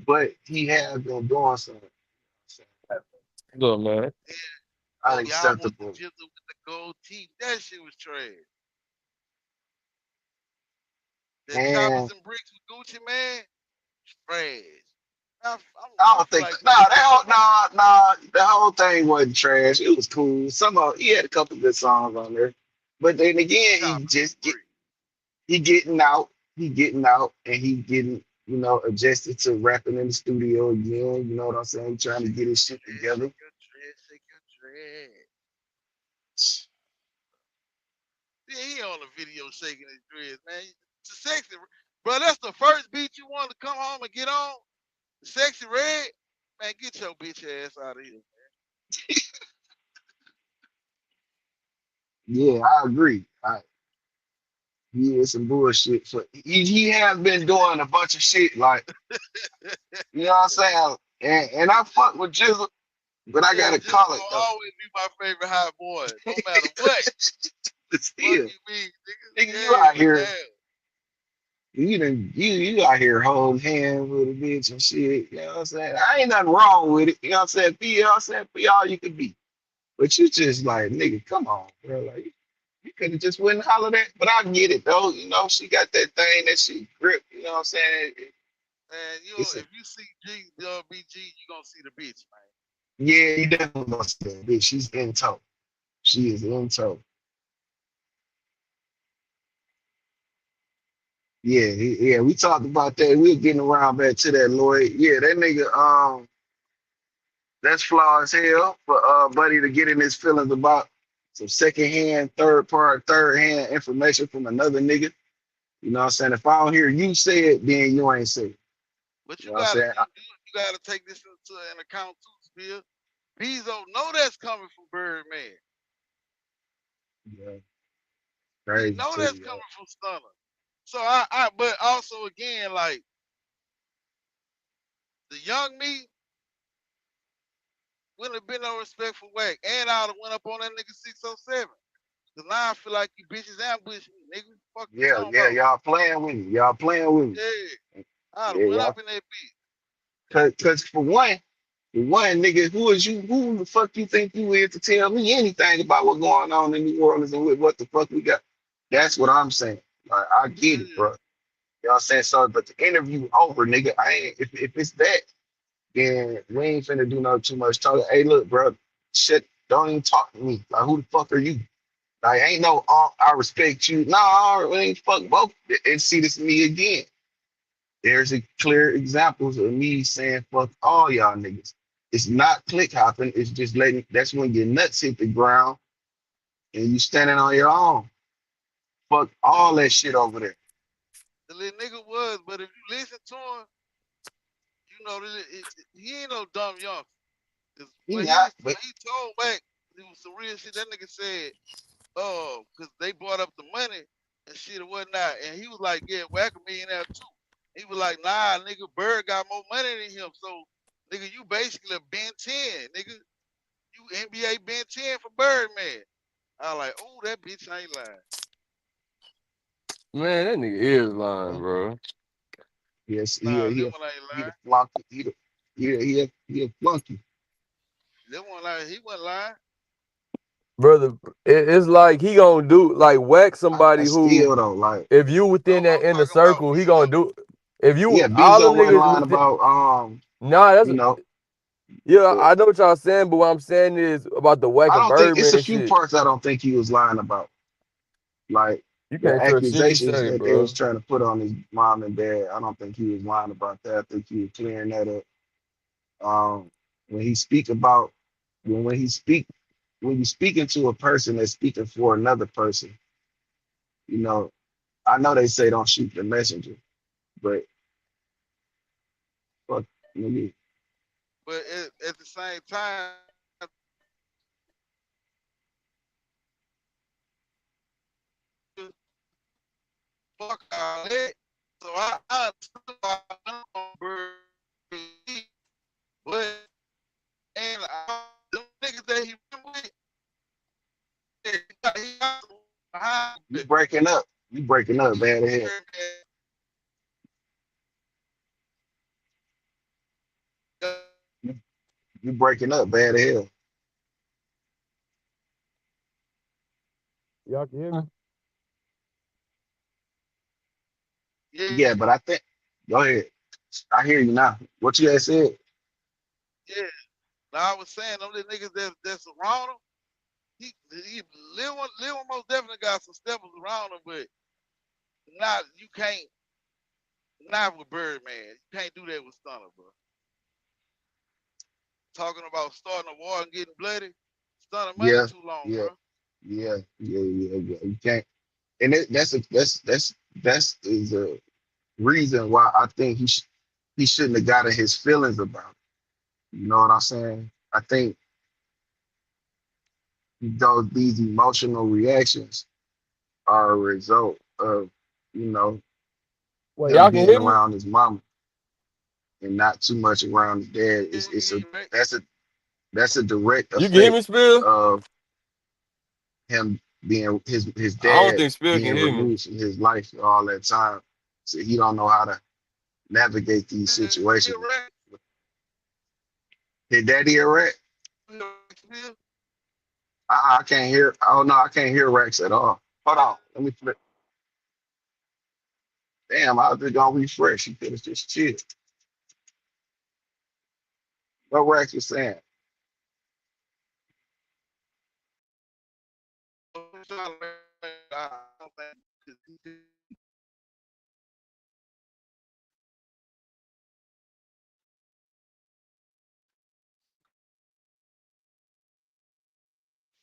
but he has been doing something look, man. Yeah. Oh, y'all want the unacceptable. jizzle with the gold teeth. That shit was trash. That choppers And and bricks with Gucci, man, trash. I I don't feel think like no, BG. that whole no, the whole thing wasn't trash. It was cool. Some of he had a couple good songs on there, but then again, Choppers and bricks. he getting out, and he getting adjusted to rapping in the studio again. You know what I'm saying? He trying to Shake get your his shit dress, together. shake your dress, shake your dress. Yeah, he on the video shaking his dreads, man. It's a sexy, bro. That's the first beat you want to come home and get on. Sexy red, man. Get your bitch ass out of here. Yeah, I agree. He is some bullshit. So he has been doing a bunch of shit like you know what I'm saying. And I fuck with Jizzle, but I Yeah, gotta just call it gonna though. always be my favorite hot boy, no matter what. Fuck Still, you mean, nigga? nigga, you out Yeah, here. damn. You out here holding hands with a bitch and shit. You know what I'm saying? I ain't nothing wrong with it. You know what I'm saying? Be, you know what I'm saying? Be all you can be. But you just like, nigga, come on, bro. Like you could have just went and hollered at. But I get it though. You know, she got that thing that she grip. You know what I'm saying? Man, It's a if you see BG, you gonna see the bitch, man. yeah, you definitely gonna see that bitch. She's in tow. She is in tow. Yeah, yeah. We talked about that. We are getting around back to that, Lloyd. Yeah, that nigga. That's flaw as hell for Buddy to get in his feelings about some secondhand, third hand information from another nigga. You know what I'm saying? If I don't hear you say it, then you ain't say it. But You you know what I'm gotta saying? you gotta take this into an account too, Spill. Bezo know that's coming from Birdman. Yeah, He crazy know that's too, coming yo. from Stunner. So I but also again, like the young me, Wouldn't have been no respect for Wack. And I would have went up on that nigga 607. Cause now I feel like you bitches ambush me, nigga. Fuck you Yeah, talking yeah, about? y'all playing with me. Y'all playing with me. Yeah. I'd have Yeah, went y'all. up in that bitch. Cause for one, nigga, who is you? Who the fuck you think you is to tell me anything about what's going on in New Orleans and what the fuck we got? That's what I'm saying. Like, I get it, Yeah. bro. Y'all saying so, but the interview over, nigga. I ain't if it's that, then we ain't finna do no too much talking. Hey, look, bro, shit, don't even talk to me. Like, who the fuck are you? Like, ain't no, I respect you. Nah, we ain't fuck both. And see this me again. There's a clear examples of me saying fuck all y'all niggas. It's not click hopping. It's just letting. That's when your nuts hit the ground and you standing on your own. Fuck all that shit over there. The little nigga was, but if you listen to him, you know that he ain't no dumb young. Cause He not, but when he told Wack, it was some real shit. That nigga said, "Oh, cause they brought up the money and shit and whatnot," and he was like, "Yeah, Wack a millionaire too." He was like, "Nah, nigga, Bird got more money than him, so nigga, you basically a Ben 10, nigga. You NBA Ben 10 for Birdman." I was like, "Oh, that bitch ain't lying." Man, that nigga is lying, bro. yes, Nah, that one ain't he the lying. flunky. He a flunky. That one like he wasn't lying. Brother, it's like he gonna do like whack I somebody who, still don't like. if you No, within that I'm inner talking about circle, he gonna Bizo. do. If you Yeah, all them Bezo wasn't niggas lying within, about nah, that's you know, yeah, but I know what y'all saying, but what I'm saying is about the whack I and don't think it's a Birdman few shit. parts I don't think he was lying about. Like You the can't trust shit he accusations say, that they was bro. trying to put on his mom and dad. I don't think he was lying about that. I think he was clearing that up. When he speak about when he speak when you speaking to a person that's speaking for another person, you know, I know they say don't shoot the messenger, but fuck nigga, But at the same time, fuck all that. So I understood why I'm on Bird, but and them niggas that he been with, he got some behind you it. breaking up. You breaking up bad as hell. You, you breaking up bad as hell. Y'all can hear me? Yeah, Yeah, but I think go ahead. I hear you now. What you had said? yeah. Now I was saying them little niggas that's around him, he Lil most definitely got some steppers around him, but not you can't not with Birdman. You can't do that with Stunner, bro. Talking about starting a war and getting bloody, Stunner money Yeah, too long, yeah, bro. yeah. You can't. And that's is a reason why I think he shouldn't have gotten his feelings about it. You know what I'm saying? I think these emotional reactions are a result of you know Well, him y'all can being hear me? around his mama and not too much around his dad. It's a Right? that's a that's a direct You can hear effect me, Spill? of him being his I don't dad think Spill can being hear me. removed from his life all that time. So he don't know how to navigate these situations. His daddy a rat? I can't hear. Oh no, I can't hear Rex at all. Hold on, let me flip. Damn, I was just gonna refresh. You could have just chill. What Rex was saying?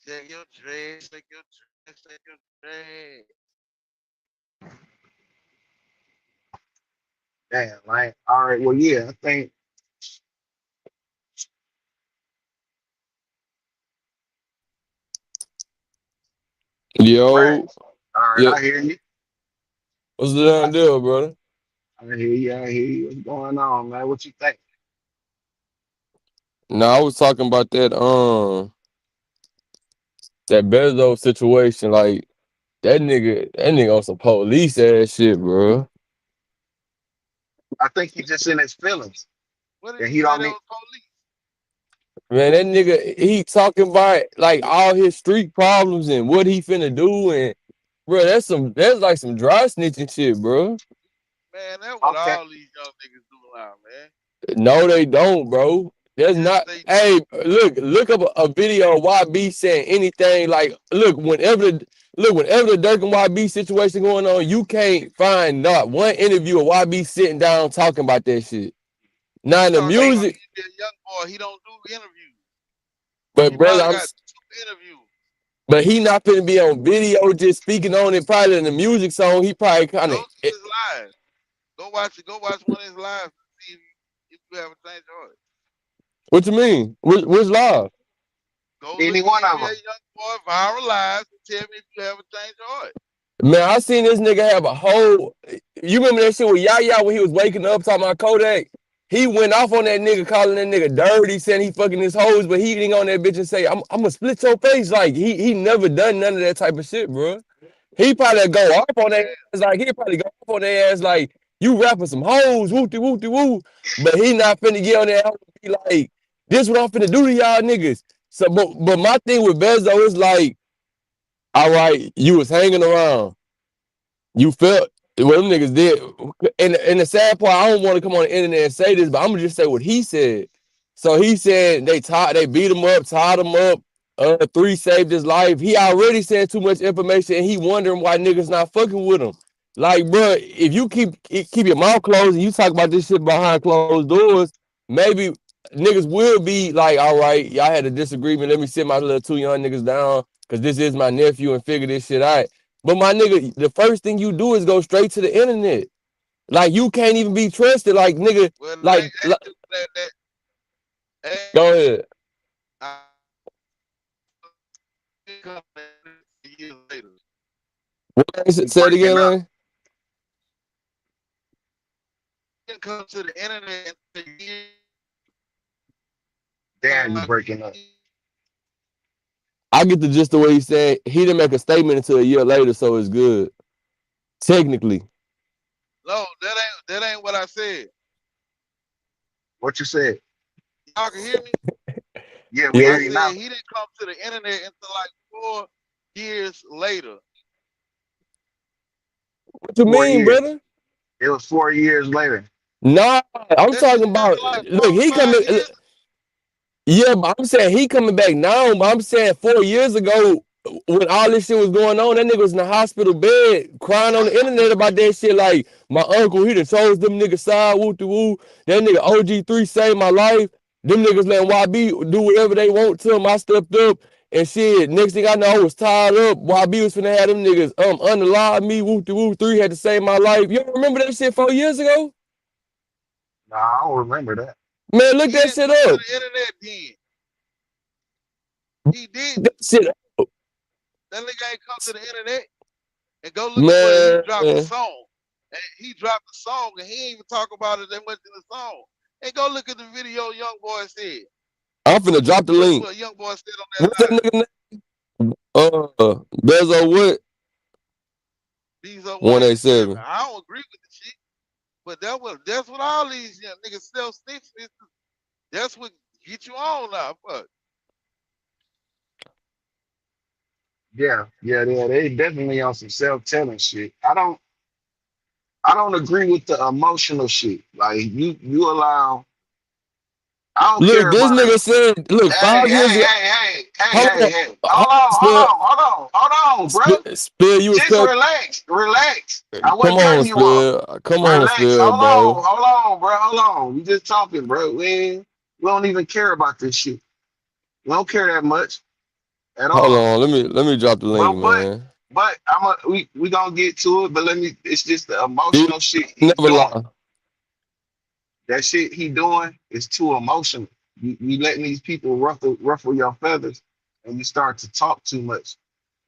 Shake your trash, shake your trash, shake your trash. Damn, right. All right. Well, yeah, I think Yo, Rex. All right, yeah, I hear you. what's the damn deal, brother? I hear you. I hear you. What's going on, man? What you think? No, I was talking about that Bezos situation. Like that nigga on some police ass shit, bro. I think he's just in his feelings, What did and he he say don't that need. was police? Man, that nigga he talking about like all his street problems and what he finna do and bro, that's like some dry snitching shit, bro. Man, that's what Okay, all these young niggas do now, man. No, they don't, bro. That's Yes, not. they do. Hey, look up a video of YB saying anything. Like, whenever the Dirk and YB situation going on, you can't find not one interview of YB sitting down talking about that shit. Now He in the talking they about music, he a young boy. He don't do interviews. but He brother, probably got 2 interviews. but he not finna be on video just speaking on it. Probably in the music song, he probably kind Go of. to his live. Go watch it. Go watch one of his lives and see if you have a change of heart. What you mean? Which live? Go look any at one of them. NBA young boy viral lives and tell me if you have a change of heart. Man, I seen this nigga have a whole. You remember that shit with Yaya when he was waking up talking about Kodak? He went off on that nigga, calling that nigga dirty, saying he fucking his hoes, but he didn't on that bitch and say, I'm gonna split your face. Like, he never done none of that type of shit, bro. He probably go off on that ass, like, he probably go off on that ass, like, you rapping some hoes, whoopty whoopty woo. But he not finna get on that and be like, this what I'm finna do to y'all niggas. So, but my thing with Bezo is like, all right, you was hanging around. You felt what them niggas did. And the sad part, I don't want to come on the internet and say this, but I'm gonna just say what he said. So he said they beat him up, tied him up. 3 saved his life. He already said too much information, and he wondering why niggas not fucking with him. Like, bro, if you keep your mouth closed and you talk about this shit behind closed doors, maybe niggas will be like, all right, y'all had a disagreement. Let me sit my little 2 young niggas down, cause this is my nephew and figure this shit out. But my nigga, the first thing you do is go straight to the internet. Like you can't even be trusted. Like nigga, Well, like that go ahead. I come years later. You Say it again, breaking up. Lane. Didn't come to the internet and years Damn, you like breaking up. I get the gist of what he said. He didn't make a statement until a year later, so it's good. Technically. no, that ain't what I said. What you said? Y'all can hear me? Yeah, we Yeah. I hear you said now. he didn't come to the internet until like 4 years later. What you Four mean, years. brother? It was 4 years later. Nah, I'm That shit talking about like look, four, he five coming. years. Yeah, but I'm saying he coming back now. But I'm saying 4 years ago, when all this shit was going on, that nigga was in the hospital bed crying on the internet about that shit. Like, my uncle, he done chose them niggas side, woo to woo. That nigga OG3 saved my life. Them niggas letting YB do whatever they want to him. I stepped up and shit. Next thing I know, I was tied up. YB was finna have them niggas unalive me, woo to woo. 3 had to save my life. You don't remember that shit 4 years ago? Nah, I don't remember that. Man, look He that didn't shit come to up. the internet then. He That didn't. shit up. That nigga ain't come to the internet and go look at where he dropped the Man. song. And he dropped the song and he ain't even talk about it that much in the song. And go look at the video Young Boy said. I'm finna drop the Look link. what Young Boy said on that What's that live. nigga name? Bezo what? These are 187. 187. I don't agree with the shit, but that's what all these young niggas self sticks. That's what get you on now. Fuck. Yeah. They definitely on some self-telling shit. I don't agree with the emotional shit. Like you allow. I don't Look, care this about a. nigga said, look, Hey, 5 years hey, ago. hey, hey, hey, Hold hey, on, hey. hold on, Spill. Hold on, bro. Spill, you was Just cut. relax. I Come wasn't on, cutting you off. Spill. Come on, Relax. Spill, bro. Hold on. We just talking, bro. We don't even care about this shit. We don't care that much at Hold all. on, let me drop the link, But but man. but we gonna get to it. But let me. It's just the He emotional shit he never doing. lie. That shit he doing is too emotional. You letting these people ruffle your feathers, and you start to talk too much.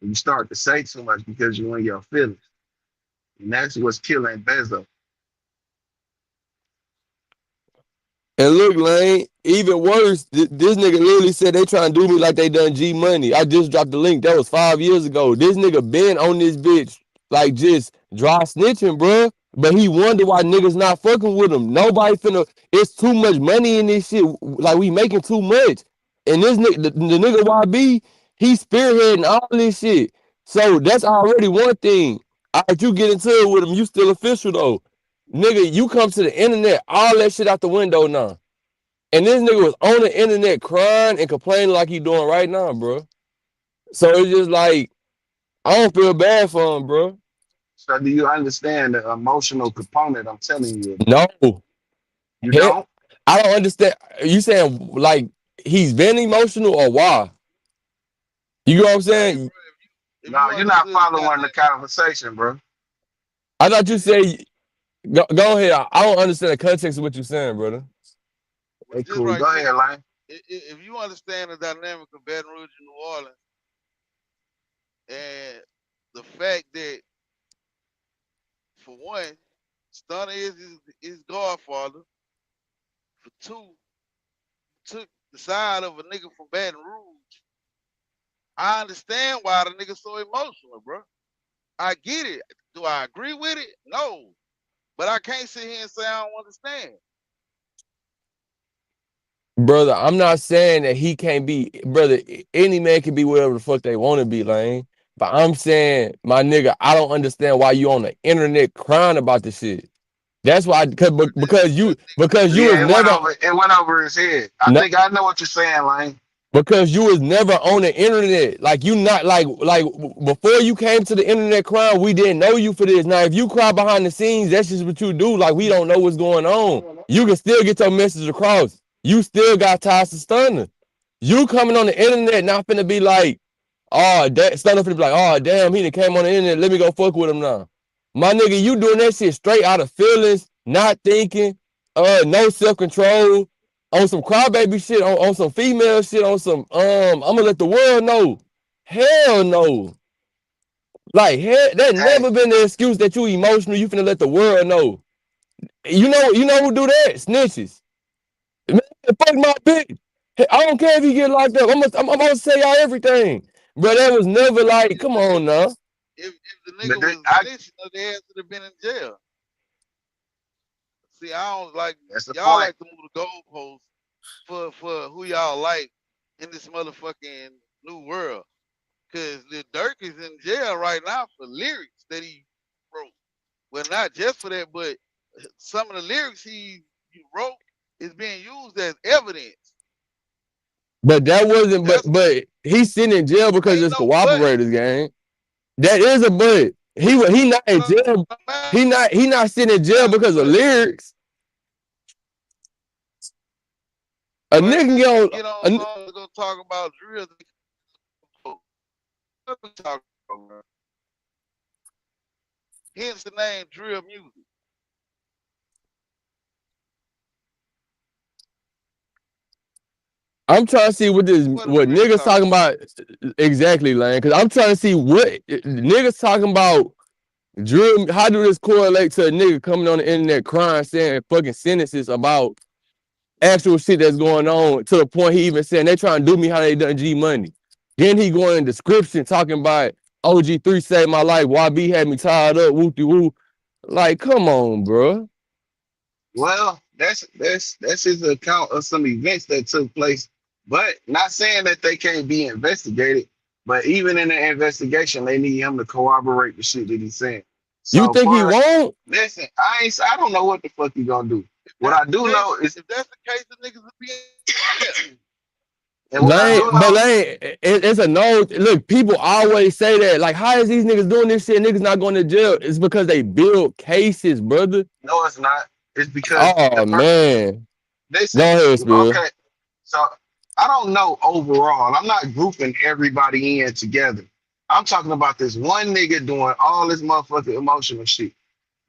And you start to say too much because you're in your feelings, and that's what's killing Bezos. And look, Lane, even worse, this nigga literally said they trying to do me like they done G Money. I just dropped the link. That was 5 years ago. This nigga been on this bitch, like just dry snitching, bruh. But he wonder why niggas not fucking with him. Nobody finna, it's too much money in this shit. Like we making too much. And this nigga, the nigga YB, he spearheading all this shit. So that's already one thing. All right, you get into it with him, you still official though. Nigga, you come to the internet, all that shit out the window now. And this nigga was on the internet crying and complaining like he doing right now, bro. So it's just like, I don't feel bad for him, bro. So do you understand the emotional component I'm telling you about? No. You He- don't? I don't understand. You saying like he's been emotional or why? You know what I'm Hey, saying? bro, if No, you you're not understood the following the dynamic, conversation, bro. I thought you if said, go ahead. I don't understand the context of what you're saying, brother. Hey, this cool. right Go quick, ahead, Lane. if you understand the dynamic of Baton Rouge and New Orleans, and the fact that for one, Stunner is his godfather. For two, took the side of a nigga from Baton Rouge. I understand why the nigga so emotional, bro. I get it. Do I agree with it? No. But I can't sit here and say I don't understand. Brother, I'm not saying that he can't be, brother, any man can be whatever the fuck they want to be, Lane. But I'm saying, my nigga, I don't understand why you on the internet crying about this shit. That's why, because you was Yeah, never, it went over his head. I no, think I know what you're saying, Lane. because you was never on the internet. Like you not like before you came to the internet crying, we didn't know you for this. Now, if you cry behind the scenes, that's just what you do. Like we don't know what's going on. You can still get your message across. You still got ties to Stunner. You coming on the internet not finna be like, oh, that Stunner finna be like, oh damn, he done came on the internet. Let me go fuck with him now. My nigga, you doing that shit straight out of feelings, not thinking, no self-control, on some crybaby shit, on some female shit, on some I'm gonna let the world know. Hell no. Like hell, that Hey, never been the excuse that you emotional, you finna let the world know. You know who do that? Snitches. Man, fuck my bitch. Hey, I don't care if you get locked up. I'm gonna say y'all everything. But that was never like, If come the on nigga now. if the but nigga was snitching, they ass would have been in jail. See, I don't like that's the y'all point. like to move the goalposts for who y'all like in this motherfucking new world. Cause the Dirk is in jail right now for lyrics that he wrote. Well, not just for that, but some of the lyrics he wrote is being used as evidence. But that wasn't, That's but he's sitting in jail because ain't it's no but. cooperators, gang. That is a but. He not in No jail. matter He not sitting in jail because of what. lyrics. A Well, nigga niggas can get on get on. songs to go talk about drill. What we talking about, bro? Hence the name drill music. I'm trying to see what What is what we really niggas talking talking about? about exactly, Lane. Because I'm trying to see what niggas talking about. Drill. How do this correlate to a nigga coming on the internet crying, saying fucking sentences about actual shit that's going on to the point he even saying they trying to do me how they done G Money. Then he going in description talking about OG3 saved my life. YB had me tied up. Whoopty woo. Like, come on, bro. Well, that's his account of some events that took place, but not saying that they can't be investigated. But even in the investigation, they need him to corroborate the shit that he's saying. You So think he far, won't? listen, I don't know what the fuck he gonna do. If What that's I the do case, know is, if that's the case, the niggas would be in jail. and what I Lane, do but know, Lane, it's a no. Look, people always say that. Like, how is these niggas doing this shit? Niggas not going to jail. It's because they build cases, brother. no, it's not. It's because Oh man, go listen, ahead, Spill. okay. So I don't know overall. I'm not grouping everybody in together. I'm talking about this one nigga doing all this motherfucking emotional shit.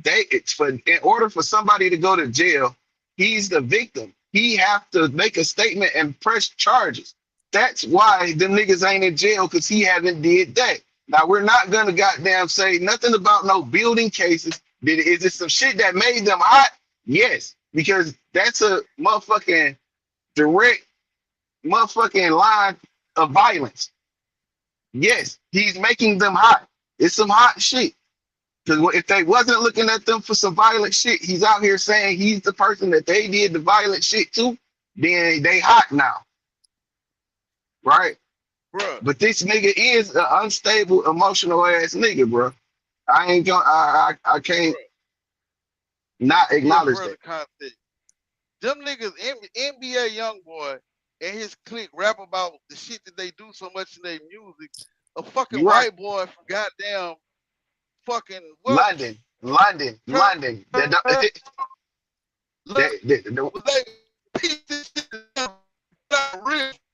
It's for in order for somebody to go to jail, he's the victim. He have to make a statement and press charges. That's why the niggas ain't in jail because he haven't did that. Now we're not gonna goddamn say nothing about no building cases. Is it some shit that made them hot? Yes. because that's a motherfucking direct motherfucking line of violence. Yes, he's making them hot. It's some hot shit. Because if they wasn't looking at them for some violent shit, he's out here saying he's the person that they did the violent shit to, then they hot now, right? Bruh. But this nigga is an unstable, emotional ass nigga, bro. I ain't gonna, I can't not Here's acknowledge further that. context. Them niggas, NBA YoungBoy and his clique rap about the shit that they do so much in their music. A fucking You right. white boy from goddamn fucking what? London. That,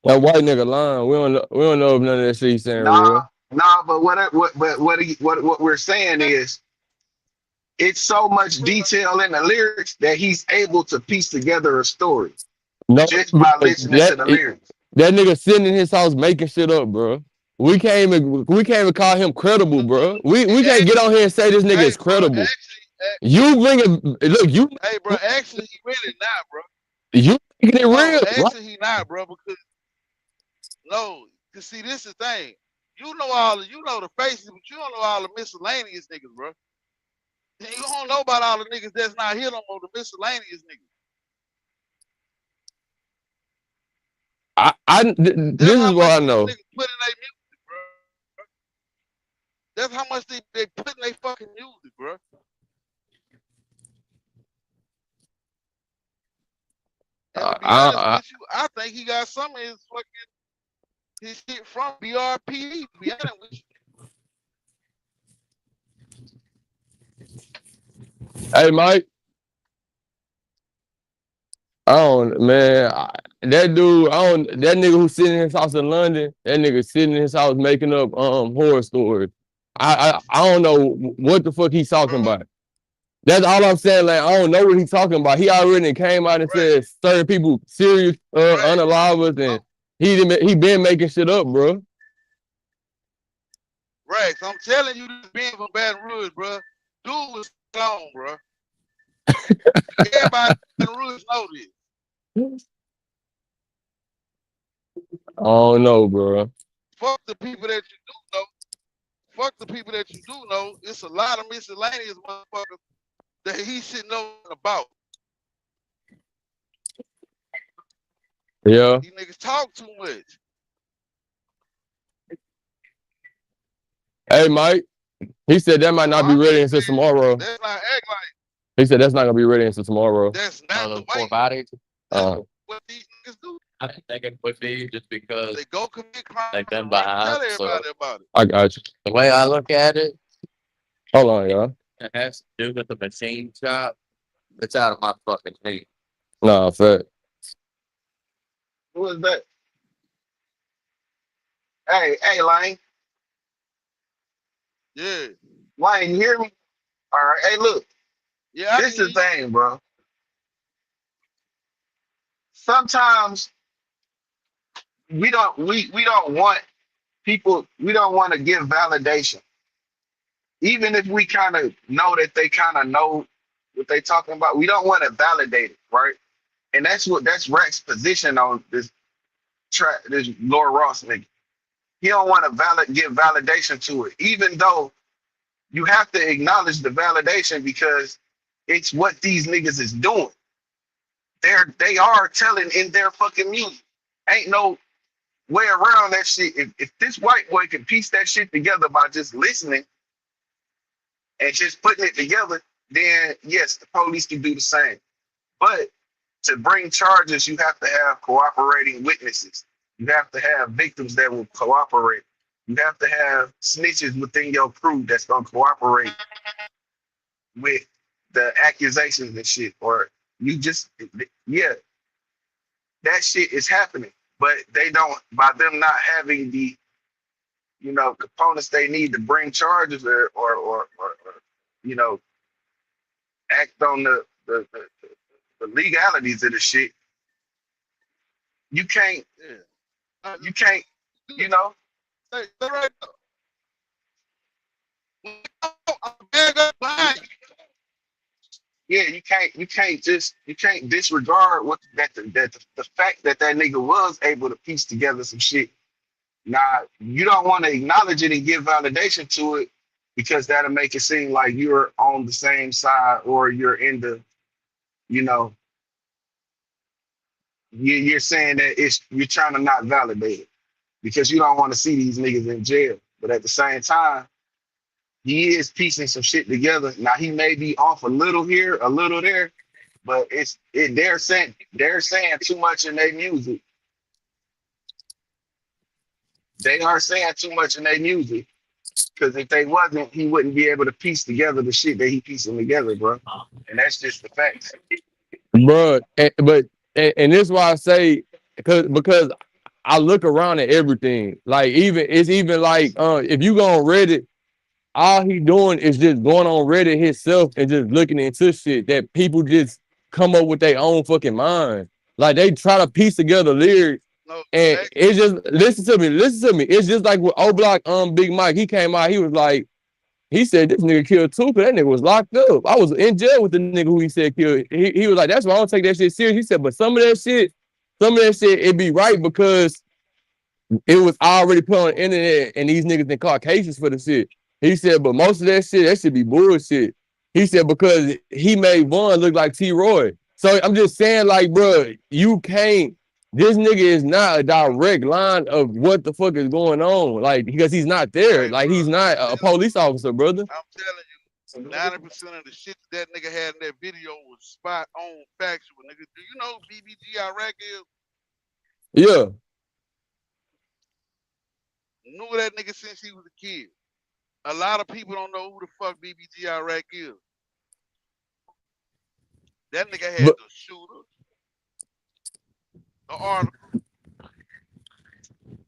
That white nigga lying. We don't know if none of that shit he's saying real. but what we're saying is it's so much detail in the lyrics that he's able to piece together a story No, just by bro, listening to the lyrics. that nigga sitting in his house making shit up, bro. We can't even call him credible, bro. We can't get on here and say this nigga is credible. You bring it. Look, you. Hey, bro. Actually, he really not, bro. You making it No, real. actually, he not, bro. Because no, cause see, this is the thing. You know the faces, but you don't know all the miscellaneous niggas, bro. You don't know about all the niggas that's not here no more. The miscellaneous niggas. This is what I know. Niggas put in their music, bro. That's how much they put in their fucking music, bro. And to be honest with you, I think he got some of his shit from BRP. To be honest with you. Hey, Mike. That nigga who's sitting in his house in London, that nigga sitting in his house making up horror stories. I don't know what the fuck he's talking about. That's all I'm saying. Like, I don't know what he's talking about. He already came out and said certain people serious unalivers, and he been making shit up, bro. Right, so I'm telling you, this being from Baton Rouge, bro. Dude was gone, bro. Everybody in Baton Rouge know this. I don't know, bro. Fuck the people that you do know. Fuck the people that you do know. It's a lot of miscellaneous motherfuckers that he should know about. Yeah. These niggas talk too much. Hey, Mike. He said that might not be ready until tomorrow. Let's not act like. He said that's not gonna be ready until tomorrow. That's not the way. Bodies. That's what these niggas do. I think it would be just because they go commit crime. they've been behind. Tell everybody about it. I got you. The way I look at it, hold on, y'all. It has to do with the machine shop. It's out of my fucking league. Nah, fact. Who is that? Hey, Lane. Yeah. Lane, you hear me? All right. Hey, look. Yeah. This is the thing, bro. Sometimes we don't want people, we don't want to give validation. Even if we kind of know that they kind of know what they talking about, we don't want to validate it, right? And that's Rex's position on this track, this Laura Ross nigga. He don't want to give validation to it, even though you have to acknowledge the validation because it's what these niggas is doing. They are telling in their fucking music. Ain't no way around that shit. If this white boy can piece that shit together by just listening and just putting it together, then yes, the police can do the same. But to bring charges, you have to have cooperating witnesses. You have to have victims that will cooperate. You have to have snitches within your crew that's gonna cooperate with the accusations and shit. Or you just, yeah, that shit is happening. But they don't, by them not having the, components they need to bring charges or act on the legalities of the shit. You can't, Hey, right now. I'm back up behind you. Yeah, you can't disregard what the fact that nigga was able to piece together some shit. Now you don't want to acknowledge it and give validation to it because that'll make it seem like you're on the same side or you're in the, you know, you're saying that you're trying to not validate it because you don't want to see these niggas in jail. But at the same time, he is piecing some shit together. Now he may be off a little here, a little there, but they're saying too much in their music. They are saying too much in their music because if they wasn't, he wouldn't be able to piece together the shit that he piecing together, bro. And that's just the facts. Bro. And this is why I say because I look around at everything. Like even like if you go on Reddit, all he doing is just going on Reddit himself and just looking into shit that people just come up with their own fucking mind. Like they try to piece together lyrics. No, And that, it's just listen to me. It's just like with O Block, Big Mike. He came out, he was like, he said this nigga killed two, because that nigga was locked up. I was in jail with the nigga who he said killed. He was like, that's why I don't take that shit serious. He said, but some of that shit, it be right because it was already put on the internet and these niggas been caught cases for the shit. He said, but most of that should be bullshit. He said, because he made Vaughn look like T. Roy. So I'm just saying, like, bro, you can't, this nigga is not a direct line of what the fuck is going on. Like, because he's not there. hey, Like, bro, he's not a police officer, brother. I'm telling you, 90% of the shit that nigga had in that video was spot on factual, nigga. Do you know who BBG Iraq is? Yeah. Knew that nigga since he was a kid. A lot of people don't know who the fuck BBG Iraq is. That nigga had But, the shooter, the article,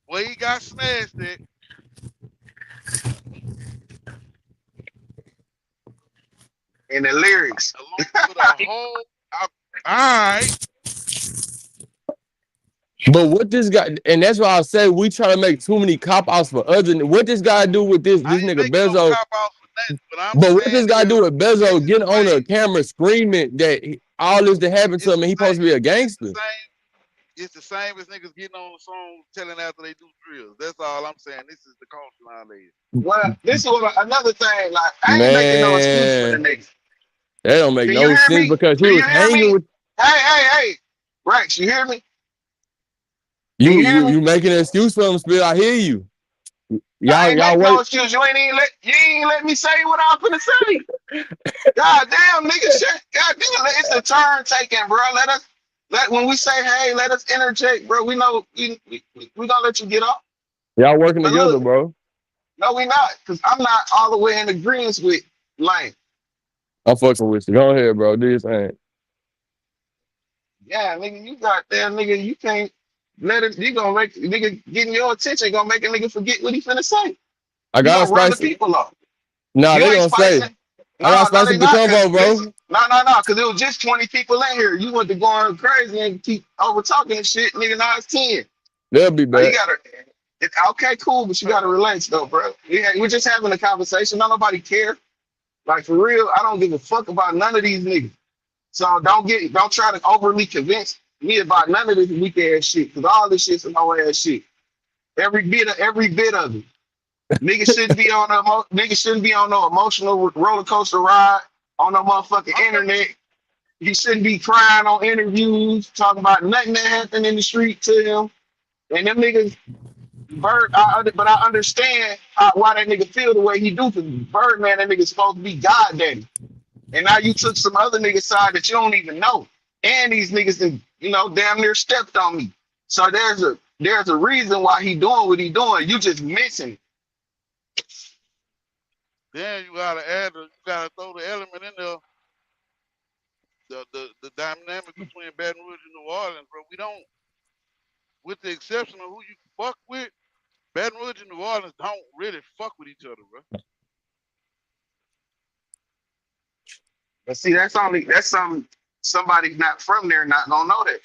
where he got smashed at. And the lyrics. Along with a whole, all right. but what this guy, and that's why I say we try to make too many cop outs for other. What this guy do with this I ain't nigga making no Bezos? cop out for nothing, but I'm But what saying this guy is, do with this Bezos is getting the on a way. camera screaming that all this that happened to It's him the and he supposed to be a same. It's the gangster? same. It's the same as niggas getting on the song telling after they do drills. That's all I'm saying. This is the culture nowadays. Well, this is another thing. Like, I ain't making no excuse for the Man, nigga. that don't make Can you no hear sense me? because he Can you was hear hanging me? with Hey, Rex, you hear me? Can you. you hear me? You making an excuse for him, Spill. I hear you. I ain't Y'all making no wait. excuse. You ain't let me say what I'm gonna say. God damn, nigga, shit. God damn, it's a turn taking, bro. When we say hey, let us interject, bro. We know we gonna let you get off. Y'all working But together, look, bro. no, we not, cause I'm not all the way in agreement with Lane. I'm fucking with you. Go ahead, bro. Do your thing. Yeah, nigga, you got there, nigga. You can't let it. You gonna make nigga getting your attention. Gonna make a nigga forget what he finna say. I You gotta gonna run the spice it. people off. Nah, You they ain't gonna stay. spicing. I gotta No, spice they up the not. Cause combo, listen, bro. no, cause it was just 20 people in here. You went to going crazy and keep over talking and shit, nigga. Now it's 10. They'll be Like you back. gotta. Okay, cool, but you gotta relax though, bro. We're just having a conversation. Not nobody care. Like for real, I don't give a fuck about none of these niggas. So don't try to overly convince me about none of this weak ass shit. Cause all this shit's some whole ass shit. Every bit of it. Niggas shouldn't be on no emotional roller coaster ride on no motherfucking I'm gonna, internet. He shouldn't be crying on interviews, talking about nothing that happened in the street to him. And them niggas, but I understand why that nigga feel the way he do. Cause Birdman, that nigga's supposed to be God daddy. And now you took some other nigga side that you don't even know. And these niggas that, damn near stepped on me. So there's a reason why he doing what he doing. You just missing it. then you gotta throw the element in there. The dynamic between Baton Rouge and New Orleans, bro. We don't, with the exception of who you fuck with, Baton Rouge and New Orleans don't really fuck with each other, bro. But see, that's somebody not from there not gonna know that.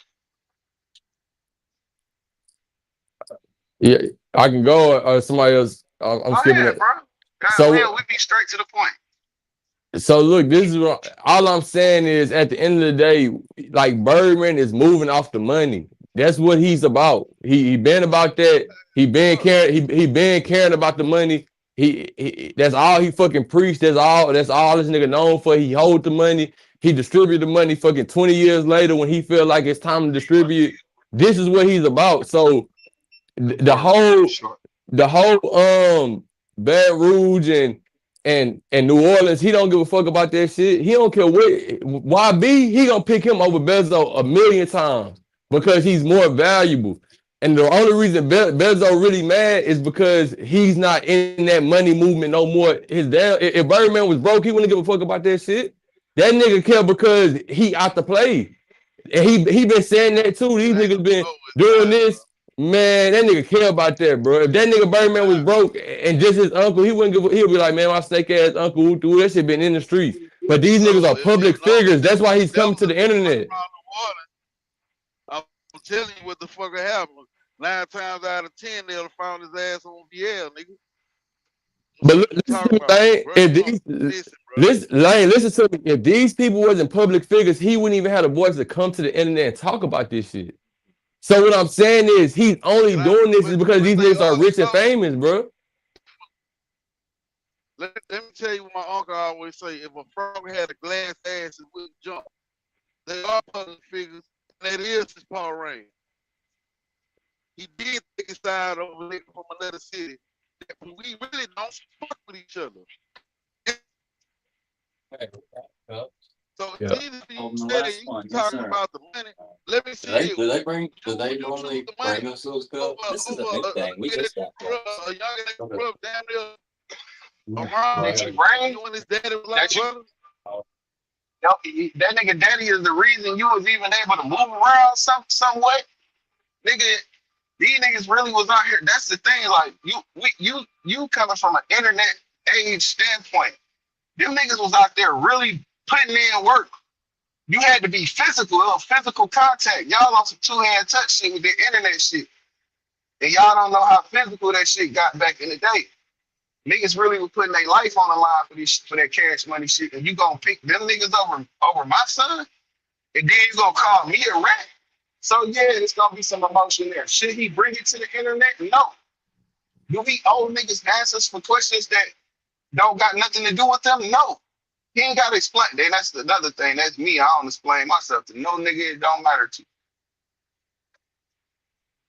Yeah, I can go or somebody else. I'm Go skipping ahead, it. bro. God, So we be straight to the point. So look, this is all I'm saying is at the end of the day, like Birdman is moving off the money. That's what he's about. He been about that. He been caring. He been caring about the money. That's all he fucking preached. That's all this nigga known for. He hold the money. He distribute the money. Fucking 20 years later, when he feel like it's time to distribute, this is what he's about. So the whole Baton Rouge and New Orleans, he don't give a fuck about that shit. He don't care what YB, he gonna pick him over Bezo a million times because he's more valuable. And the only reason Bezo really mad is because he's not in that money movement no more. His dad, if Birdman was broke, he wouldn't give a fuck about that shit. That nigga care because he out to play. And he been saying that too. These niggas been doing this. Man, that nigga care about that, bro. If that nigga Birdman was broke and just his uncle, he wouldn't give. He'll be like, man, my snake ass uncle, who that shit been in the streets. But these niggas are public figures. That's why he's coming to the internet. I'm telling you what the fuck happened. 9 times out of 10, they'll have found his ass on VL, nigga. But listen to me, Lane. Listen to me. If these people wasn't public figures, he wouldn't even have the voice to come to the internet and talk about this shit. So what I'm saying is he's only doing this is because these niggas are rich and famous, bro. Let me tell you what my uncle always say. If a frog had a glass ass, it wouldn't jump. They are public figures, and that is his Paul Rain. He did take his side over there from another city. We really don't fuck with each other. So even if you said it, you talking about the money. Let me see it. Do they normally bring us those cups? This is a new thing. We just got a young nigga grew up damn near around. You and his daddy was like brother. That nigga daddy is the reason you was even able to move around somewhat. Nigga, these niggas really was out here. That's the thing. Like you coming from an internet age standpoint. Them niggas was out there really putting in work. You had to be physical contact. Y'all on some two-hand touch shit with the internet shit. And y'all don't know how physical that shit got back in the day. Niggas really were putting their life on the line for that cash money shit. And you gonna pick them niggas over my son? And then you gonna call me a rat? So yeah, it's gonna be some emotion there. Should he bring it to the internet? No. Do we owe niggas answers for questions that don't got nothing to do with them? No. He ain't gotta explain. Then that's another thing. That's me. I don't explain myself to no nigga. It don't matter to.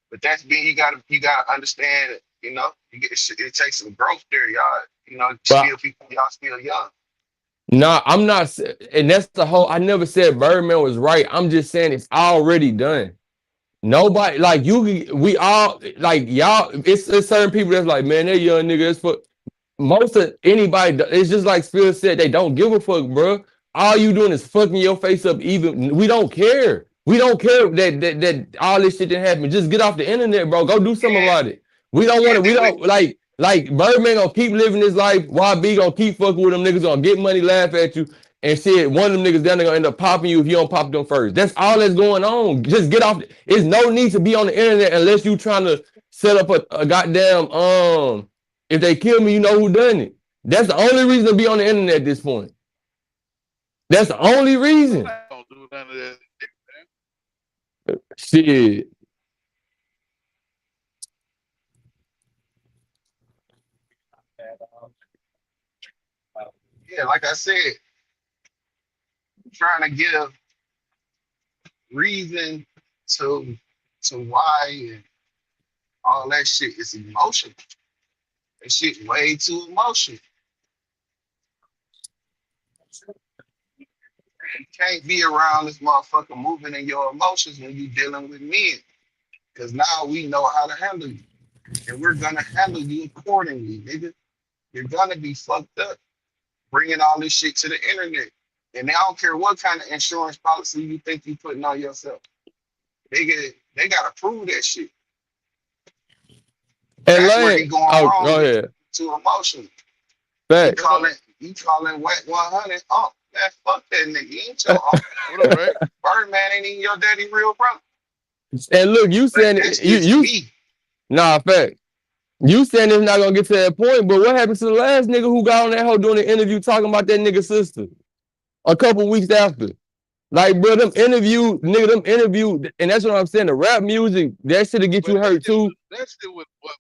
But that's being you gotta understand it. You know, it takes some growth there, y'all. You know, y'all still young. Nah, I'm not, and that's the whole. I never said Birdman was right. I'm just saying it's already done. Nobody like you. We all like y'all. It's certain people that's like, man, that young nigga is for. Most of anybody, it's just like Phil said, they don't give a fuck, bro. All you doing is fucking your face up. Even we don't care. We don't care that all this shit didn't happen. Just get off the internet, bro. Go do something about it. We don't want to. We don't like Birdman gonna keep living his life. YB gonna keep fucking with them niggas. Gonna get money, laugh at you, and shit. One of them niggas down there gonna end up popping you if you don't pop them first. That's all that's going on. Just get off. There's no need to be on the internet unless you trying to set up a goddamn If they kill me, you know who done it. That's the only reason to be on the internet at this point. That's the only reason. I don't do none of that. Shit. Yeah, like I said, trying to give reason to why and all that shit is emotional. That shit way too emotional. You can't be around this motherfucker moving in your emotions when you dealing with men. Because now we know how to handle you. And we're going to handle you accordingly, nigga. You're going to be fucked up bringing all this shit to the internet. And I don't care what kind of insurance policy you think you putting on yourself. They got to prove that shit. And that's where he going wrong go ahead. Too emotional. Facts. You calling Wet 100 man, fuck that nigga. He ain't your uncle. What up, right? Birdman ain't even your daddy real brother. And look, you saying it, you nah, fact. You saying it's not gonna get to that point, but what happened to the last nigga who got on that hoe doing the interview talking about that nigga's sister a couple weeks after? Like, bro, them interview, and that's what I'm saying. The rap music, that shit'll get But you hurt too. that shit was what,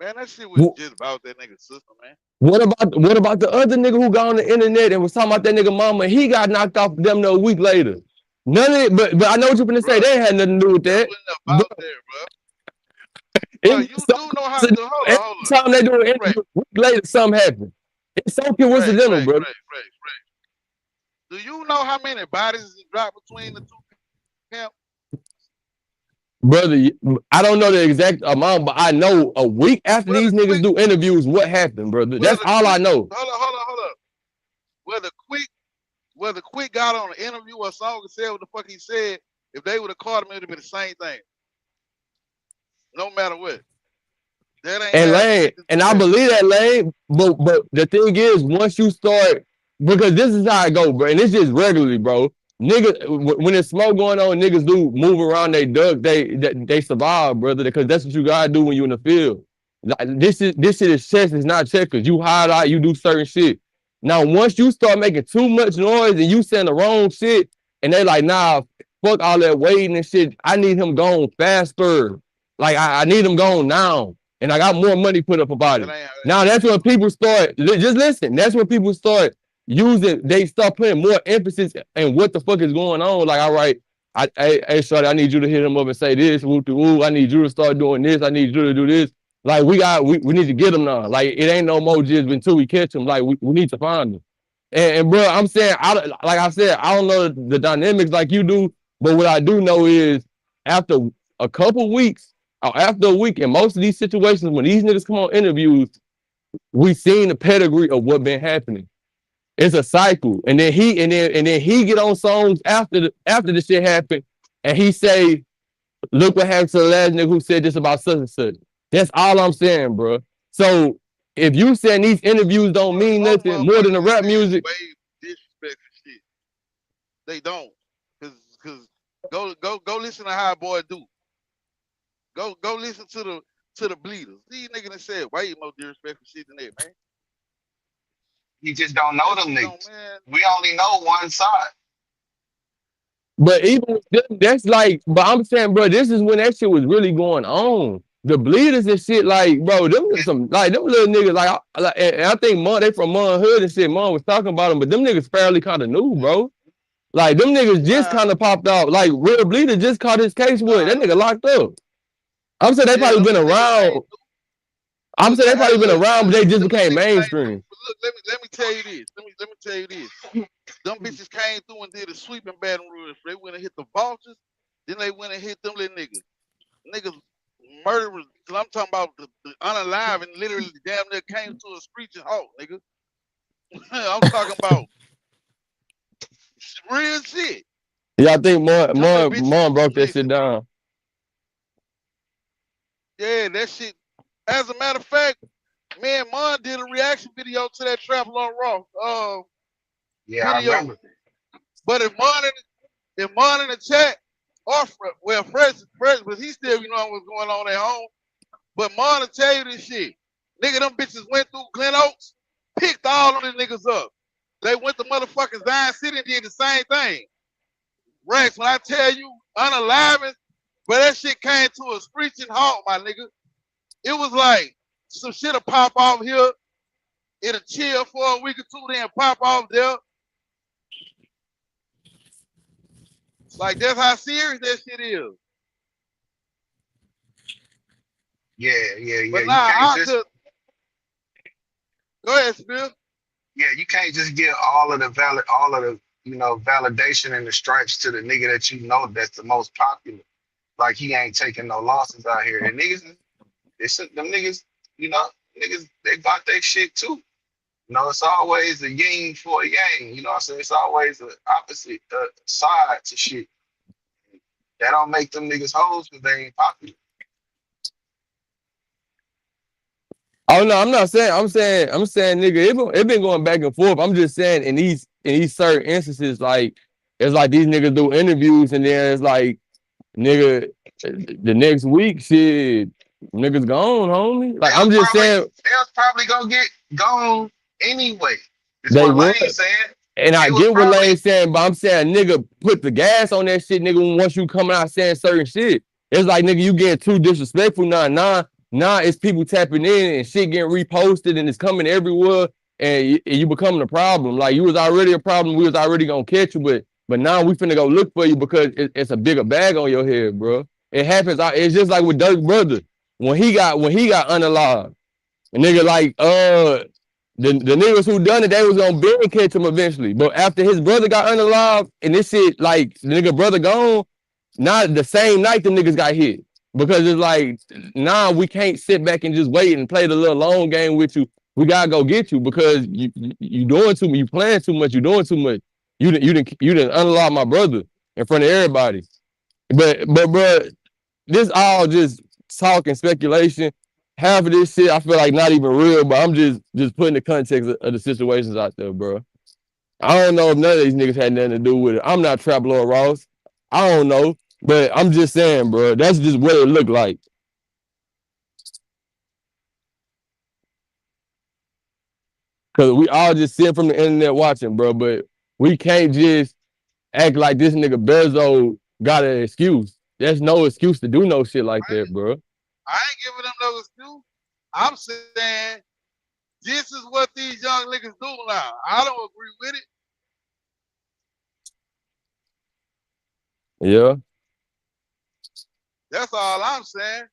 man. That shit was just about that nigga's sister, man. What about the other nigga who got on the internet and was talking about that nigga mama? He got knocked off them a week later. None of it, but I know what you're gonna say. They ain't had nothing to do with that. About there, bro. You do know how to hold on. Every time they do an interview, a week later, something happened. It's so coincidental, bro. Do you know how many bodies is dropped between the two camps? Brother, I don't know the exact amount, but I know a week after these niggas do interviews, what happened, brother. That's all I know. Hold up. Whether Quick got on an interview or song and said what the fuck he said, if they would have caught him, it would have been the same thing. No matter what. That ain't and Lane, and I believe that, Lane, but the thing is, once you start, because this is how I go, bro, and it's just regularly, bro. Niggas, when there's smoke going on, niggas do move around they duck, they survive, brother, because that's what you gotta do when you in the field. Like, this shit is chess, it's not checkers. You highlight, you do certain shit. Now, once you start making too much noise and you saying the wrong shit, and they like, nah, fuck all that waiting and shit. I need him gone faster. Like, I need him gone now. And I got more money put up about it. Now, that's when people start, just listen, that's when people start they start putting more emphasis in what the fuck is going on. Like, all right, hey, shorty, I need you to hit him up and say this, woo, I need you to start doing this, I need you to do this. Like, we need to get him now. Like, it ain't no more just until we catch him. Like, we need to find him. And bro, I'm saying, like I said, I don't know the dynamics like you do, but what I do know is after a couple weeks, or after a week, in most of these situations, when these niggas come on interviews, we seen the pedigree of what been happening. It's a cycle, and then he get on songs after the shit happened, and he say, "Look what happened to the last nigga who said this about such and such." That's all I'm saying, bro. So if you saying these interviews don't mean nothing more than the rap music, disrespect shit. They don't, cause go listen to how a boy do. Go listen to the bleeders. These niggas that said way more disrespectful shit than that, man. You just don't know them niggas. We only know one side. But even with them, that's like, but I'm saying, bro, this is when that shit was really going on. The bleeders and shit, like, bro, them little niggas, like and I think they from Mon Hood and shit. Mon was talking about them, but them niggas fairly kind of new, bro. Like, them niggas just kind of popped out. Like, Real Bleeder just caught his case with that nigga locked up. I'm saying they probably been around. I'm saying they probably been around, but they just became mainstream. Look, let me tell you this. Let me tell you this. Them bitches came through and did a sweep in Baton Rouge. They went and hit the vultures, then they went and hit them little niggas. Niggas murderers. I'm talking about the unalive and literally damn near came to a screeching halt, nigga. I'm talking about real shit. Yeah, I think Mom broke that shit down. Yeah, that shit. As a matter of fact, me and Mon did a reaction video to that Travel on Raw. Yeah, video. I remember. But if Mon in the chat, or Fresh, but he still know what's going on at home. But Mon will tell you this shit. Nigga, them bitches went through Glen Oaks, picked all of them niggas up. They went to motherfucking Zion City and did the same thing. Rex, when I tell you unaliving, but that shit came to a screeching halt, my nigga. It was like some shit'll pop off here, it'll chill for a week or two, then pop off there. Like, that's how serious that shit is. Yeah. But nah, go ahead, Smith. Yeah, you can't just get all of the validation and the stripes to the nigga that you know that's the most popular. Like, he ain't taking no losses out here. And niggas, them niggas, niggas, they got their shit too. It's always a yin for a yang. So it's always the opposite side to shit. That don't make them niggas hoes because they ain't popular. Oh no, I'm not saying. I'm saying, nigga, it been going back and forth. I'm just saying in these certain instances, like, it's like these niggas do interviews and then it's like, nigga, the next week, shit, Niggas gone, homie. Like They I'm was just probably saying they was probably gonna get gone anyway. Is they what would. Lane's saying. And I They was get what probably Lane's saying, but I'm saying, nigga, put the gas on that shit, nigga, once you coming out saying certain shit. It's like, nigga, you getting too disrespectful now. Nah, it's people tapping in and shit getting reposted and it's coming everywhere and you becoming a problem. Like, you was already a problem. We was already gonna catch you, but now we finna go look for you because it's a bigger bag on your head, bro. It happens. It's just like with Dirk's brother. When he got unalive, a nigga like, the niggas who done it, they was gonna bury catch him eventually. But after his brother got unalive and this shit, like, the nigga brother gone, not the same night the niggas got hit. Because it's like, nah, we can't sit back and just wait and play the little long game with you. We gotta go get you because you doing too much, you playing too much, you doing too much. You didn't unalive my brother in front of everybody. But bro, this all just talk and speculation. Half of this shit I feel like not even real, but I'm just putting the context of the situations out there, bro. I don't know if none of these niggas had nothing to do with it. I'm not Trap Lord Ross. I don't know, but I'm just saying, bro. That's just what it looked like. Cause we all just sitting from the internet watching, bro. But we can't just act like this nigga Bezo got an excuse. There's no excuse to do no shit like that, bro. I ain't giving them no excuse. I'm saying this is what these young niggas do now. I don't agree with it. Yeah. That's all I'm saying.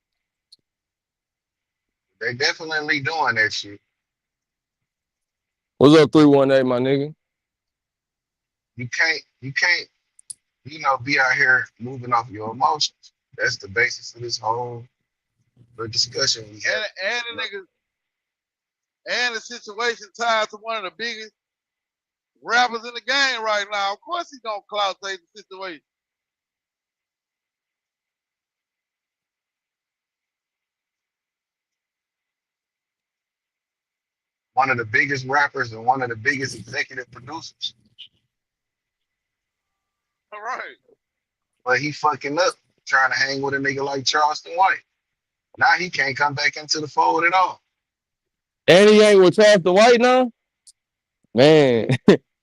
they definitely doing that shit. What's up, 318, my nigga? You can't, be out here moving off your emotions. That's the basis of this whole discussion we have. And the niggas and the situation tied to one of the biggest rappers in the game right now. Of course he's gonna clout take the situation. One of the biggest rappers and one of the biggest executive producers. All right. But he fucking up trying to hang with a nigga like Charleston White. Now he can't come back into the fold at all. And he ain't with Charleston White now? Man,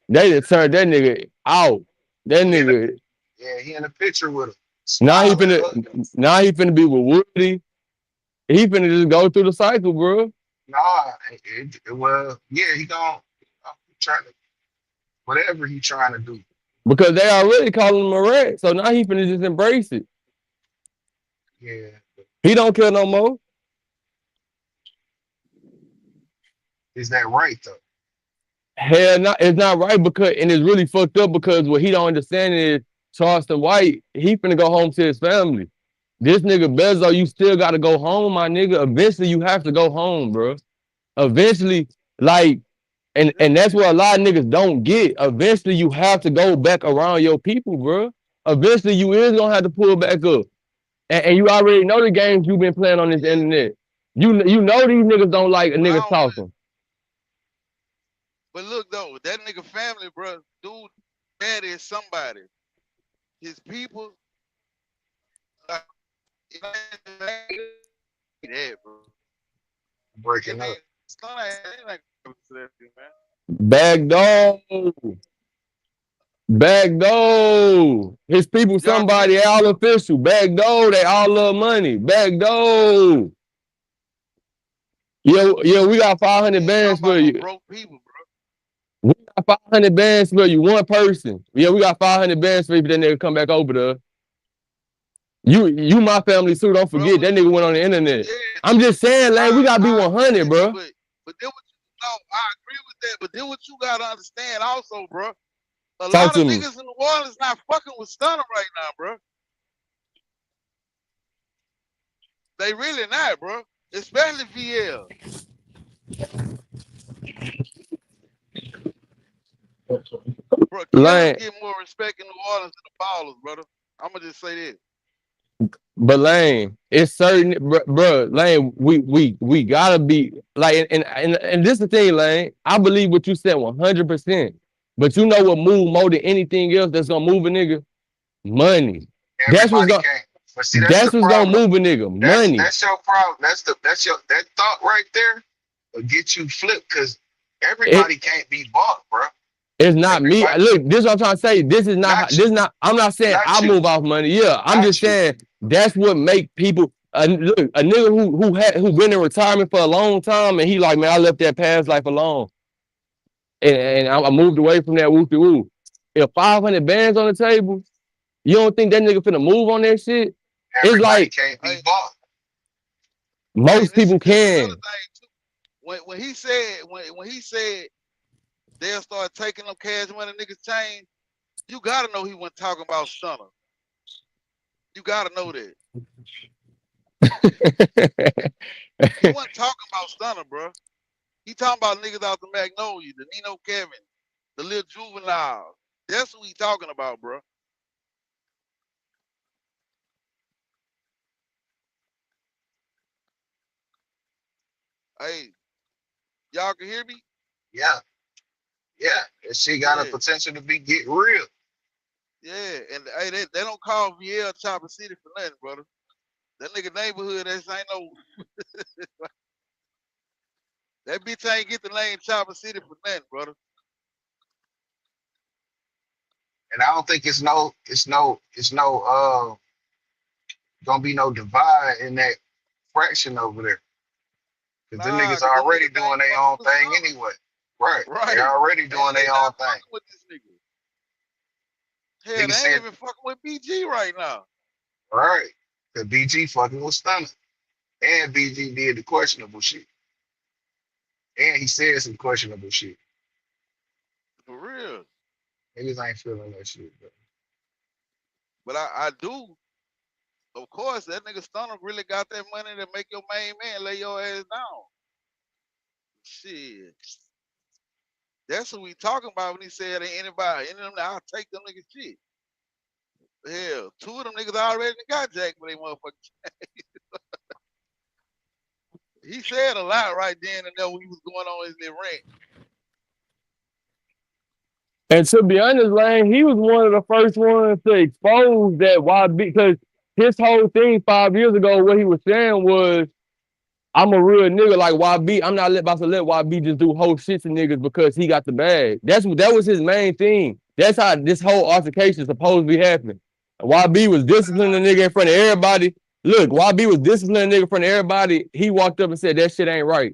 they just turned that nigga out. That nigga. Yeah, he in a picture with him. Now he finna be with Woody. He finna just go through the cycle, bro. Nah, well, yeah, he gonna trying to whatever he trying to do. Because they already calling him a rat. So now he finna just embrace it. Yeah. He don't care no more. Is that right though? Hell, it's not right because, and it's really fucked up because what he don't understand is Charleston White, he finna go home to his family. This nigga Bezo, you still gotta go home, my nigga. Eventually, you have to go home, bro. Eventually, like, and that's what a lot of niggas don't get. Eventually, you have to go back around your people, bro. Eventually, you is gonna have to pull back up. And you already know the games you've been playing on this internet. You know these niggas don't like a nigga talking. But look though, that nigga family, bro, dude, dad is somebody. His people, like, that, bro. Breaking up. Back door. His people, somebody, they all official. Back door, they all love money. Back door. Yeah, we got 500 bands for you. Broke people, bro. We got 500 bands for you, one person. Yeah, we got 500 bands for you, that nigga come back over there. You my family too, don't forget. That nigga went on the internet. Yeah. I'm just saying, like, we gotta be 100, bro. But then I agree with that, but then what you gotta understand also, bro. A lot of niggas in New Orleans not fucking with Stunner right now, bro. They really not, bro. Especially VL. Bro, killers get more respect in New Orleans than the Ballers, brother. I'm gonna just say this. But Lane, it's certain, bro. Lane, we gotta be like, and this is the thing, Lane. I believe what you said 100%. But you know what move more than anything else that's gonna move a nigga? Money. That's what's gonna. But see, that's the That's what's gonna problem. move a nigga. Money. That's your problem. That thought right there will get you flipped because It everybody can't be bought, bro. it's not me. Everybody, Look, this is what I'm trying to say. This is not. not This you, is not. I'm not saying not I you, move off money. Yeah, I'm just not you. saying that's what make people. Look, a nigga who been in retirement for a long time and he like, man, I left that past life alone and I moved away from that whoop de whoop. If 500 bands on the table, you don't think that nigga finna move on that shit? It's Everybody like can't be Hey, bought. hey, most this people this is another can. thing too. When he said they'll start taking them cash money niggas change, you gotta know he wasn't talking about Stunner. You gotta know that. He wasn't talking about Stunner, bro. He talking about niggas out the Magnolia, the Nino Kevin, the little juvenile. That's what he talking about, bro. Hey, y'all can hear me? Yeah, yeah. That shit got a Yeah, potential to be get real. yeah. And hey, they don't call VL Chopper City for nothing, brother. That nigga neighborhood, that ain't no. That bitch ain't get the name Chopper City for nothing, brother. And I don't think gonna be no divide in that fraction over there. Cause them Nah, niggas cause them already niggas doing ain't their fucking own with thing Stunner. anyway. Right. They Right. already And doing they their own not thing. fucking with this nigga. Hell, Nigga they ain't said, even fucking with BG right now. right. Cause BG fucking was stunning. And BG did the questionable shit. And he said some questionable shit. For real. Niggas ain't feeling that shit, bro. But I do. Of course, that nigga Stunner really got that money to make your main man lay your ass down. Shit. That's what we talking about when he said ain't anybody. Any of them, I'll take them niggas shit. Hell, two of them niggas already got jacked for they motherfucking. He said a lot right then and there when he was going on his little rant. And to be honest, Lane, he was one of the first ones to expose that YB because his whole thing 5 years ago, what he was saying was, I'm a real nigga like YB. I'm not about to let YB just do whole shit to niggas because he got the bag. That was his main thing. That's how this whole altercation supposedly happened. YB was disciplining the nigga in front of everybody. Look, YB was disciplining the nigga in front of everybody. He walked up and said that shit ain't right.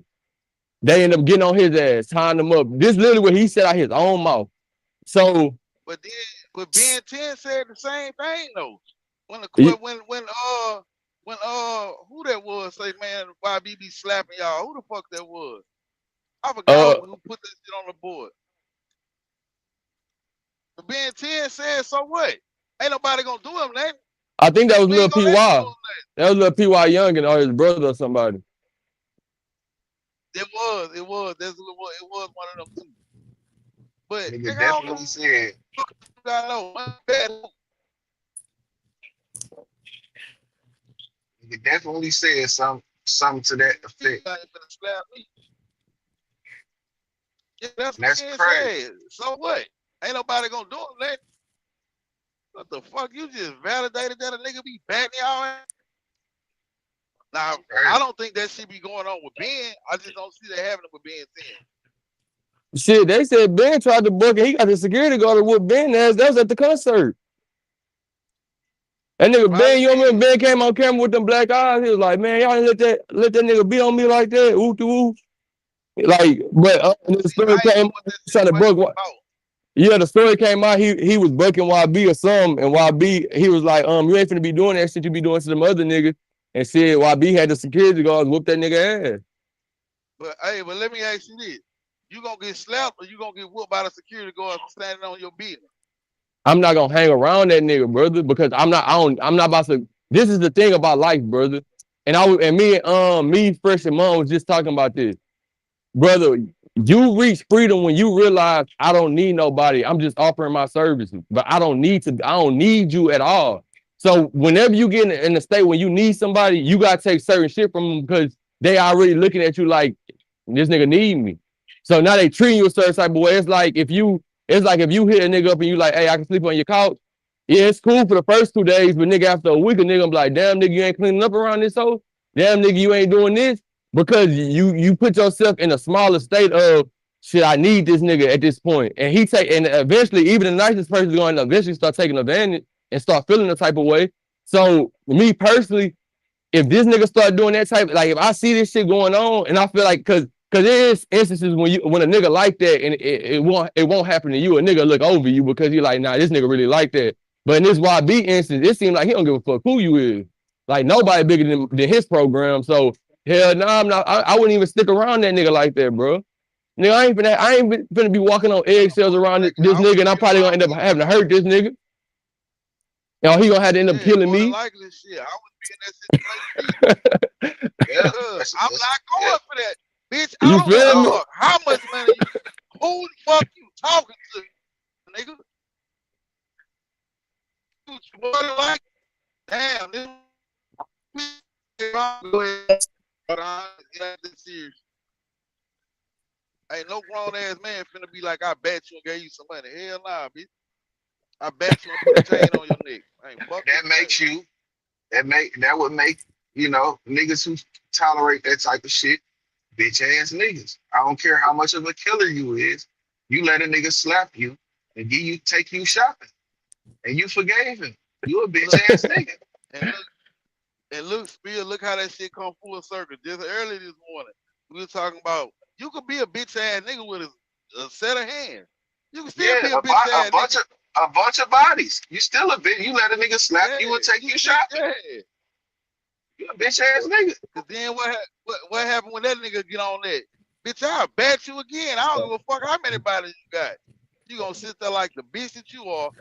They ended up getting on his ass, tying him up. This literally what he said out his own mouth. So But then, but Ben 10 said the same thing though. When the he- who that was say man YB be slapping y'all? Who the fuck that was? I forgot uh who put that shit on the board. But Ben 10 said so what? Ain't nobody gonna do him nothing. I think that was We Lil ain't gonna let him do PY. him That was Lil PY Youngin or his brother or somebody. nothing. It was one of them two. But Nigga nigga, I don't definitely said, got no bad. nigga definitely said something to that He effect. ain't finna slap me. Yeah, that's And what that's Ben crazy. said. So what? Ain't nobody gonna do him nothing. What the fuck? You just validated that a nigga be batting y'all ass? Now, I Crazy. don't think that shit be going on with Ben. I just don't see that happening with Ben 10. Shit, they said Ben tried to book it. He got the security guard to whoop Ben ass. That was at the concert. That nigga Probably Ben, you remember did. Ben came on camera with them black eyes? He was like, man, y'all didn't let that nigga beat on me like that. Ooh, ooh. Like, but the See, story I ain't came know out, what that he trying to situation book was what? about. Yeah, the story came out. He was bucking YB or something, and YB he was like, you ain't finna be doing that shit you be doing to them other niggas, and said YB had the security guards whoop that nigga ass. But hey, but let me ask you this. You gonna get slapped or you gonna get whooped by the security guard for standing on your business? I'm not gonna hang around that nigga, brother, because I'm not about to. This is the thing about life, brother. And me, Fresh and Mom was just talking about this. Brother, you reach freedom when you realize I don't need nobody. I'm just offering my services, but I don't need you at all. So whenever you get in the state when you need somebody, you gotta take certain shit from them because they already looking at you like this nigga need me. So now they treating you a certain type of way. It's like if you hit a nigga up and you like, hey, I can sleep on your couch. Yeah, it's cool for the first 2 days, but nigga, after a week, a nigga, I'm like, damn, nigga, you ain't cleaning up around this hole. Damn, nigga, you ain't doing this because you put yourself in a smaller state of shit. I need this nigga at this point, and and eventually, even the nicest person is going to eventually start taking advantage and start feeling the type of way. So me personally, if this nigga start doing that type, like if I see this shit going on, and I feel like because there is instances when a nigga like that and it won't happen to you. A nigga look over you because you're like, nah, this nigga really like that. But in this YB instance, it seems like he don't give a fuck who you is. Like nobody bigger than his program. So hell no, I'm not. I wouldn't even stick around that nigga like that, bro. Nigga, I ain't finna be walking on eggshells around this I nigga, and wouldn't I'm be probably gonna around end up him having to either. hurt this nigga. You know, he gonna have to end up Yeah, killing more than me. likely, shit. I would be in that situation either. Yeah, Cause I'm not yeah, going for that, bitch. I You don't give feel a me? fuck how much money you. Who the fuck you talking to, nigga? You more than like, damn, this. Go ahead. This serious. Ain't no grown ass man finna be like, I bet you and gave you some money. Hell nah, bitch. I bet you and put a chain on your neck. I ain't fucking that makes chain. you that would make niggas who tolerate that type of shit bitch ass niggas. I don't care how much of a killer you is. You let a nigga slap you and take you shopping, and you forgave him. You a bitch Look, ass nigga. and look, Spill, look how that shit come full circle. Just early this morning, we were talking about you could be a bitch ass nigga with a set of hands. You can still Yeah, be a bitch a ass bunch nigga. of bodies. You still a bitch. You let a nigga slap Yeah, you and take you you still, shopping. yeah. You a bitch ass nigga. Cause then what happened when that nigga get on that? Bitch, I'll bet you again. I don't give a fuck how many bodies you got. You gonna sit there like the bitch that you are.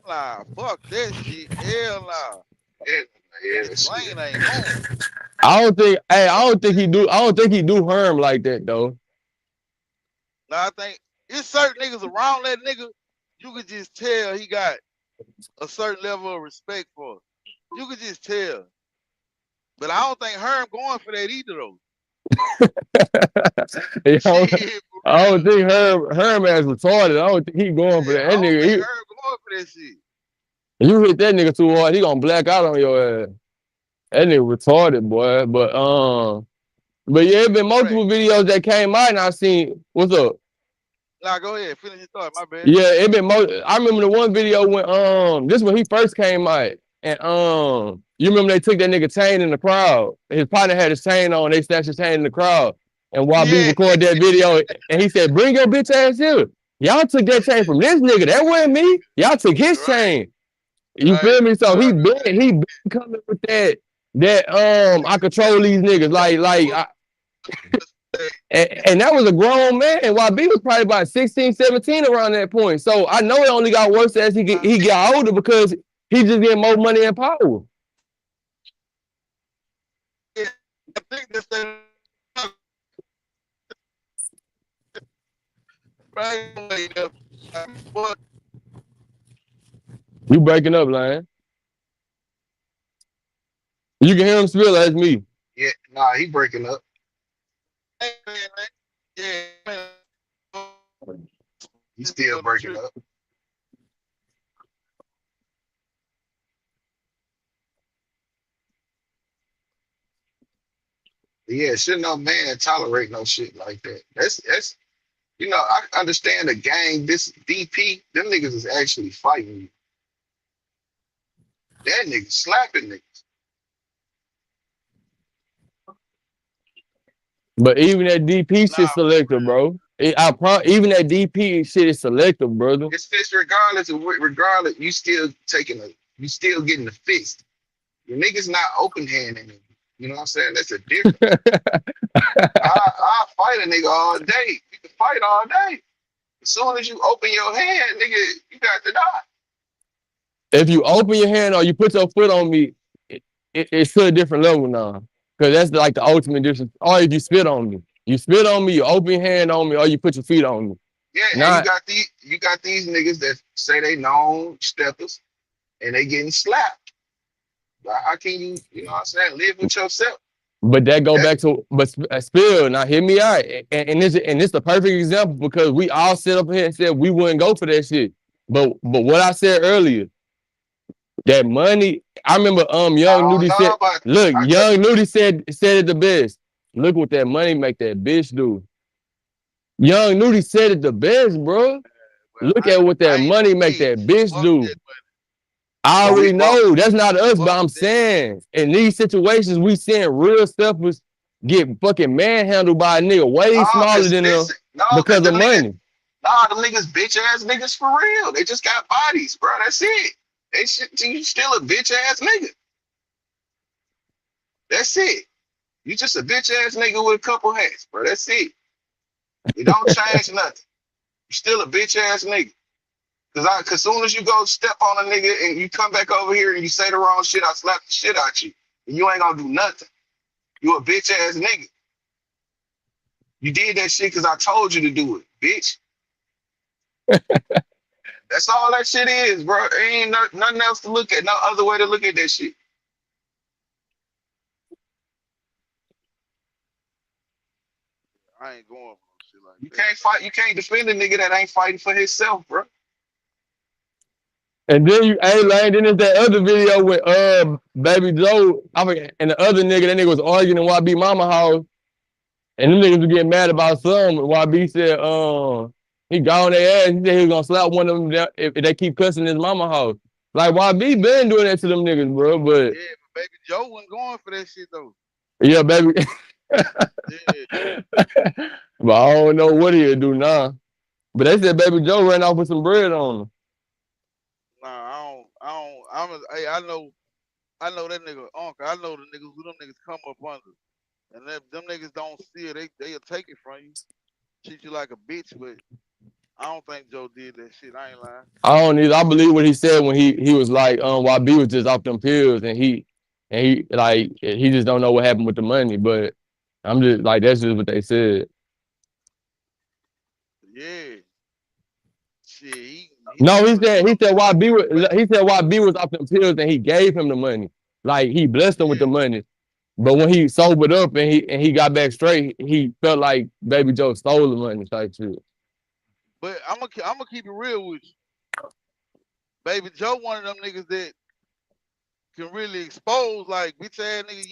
Nah, fuck that shit. Hell nah. Yeah, yeah, This shit. lane ain't home. I don't think he do. I don't think he do Herm like that though. Now I think it's certain niggas around that nigga, you could just tell he got a certain level of respect for. You could just tell. But I don't think Herm going for that either though. You know, Shit, for I don't real. think Herm as retarded. I don't think he going for Yeah, that. I That don't nigga, think Herm going for that shit. you hit that nigga too hard, he gonna black out on your ass. That nigga retarded, boy. But yeah, it been Right. multiple videos that came out, and I seen what's up. Nah, go ahead. Finish your thought. My bad. Yeah, it been. I remember the one video when this when he first came out, and you remember they took that nigga chain in the crowd. His partner had his chain on. They snatched his chain in the crowd, and YB Yeah. recorded that video, and he said, "Bring your bitch ass here. Y'all took that chain from this nigga. That wasn't me. Y'all took his Right. chain. You Right. feel me? So No, I remember that. he been coming with that I control these niggas and that was a grown man. YB was probably about 16, 17 around that point. So I know it only got worse as he got older because he just getting more money and power. I think that's that. Right. But You breaking up, Lion. You can hear him spill. That's me. Yeah, nah, he breaking up. yeah, man. He's still breaking up. Yeah, should no man tolerate no shit like that. That's I understand the gang, this DP, them niggas is actually fighting you. That nigga slapping niggas. But even that DP shit Nah, selective, bro. Even that DP shit is selective, brother. It's fist regardless, you still getting the fist. Your niggas not open handing it. You know what I'm saying? That's a difference. I fight a nigga all day. You can fight all day. As soon as you open your hand, nigga, you got to die. If you open your hand or you put your foot on me, it's to a different level now. Because that's like the ultimate difference. Or if you spit on me. You spit on me, you open your hand on me, or you put your feet on me. Yeah, and Not you got these niggas that say they known steppers and they getting slapped. How can you know what I'm saying, live with yourself? But that go That back to Spill. Now hear me out, and this the perfect example because we all sit up here and said we wouldn't go for that shit. But what I said earlier, that money. I remember I Young don't Nudie know, said, but look, I tell Young Nudie said it the best. Look what that money make that bitch do. Young Nudie said it the best, bro. Well, Look at what that I ain't money no make bitch. that bitch Fuck do. that I well, already know that's not us, but fuck I'm that. saying in these situations we seeing real stuff was get fucking manhandled by a nigga way nah, smaller cause than them listen, no, cause because the of niggas, money. nah, them niggas bitch ass niggas for real. They just got bodies, bro. That's it. They shit, you still a bitch ass nigga. That's it. You just a bitch ass nigga with a couple hats, bro. That's it. It don't change nothing. You still a bitch ass nigga. Cause soon as you go step on a nigga and you come back over here and you say the wrong shit, I slap the shit out you. And you ain't gonna do nothing. You a bitch ass nigga. You did that shit because I told you to do it, bitch. That's all that shit is, bro. There ain't nothing else to look at. No other way to look at that shit. I ain't going for no shit like You that. can't fight. You can't defend a nigga that ain't fighting for himself, bro. And then you, hey, Lane, then there's that other video with Baby Joe, I forget, and the other nigga, that nigga was arguing in YB Mama house, and them niggas was getting mad about something. YB said, he got on their ass. He said he was gonna slap one of them if they keep cussing his mama house. Like YB been doing that to them niggas, bro. But Yeah, but Baby Joe wasn't going for that shit though. yeah, baby. Yeah, But I don't know what he'll do now. But they said Baby Joe ran off with some bread on him. nah, hey, I know that nigga uncle. I know the niggas who them niggas come up under, and if them niggas don't steal, they'll take it from you, treat you like a bitch. But I don't think Joe did that shit. I ain't lying. I don't either. I believe what he said when he was like, YB was just off them pills and he like he just don't know what happened with the money. But I'm just like that's just what they said. Yeah, shit. He No, he still in said he trouble. said YB But was he said YB was off them pills and he gave him the money. Like he blessed him with the yeah, money. But when he sobered up and he got back straight, he felt like Baby Joe stole the money type shit. but I'm gonna keep it real with you. Baby Joe, one of them niggas that can really expose like bitch ass nigga.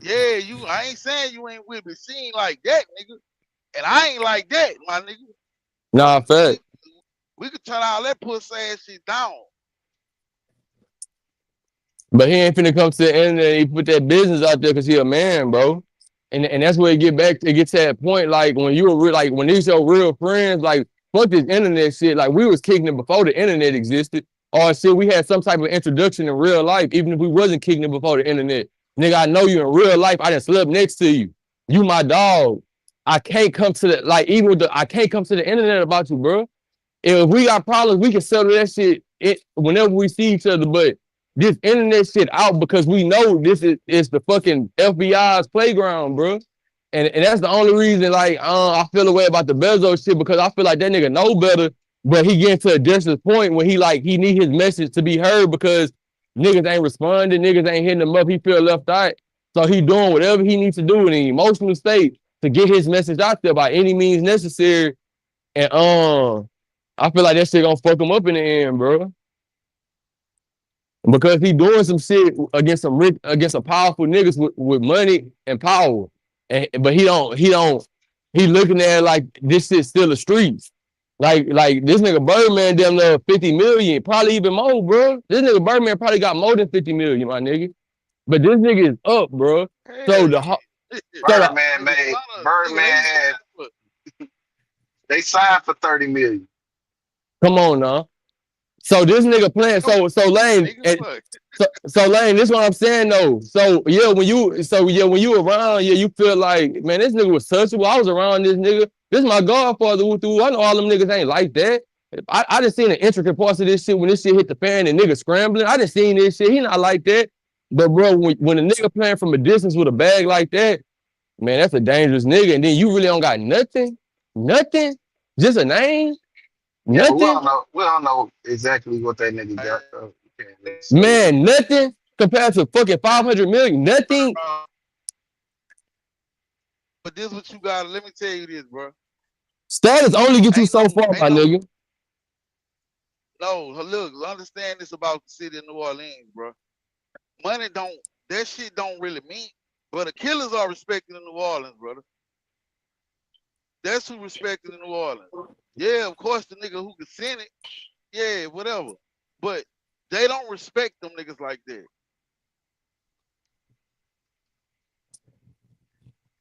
Yeah, you. I ain't saying you ain't with me. She ain't like that, nigga. And I ain't like that, my nigga. Nah, fact. We could turn all that pussy ass shit down. But he ain't finna come to the end and he put that business out there because he a man, bro. And that's where it get back to get to that point. Like when you were real, like when these your real friends, like fuck this internet shit. Like we was kicking it before the internet existed. Or shit, we had some type of introduction in real life, even if we wasn't kicking it before the internet. Nigga, I know you in real life. I done slept next to you. You my dog. I can't come to the like even with the I can't come to the internet about you, bro. If we got problems, we can settle that shit whenever we see each other. But this internet shit out because we know this is the fucking FBI's playground, bro. And that's the only reason, like, I feel the way about the Bezos shit because I feel like that nigga know better, but he getting to a desperate point where he need his message to be heard because niggas ain't responding, niggas ain't hitting him up. He feel left out, so he doing whatever he needs to do in an emotional state to get his message out there by any means necessary. And I feel like that shit gonna fuck him up in the end, bro. Because he doing some shit against against some powerful niggas with money and power. But he looking at it like this shit's still the streets. Like this nigga Birdman damn near 50 million, probably even more, bro. This nigga Birdman probably got more than 50 million, my nigga. But this nigga is up, bro. Hell So yeah. so the Birdman had they signed for 30 million. come on now. So this nigga playing so Lane and so Lane, this is what I'm saying though. So yeah, when you around, yeah, you feel like, man, this nigga was touchable. I was around this nigga. This is my godfather. I know all them niggas ain't like that. I just seen the intricate parts of this shit when this shit hit the fan and niggas scrambling. I just seen this shit. He not like that. But bro, when a nigga playing from a distance with a bag like that, man, that's a dangerous nigga. And then you really don't got nothing, just a name, Yeah, but nothing. we don't know exactly what that nigga got though. We can't really say that. Man, nothing compared to fucking 500 million. Nothing. But this what you got. Let me tell you this, bro. Status only get you Ain't so no, far, ain't my no, nigga. No, look, understand this about the city of New Orleans, bro. Money don't, that shit don't really mean, but the killers are respected in New Orleans, brother. That's who respected in New Orleans. Yeah, of course, the nigga who can send it, yeah, whatever. But they don't respect them niggas like that.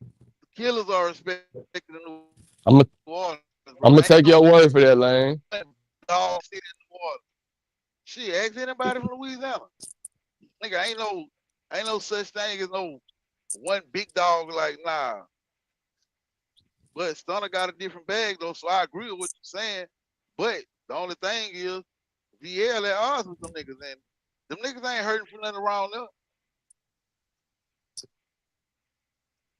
The killers are respected in New I'm gonna Orleans, I'm bro. gonna Ain't take no your word for that, Lane. dog city in New Orleans. Shit, ask anybody from Louisiana. Nigga, ain't no such thing as no one big dog like nah. But Stunner got a different bag though, so I agree with what you're saying. But the only thing is, VL at odds with them niggas, and them niggas ain't hurting for nothing around there.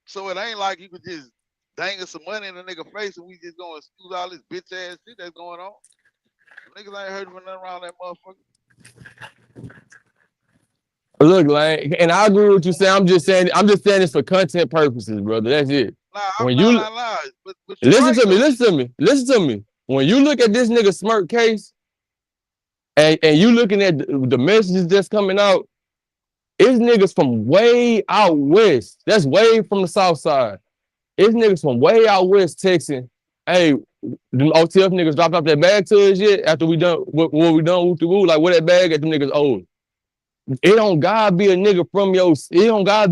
So it ain't like you could just dangle some money in a nigga face and we just gonna excuse all this bitch ass shit that's going on. Them niggas ain't hurting for nothing around that motherfucker. Look, Lane, and I agree with what you say. I'm just saying this for content purposes, brother. That's it. When you Nah. But you're listen right to me, though. listen to me. When you look at this nigga Smirk case and you looking at the messages that's coming out, it's niggas from way out west. That's way from the south side. It's niggas from way out west texting, hey, them OTF niggas dropped off that bag to us yet after we done what we done with the woo, like where that bag at them niggas old. It don't gotta be a nigga from your. It don't gotta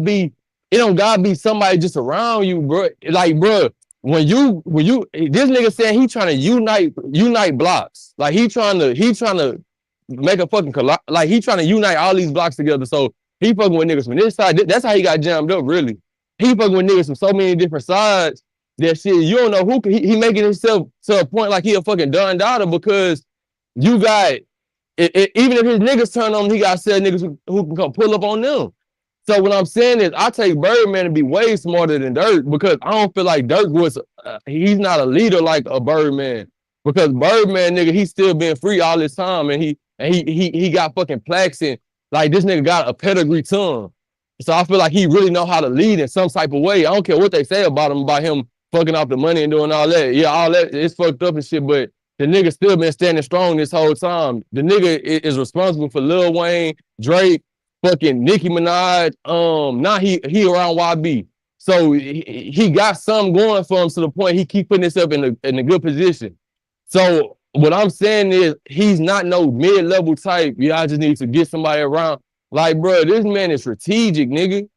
be somebody just around you, bro. Like, bro, when you this nigga saying he trying to unite blocks. Like he trying to make a fucking like he trying to unite all these blocks together. So he fucking with niggas from this side. That's how he got jammed up, really. He fucking with niggas from so many different sides. That shit, you don't know who he making himself to a point like he a fucking done daughter because you got even if his niggas turn on him, he got said niggas who can come pull up on them. So what I'm saying is, I take Birdman to be way smarter than Dirk because I don't feel like Dirk was. He's not a leader like a Birdman because Birdman nigga he's still been free all this time and he got fucking plaques and like this nigga got a pedigree to him. So I feel like he really know how to lead in some type of way. I don't care what they say about him fucking off the money and doing all that. Yeah, all that it's fucked up and shit, but the nigga still been standing strong this whole time. The nigga is responsible for Lil Wayne, Drake, fucking Nicki Minaj. Now he around YB. So he got something going for him to the point he keep putting himself in a good position. So what I'm saying is he's not no mid-level type. Y'all just need to get somebody around. Like, bro, this man is strategic, nigga.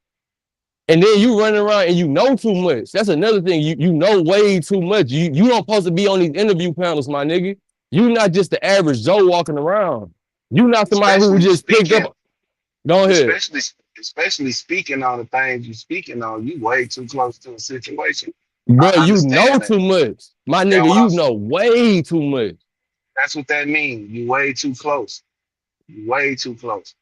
And then you running around and you know too much. That's another thing. You know way too much. You don't supposed to be on these interview panels, my nigga. You not just the average Joe walking around. You not somebody who Especially just picked speaking, up. Go ahead. especially speaking on the things you speaking on, you way too close to a situation. I Bro, you know understand that. too much. My That's nigga, what I'm you saying. know way too much. That's what that means. You way too close. You way too close.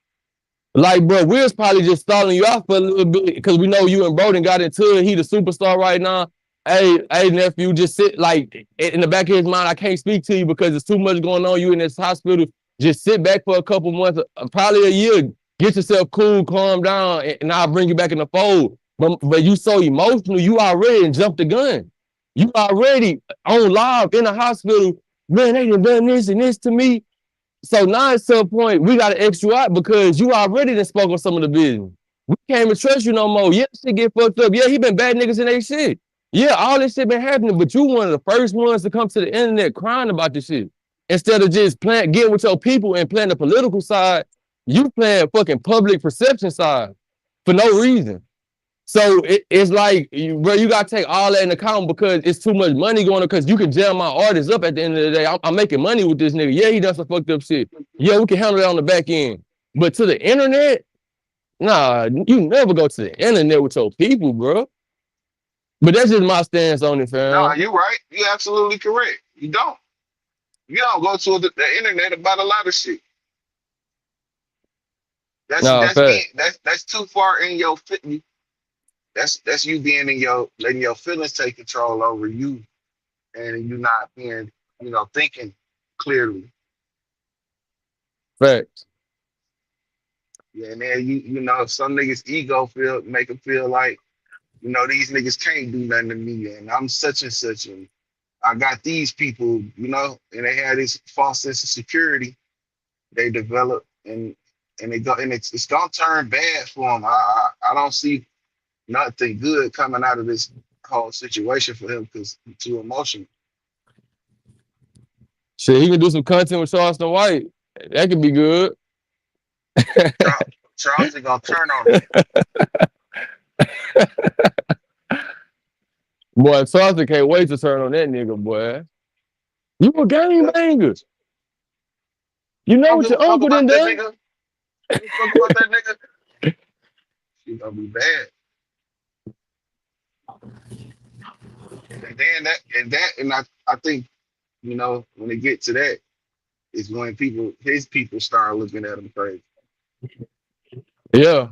Like, bro, we was probably just stalling you out for a little bit because we know you and Broden got into it. He the superstar right now. Hey, nephew, just sit like in the back of his mind. I can't speak to you because there's too much going on. You in this hospital. Just sit back for a couple months, probably a year. Get yourself cool, calm down, and I'll bring you back in the fold. But you so emotional, you already jumped the gun. You already on live in the hospital. Man, they done this and this to me. So now it's to a point we gotta X you out because you already done spoke on some of the business. We can't even trust you no more. Yeah, shit get fucked up. Yeah, he been bad niggas in their shit. Yeah, all this shit been happening, but you one of the first ones to come to the internet crying about this shit. Instead of just getting with your people and playing the political side, you playing fucking public perception side for no reason. So it's like, bro, you gotta take all that into account because it's too much money going on. Because you can jam my artist up at the end of the day. I'm making money with this nigga. Yeah, he does some fucked up shit. Yeah, we can handle that on the back end. But to the internet, nah, you never go to the internet with your people, bro. But that's just my stance on it, No, fam. you're right. You're absolutely correct. You don't. You don't go to the internet about a lot of shit. Nah, fact. That's too far in your fit. That's you being in your letting your feelings take control over you, and you not being thinking clearly. Fact. Yeah, and then some niggas ego make them feel like these niggas can't do nothing to me, and I'm such and such, and I got these people, you know, and they had this false sense of security they develop, and they go, and it's gonna turn bad for them. I don't see nothing good coming out of this whole situation for him because he's too emotional. Shit, he can do some content with Charleston White. That could be good. Charleston gonna turn on him. Boy, Charleston can't wait to turn on that nigga, boy. You a game banger. You know Don't what give a your fuck uncle done about that done? nigga. Don't give a fuck about that nigga. She gonna be bad. And then I think, you know, when they get to that, is when his people start looking at him crazy. Yeah.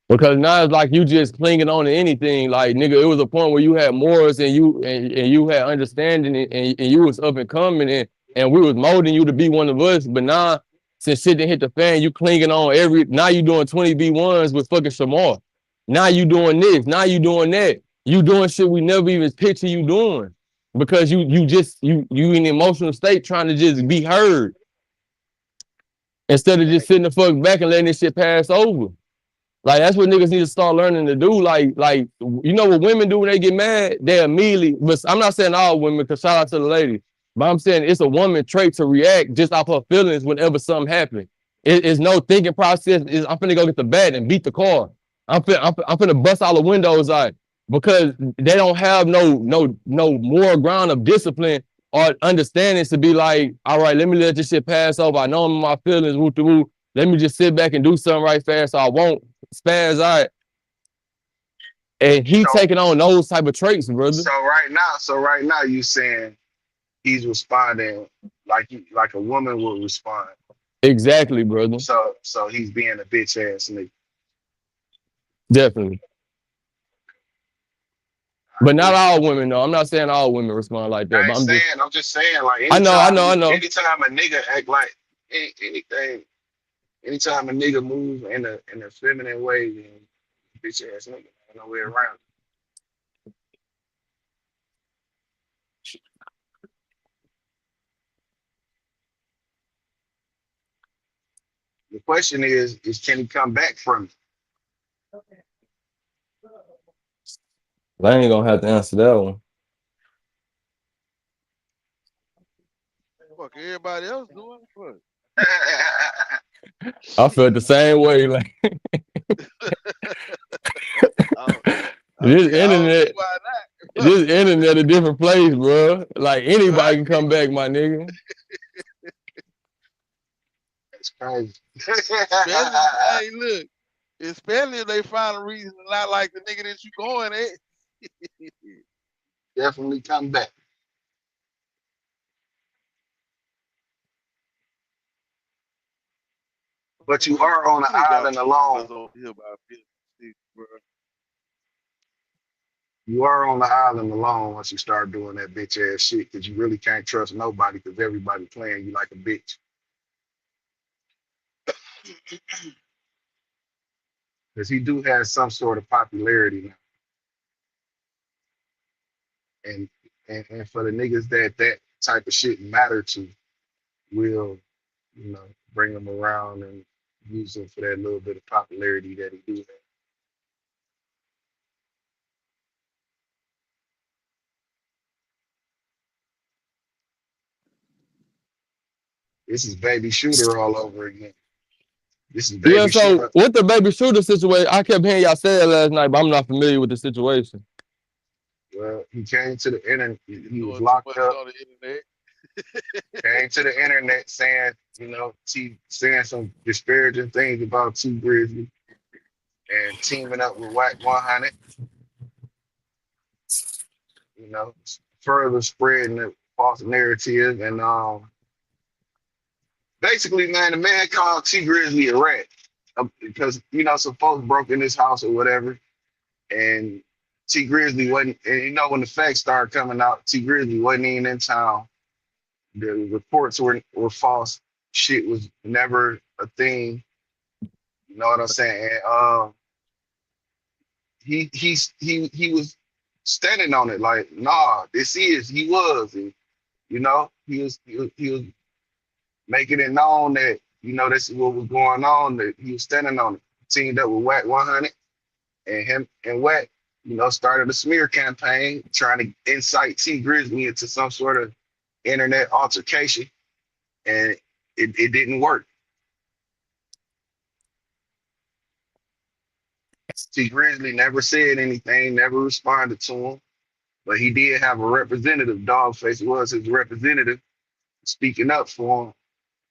Because now it's like you just clinging on to anything. Like, nigga, it was a point where you had morals and you had understanding and you was up and coming and we was molding you to be one of us. But now, since shit didn't hit the fan, you clinging on now you doing 20v1s with fucking Shamar. Now you doing this. Now you doing that. You doing shit we never even picture you doing. Because you in an emotional state trying to just be heard. Instead of just sitting the fuck back and letting this shit pass over. Like, that's what niggas need to start learning to do. Like, you know what women do when they get mad? They immediately, but I'm not saying all women, because shout out to the lady, but I'm saying it's a woman trait to react just off her feelings whenever something happens. It's no thinking process. I'm finna go get the bat and beat the car. I'm finna bust all the windows out because they don't have no moral ground of discipline or understanding to be like, all right, let me let this shit pass over. I know I'm in my feelings, woo to woo. Let me just sit back and do something right fast so I won't spaz out. And he taking on those type of traits, brother. So right now you saying he's responding like a woman would respond. Exactly, brother. So he's being a bitch ass nigga. Definitely. But not all women, though. I'm not saying all women respond like that. I'm just saying, like, I know. anytime a nigga act like anything, anytime a nigga move in a feminine way, then bitch ass nigga, no way around it. The question is can he come back from it? I ain't gonna have to answer that one. Fuck everybody else doing what? I felt the same way. Like this internet a different place, bro. Like anybody can come back, my nigga. That's crazy. Hey, look, especially if they find a reason to not like the nigga that you going at. Definitely come back. But you are on an island alone. You are on the island alone once you start doing that bitch ass shit because you really can't trust nobody because everybody playing you like a bitch. Because he do have some sort of popularity now. And for the niggas that type of shit matter to, will, you know, bring them around and use them for that little bit of popularity that he do have. This is Baby Shooter all over again. This is Baby Shooter. What the Baby Shooter situation? I kept hearing y'all say it last night, but I'm not familiar with the situation. Well, he came to the internet. He was locked up. On the internet. Came to the internet saying, you know, saying some disparaging things about T Grizzly and teaming up with Wack 100. You know, further spreading the false narrative. And basically, man, the man called T Grizzly a rat because, you know, some folks broke in his house or whatever. And T Grizzly wasn't, and you know, when the facts started coming out, T Grizzly wasn't even in town. The reports were false. Shit was never a thing. You know what I'm saying? And, he was standing on it, like, nah, he was, and he was making it known that this is what was going on. That he was standing on it. Teamed up with Wack 100, and him and Wack, started a smear campaign trying to incite T Grizzly into some sort of internet altercation, and it didn't work. T Grizzly never said anything, never responded to him, but he did have a representative. Dogface was his representative speaking up for him,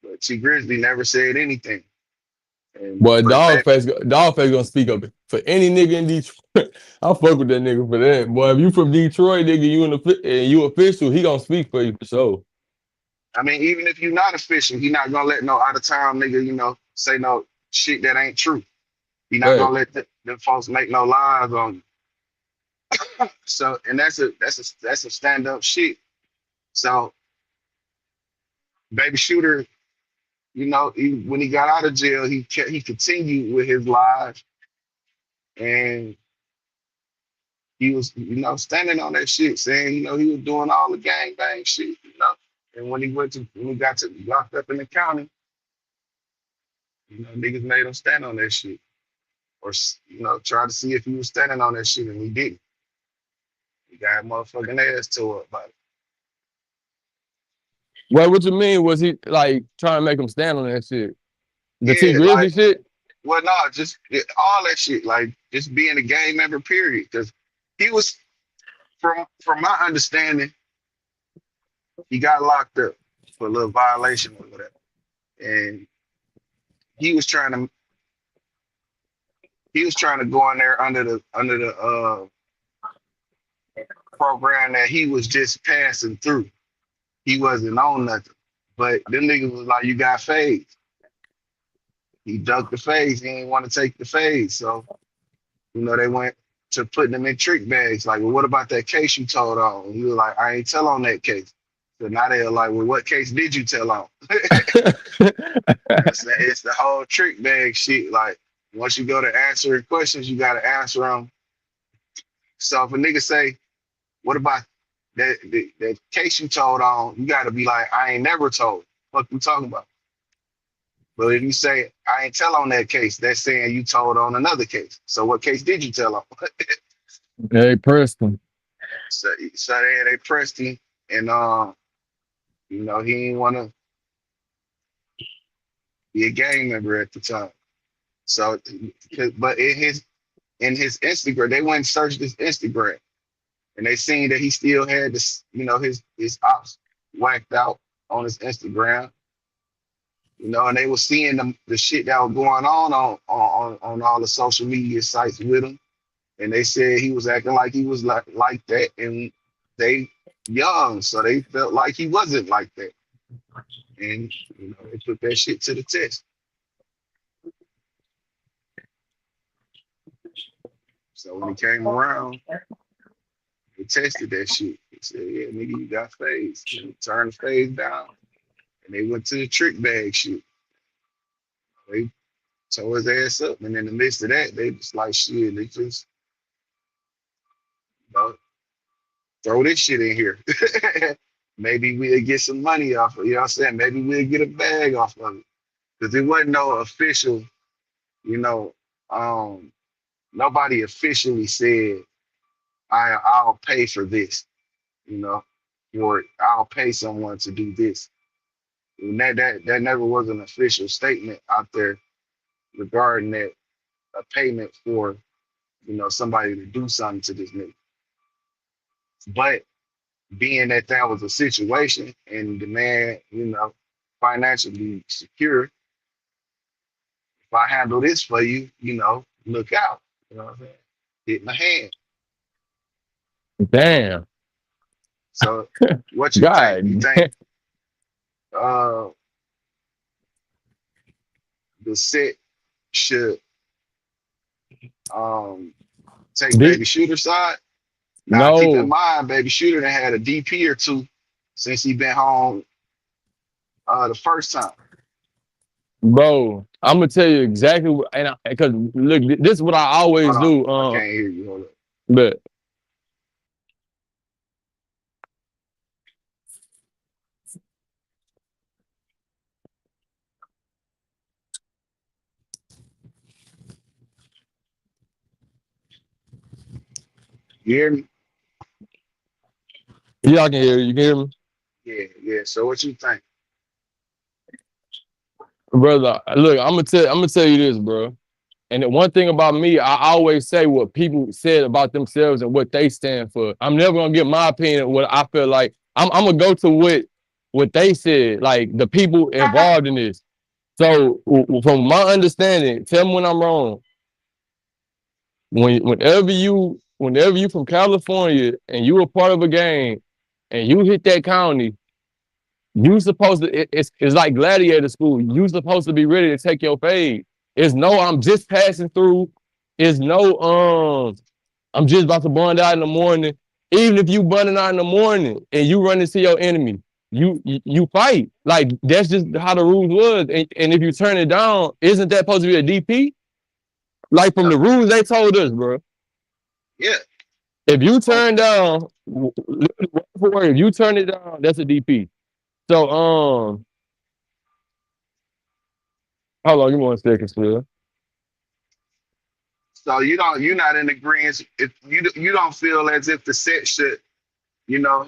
but T Grizzly never said anything. And Boy, but that, Dogface gonna speak up for any nigga in Detroit. I fuck with that nigga for that. Boy, if you from Detroit, nigga, you official, he gonna speak for you for sure. I mean, even if you're not official, he not gonna let no out of town nigga, say no shit that ain't true. He not Right. gonna let the folks make no lies on you. So, and that's a stand up shit. So, Baby Shooter, when he got out of jail, he continued with his lies, and he was, standing on that shit, saying, he was doing all the gang bang shit. And when he got to locked up in the county, niggas made him stand on that shit, or try to see if he was standing on that shit, and he didn't. He got motherfucking ass tore up by it. Well, what you mean? Was he like trying to make him stand on that shit? The T Yeah, Grizzly like, shit? well, no, just all that shit, like just being a gang member, period. Because he was, from my understanding, he got locked up for a little violation or whatever, and he was trying to go in there under the program that he was just passing through. He wasn't on nothing, but them niggas was like, "You got phase." He ducked the phase. He didn't want to take the phase, so they went to putting him in trick bags. Like, well, what about that case you told on? And he was like, I ain't tell on that case. So now they're like, well, what case did you tell on? It's the whole trick bag shit. Like, once you go to answering questions, you got to answer them. So if a nigga say, what about that case you told on? You got to be like, I ain't never told. What you talking about? But if you say, I ain't tell on that case, that's saying you told on another case. So what case did you tell on? Hey, Preston. So they pressed him, and he didn't want to be a gang member at the time. So, but in his Instagram, they went and searched his Instagram, and they seen that he still had this, his ops whacked out on his Instagram. And they were seeing the shit that was going on all the social media sites with him, and they said he was acting like he was like that, and they young, so they felt like he wasn't like that, and they put that shit to the test. So when he came around, they tested that shit. They said, "Yeah, nigga, you got phase." He turned the phase down, and they went to the trick bag shit. They tore his ass up, and in the midst of that, they just like shit. They just throw this shit in here. Maybe we'll get some money off of it. You know what I'm saying? Maybe we'll get a bag off of it. Because there wasn't no official, nobody officially said, I'll pay for this, or I'll pay someone to do this. And that never was an official statement out there regarding that, a payment for, somebody to do something to this nigga. But being that was a situation and the man, financially secure, if I handle this for you, look out. You know what I'm saying? Hit my hand. Damn. So what you God. think? You think the set should take Baby Shooter side? Now keep in No, mind, Baby Shooter done had a DP or two since he been home the first time. bro. I'm gonna tell you exactly what, and because look, this is what I always Hold on, do. I can't hear you. Hold up. But You hear me? Yeah, I can hear you. You can hear me? Yeah. So what you think? Brother, look, I'm gonna tell you this, bro. And the one thing about me, I always say what people said about themselves and what they stand for. I'm never gonna give my opinion of what I feel like. I'm gonna go to what they said, like the people involved in this. So from my understanding, tell me when I'm wrong. Whenever you from California and you a part of a gang and you hit that county, you supposed to it's like gladiator school. You supposed to be ready to take your fade. It's no, I'm just passing through. It's no, I'm just about to burn out in the morning. Even if you burning out in the morning and you run into your enemy, you fight. Like that's just how the rules was. And if you turn it down, isn't that supposed to be a DP? Like from Yeah. the rules they told us, bro. Yeah. If you Oh, turn down, if you turn it down, that's a DP. So hold on, give me 1 second, Phil. so you're not in agreement if you don't feel as if the set should,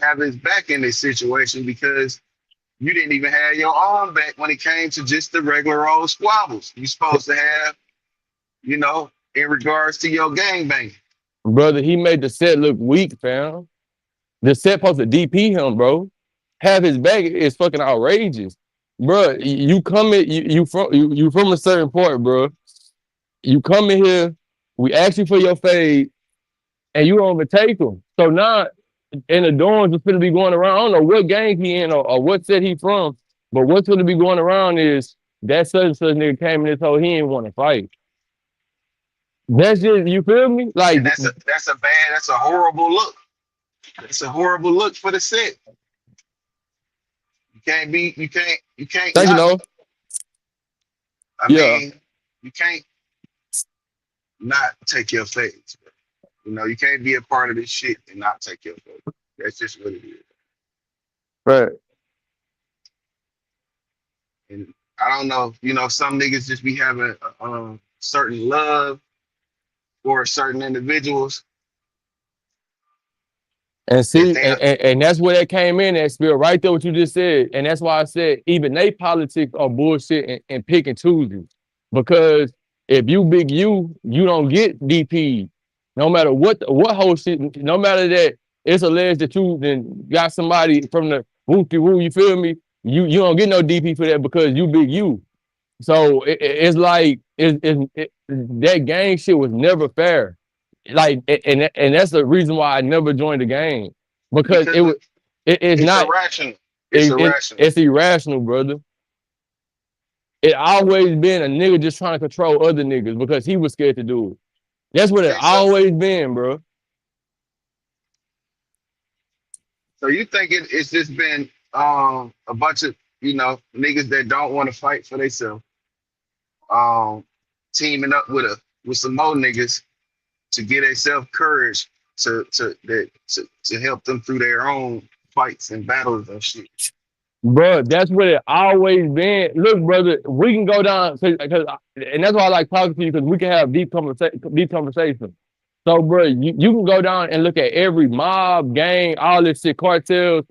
have his back in this situation because you didn't even have your arm back when it came to just the regular old squabbles. You supposed to have, in regards to your gangbang. Brother, he made the set look weak, fam. The set supposed to DP him, bro. Have his back is fucking outrageous. Bro, you come in, you from a certain part, bro. You come in here, we ask you for your fade, and you don't even take them. So now in the dorms, it's gonna be going around. I don't know what gang he in or what set he from, but what's gonna be going around is that such and such nigga came in this hole, he ain't want to fight. That's just, you feel me? Like, And that's a horrible look. It's a horrible look for the set. You can't thank you, not, know. I Yeah, mean, you can't not take your fades. You can't be a part of this shit and not take your fade. That's just what it is. right. And I don't know, some niggas just be having certain love for certain individuals And that see, they and that's where that came in, that spirit right there, what you just said. And that's why I said even they politics are bullshit and pick and choosing. Because if you big you don't get DP. No matter what whole shit, no matter that it's alleged that you then got somebody from the whoopty woo, you feel me? You don't get no DP for that because you big you. So it's like that gang shit was never fair. Like and that's the reason why I never joined the game because because it's it's not irrational. It's irrational. it's irrational, brother. It always been a nigga just trying to control other niggas because he was scared to do it. That's what it Okay, always been, bro. so you think it's just been a bunch of niggas that don't want to fight for themselves, um teaming up with some more niggas to get themselves courage to help them through their own fights and battles and shit. Bro, that's what it always been. Look, brother, we can go down and that's why I like talking to you because we can have deep conversation. So, bro, you can go down and look at every mob, gang, all this shit, cartels.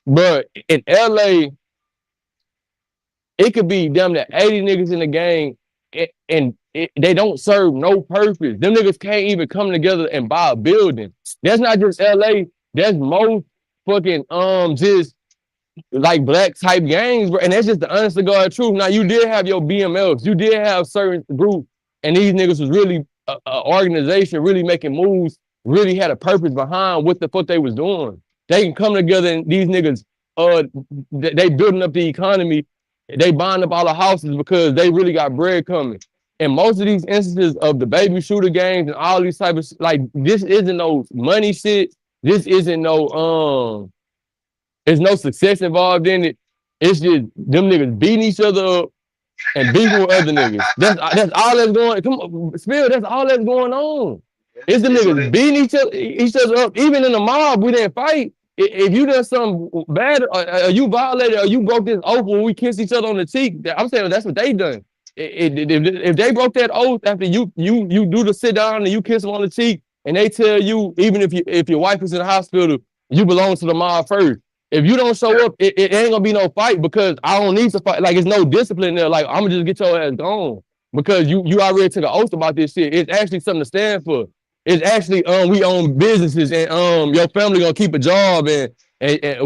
But in LA, it could be damn near 80 niggas in the gang and they don't serve no purpose. Them niggas can't even come together and buy a building. That's not just LA. That's most fucking just like black type gangs, bro. And that's just the honest to God truth. Now you did have your BMLs, you did have certain groups, and these niggas was really a organization, really making moves, really had a purpose behind what the fuck they was doing. They can come together and these niggas, they building up the economy. They buying up all the houses because they really got bread coming. And most of these instances of the baby shooter gangs and all these type of like this isn't no money shit. This isn't no there's no success involved in it. It's just them niggas beating each other up and beefing with other niggas. That's all that's going. Come on, Spill. That's all that's going on. It's the It's what niggas it beating each other up. Even in the mob, we didn't fight. If you done something bad, or you violated, or you broke this oath when we kissed each other on the cheek, I'm saying that's what they done. If they broke that oath after you do the sit down and you kiss them on the cheek, and they tell you, even if your wife is in the hospital, you belong to the mob first. If you don't show Yeah. up, it ain't gonna be no fight because I don't need to fight. Like it's no discipline there. Like I'm gonna just get your ass gone because you already took an oath about this shit. It's actually something to stand for. It's actually we own businesses and your family gonna keep a job and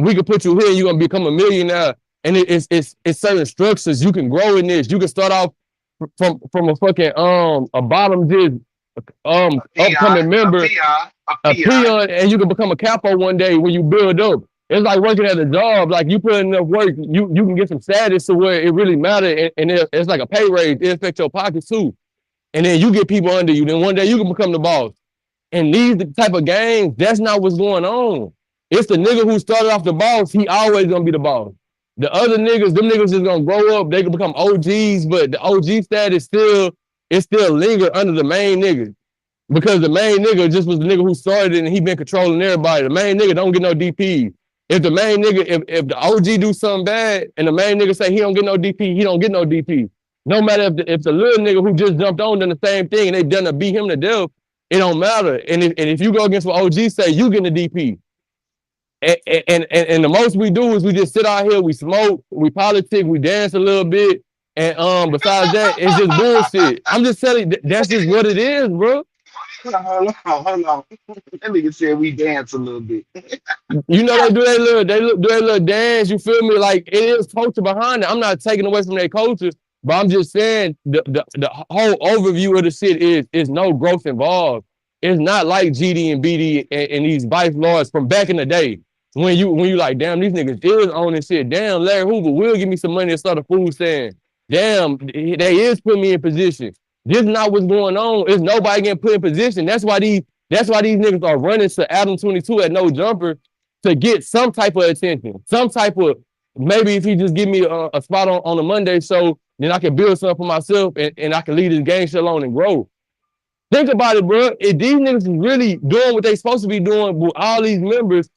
we can put you here and you're gonna become a millionaire. And it's certain structures you can grow in this. You can start off from a fucking a bottom just A upcoming PI, a member, PI, a a PI. peon, and you can become a capo one day when you build up. It's like working at a job. Like you put in enough work, you can get some status to where it really matters, and it's like a pay raise. It affects your pockets too. And then you get people under you. Then one day you can become the boss. And these type of games, that's not what's going on. It's the nigga who started off the boss. He always gonna be the boss. The other niggas, them niggas is gonna grow up. They can become OGs, but the OG status still linger under the main nigga. Because the main nigga just was the nigga who started it and he been controlling everybody. The main nigga don't get no DP. If the main nigga, if the OG do something bad and the main nigga say he don't get no DP, he don't get no DP. No matter if the little nigga who just jumped on done the same thing and they done to beat him to death, it don't matter. And if you go against what OG say, you get the DP. And the most we do is we just sit out here, we smoke, we politic, we dance a little bit. And besides that, it's just bullshit. I'm just telling you, that's just what it is, bro. Hold on. That nigga said we dance a little bit. You know they do their little dance. You feel me? Like it is culture behind it. I'm not taking away from their culture, but I'm just saying the whole overview of the shit is no growth involved. It's not like GD and BD and these vice lords from back in the day when you like, damn, these niggas is owning shit. Damn, Larry Hoover will give me some money to start a food stand. Damn, they is putting me in position. This is not what's going on. It's nobody getting put in position. That's why these niggas are running to Adam 22 at no jumper to get some type of attention. Some type of, maybe if he just give me a spot on a Monday show, then I can build something for myself and I can leave this gang shit alone and grow. Think about it, bro. If these niggas is really doing what they supposed to be doing with all these members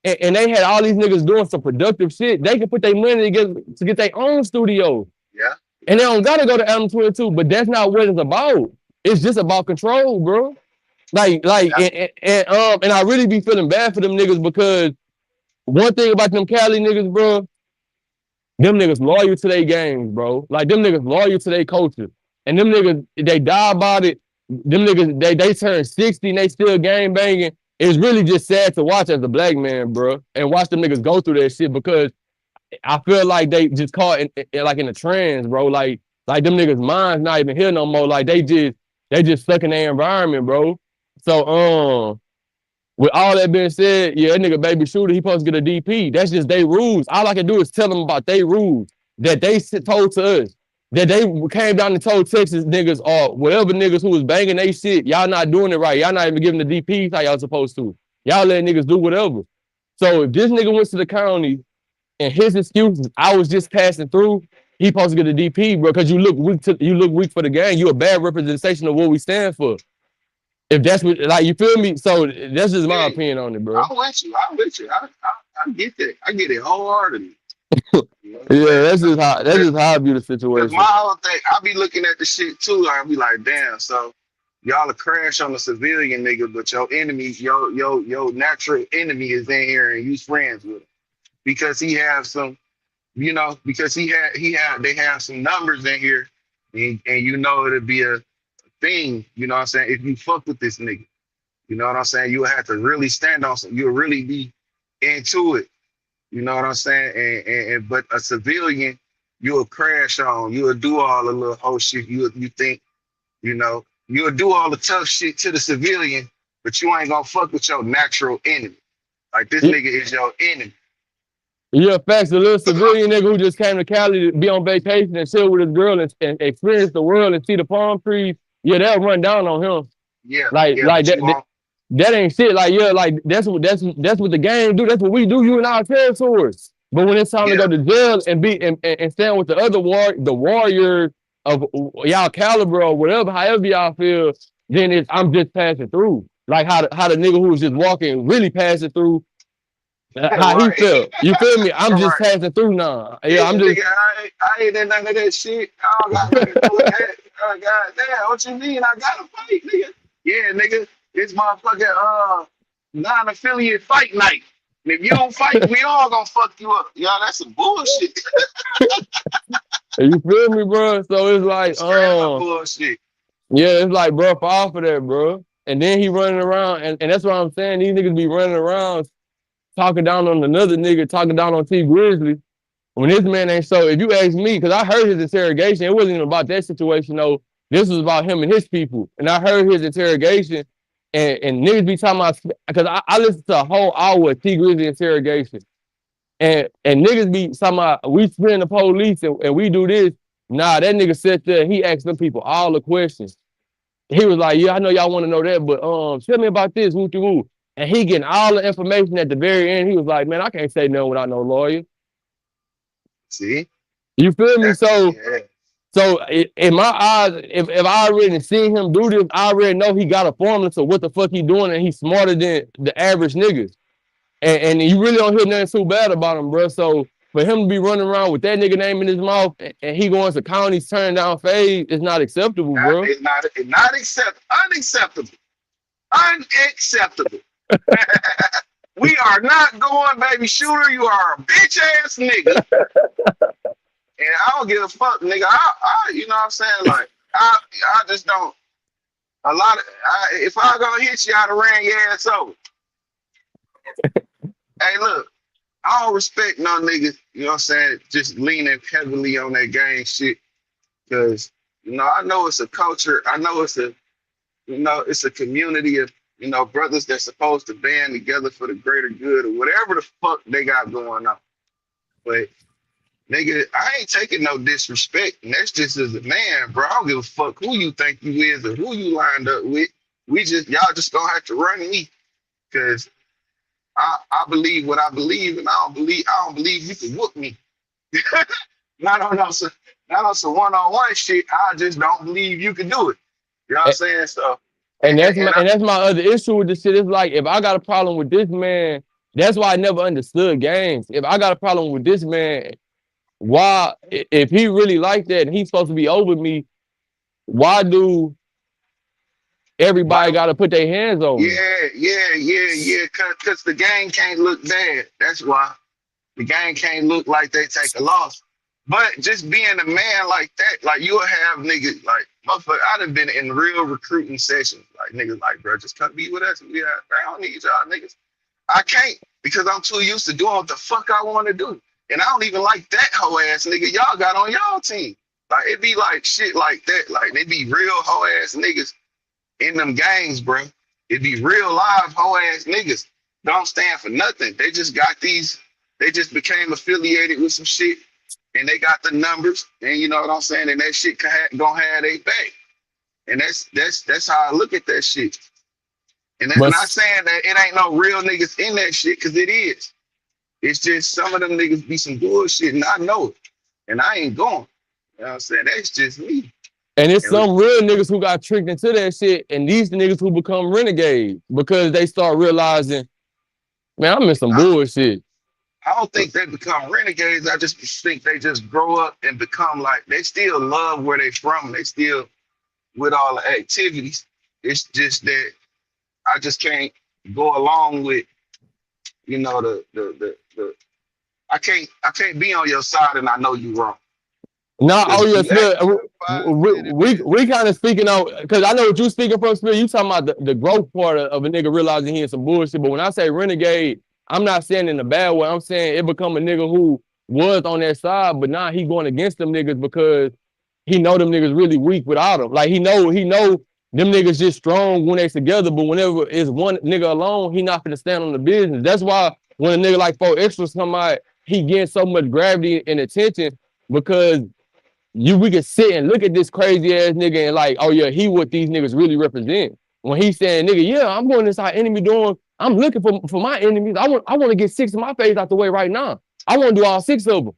and they had all these niggas doing some productive shit, they can put their money together to get their own studio. Yeah. And they don't gotta go to Adam 22, but that's not what it's about. It's just about control, bro. And I really be feeling bad for them niggas because one thing about them Cali niggas, bro, them niggas loyal to their games, bro. Like them niggas loyal to their culture. And them niggas, they die about it. Them niggas, they turn 60 and they still gang banging. It's really just sad to watch as a black man, bro, and watch them niggas go through that shit because I feel like they just caught in a trance, bro. Like them niggas' minds not even here no more. Like they just stuck in their environment, bro. So with all that being said, yeah, that nigga baby shooter, he supposed to get a DP. That's just their rules. All I can do is tell them about their rules that they told to us. That they came down and told Texas niggas or whatever niggas who was banging they shit, y'all not doing it right. Y'all not even giving the DPs how y'all supposed to. Y'all letting niggas do whatever. So if this nigga went to the county and his excuses, I was just passing through, he supposed to get a DP, bro, because you look weak for the gang. You a bad representation of what we stand for. If that's what, like, you feel me? So that's just my opinion on it, bro. I'm with you. I get that. I get it wholeheartedly. Yeah, that's just how I view the situation. My whole thing, I be looking at the shit too. I be like, damn. So y'all are crash on a civilian nigga, but your enemy, your natural enemy is in here and you friends with him because he have some, because they have some numbers in here, and it'll be a thing. You know what I'm saying? If you fuck with this nigga, you know what I'm saying? You'll have to really stand on some. You'll really be into it. You know what I'm saying? But a civilian, you'll crash on. You'll do all the little whole shit. You think, you'll do all the tough shit to the civilian, but you ain't gonna fuck with your natural enemy. Like this nigga is your enemy. Yeah, facts. The little civilian nigga who just came to Cali to be on vacation and chill with his girl and experience the world and see the palm trees. Yeah, they'll run down on him. Yeah, that ain't shit. Like, yeah, like that's what the game do. That's what we do. You and our territories. But when it's time to go to jail and be and stand with the other warrior of y'all caliber or whatever, however y'all feel, then I'm just passing through. Like how the nigga who was just walking really passing through. How he felt. You feel me? I'm just passing through now. Yeah, I'm just. Nigga, I ain't in none of that shit. I don't got nothing to do with that. Oh, God damn, what you mean? I gotta fight, nigga. Yeah, nigga. It's motherfucking non-affiliate fight night. And if you don't fight, we all gonna fuck you up. Y'all, that's some bullshit. You feel me, bro? So it's like, It's straight up bullshit. yeah, it's like, bro, fall for that, bro. And then he running around, and that's what I'm saying. These niggas be running around talking down on another nigga, talking down on T Grizzly. When this man ain't so, if you ask me, because I heard his interrogation, it wasn't even about that situation, though. This was about him and his people. And I heard his interrogation, and niggas be talking about, because I listened to a whole hour of T Grizzly interrogation. And niggas be talking about, we spin the police and we do this. Nah, that nigga sat there and he asked them people all the questions. He was like, yeah, I know y'all want to know that, but tell me about this, woo-woo. And he getting all the information at the very end. He was like, man, I can't say nothing without no lawyer. See? You feel me? So, Yeah. so in my eyes, if I already seen him do this, I already know he got a formula to what the fuck he doing, and he's smarter than the average niggas. And you really don't hear nothing too bad about him, bro. So for him to be running around with that nigga name in his mouth and he going to counties turning down fade, it's not acceptable, bro. It's not unacceptable. Unacceptable. We are not going, baby shooter. You are a bitch ass nigga. And I don't give a fuck, nigga. I you know what I'm saying? Like, I just don't. If I gonna hit you, I'd have ran your ass over. Hey, look, I don't respect no niggas, you know what I'm saying, just leaning heavily on that gang shit. Because, you know, I know it's a culture. I know it's a community of, you know, brothers that's supposed to band together for the greater good or whatever the fuck they got going on. But, nigga, I ain't taking no disrespect. And that's just as a man, bro. I don't give a fuck who you think you is or who you lined up with. Y'all just gonna have to run me. Because I believe what I believe, and I don't believe you can whoop me. not on some one-on-one shit. I just don't believe you can do it. You know what I'm saying? So and that's my other issue with this shit. It's like, if I got a problem with this man, that's why I never understood gangs. If I got a problem with this man, why, if he really like that and he's supposed to be over me, why do everybody got to put their hands on me? Yeah. Because the gang can't look bad. That's why. The gang can't look like they take a loss. But just being a man like that, like, you'll have niggas, like, motherfucker, I done been in real recruiting sessions. Like, niggas like, bro, just come be with us. I don't need y'all niggas. I can't, because I'm too used to doing what the fuck I want to do. And I don't even like that hoe ass nigga y'all got on y'all team. Like, it be like shit like that. Like, they be real hoe ass niggas in them gangs, bro. It be real live hoe ass niggas. Don't stand for nothing. They just became affiliated with some shit. And they got the numbers, and you know what I'm saying, and that shit gonna have they back, and that's how I look at that shit. And I'm not saying that it ain't no real niggas in that shit, because it is. It's just some of them niggas be some bullshit, and I know it, and I ain't going. You know what I'm saying? That's just me. And it's some real niggas who got tricked into that shit, and these niggas who become renegades because they start realizing, man, I'm in some bullshit. I don't think they become renegades. I just think they just grow up and become like, they still love where they from. They still with all the activities. It's just that I just can't go along with, you know, I can't be on your side and I know you wrong. No, we kind of speaking on, because I know what you speaking from, Spirit. You talking about the growth part of a nigga realizing he in some bullshit. But when I say renegade, I'm not saying in a bad way. I'm saying it become a nigga who was on that side, but now he going against them niggas because he know them niggas really weak without him. Like, he know them niggas just strong when they together, but whenever it's one nigga alone, he not gonna stand on the business. That's why when a nigga like 4 Extras come out, he getting so much gravity and attention, because we can sit and look at this crazy ass nigga and like, oh yeah, he what these niggas really represent. When he's saying, nigga, yeah, I'm going inside enemy doing, I'm looking for my enemies. I want to get 6 of my phase out the way right now. I want to do all 6 of them.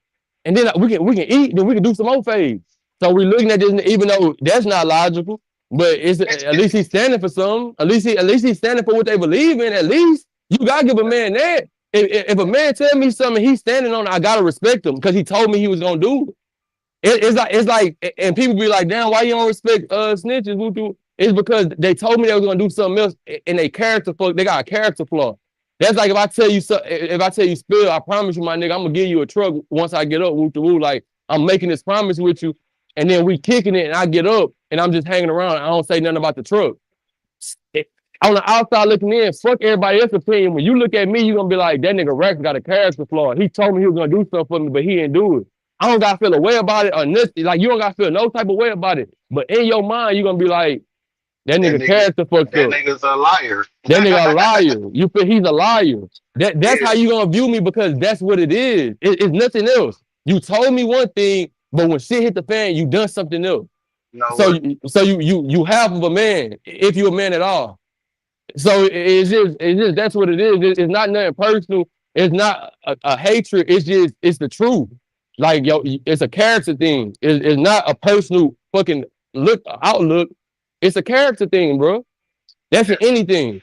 And then we can eat, then we can do some more phase. So we're looking at this, even though that's not logical, but it's at least he's standing for something. At least he's standing for what they believe in. At least you gotta give a man that. If a man tell me something he's standing on, I gotta respect him because he told me he was gonna do it. It's like, and people be like, damn, why you don't respect snitches? It's because they told me they was gonna do something else, and they got a character flaw. That's like if I tell you spill, I promise you, my nigga, I'm gonna give you a truck once I get up, woo to woo. Like I'm making this promise with you, and then we kicking it, and I get up, and I'm just hanging around. I don't say nothing about the truck. On the outside looking in, fuck everybody else's opinion. When you look at me, you're gonna be like, that nigga Rex got a character flaw. He told me he was gonna do something for me, but he didn't do it. I don't gotta feel a way about it or nothing. Like you don't gotta feel no type of way about it. But in your mind, you're gonna be like, that nigga character fucked that up. nigga's a liar. That nigga a liar. You feel he's a liar. That's Yeah. how you gonna view me because that's what it is. It's nothing else. You told me one thing, but when shit hit the fan, you done something else. No, So you half of a man, if you're a man at all. So it's just that's what it is. It's not nothing personal. It's not a hatred. It's the truth. Like yo, it's a character thing. It's not a personal fucking outlook. It's a character thing, bro. That's in anything.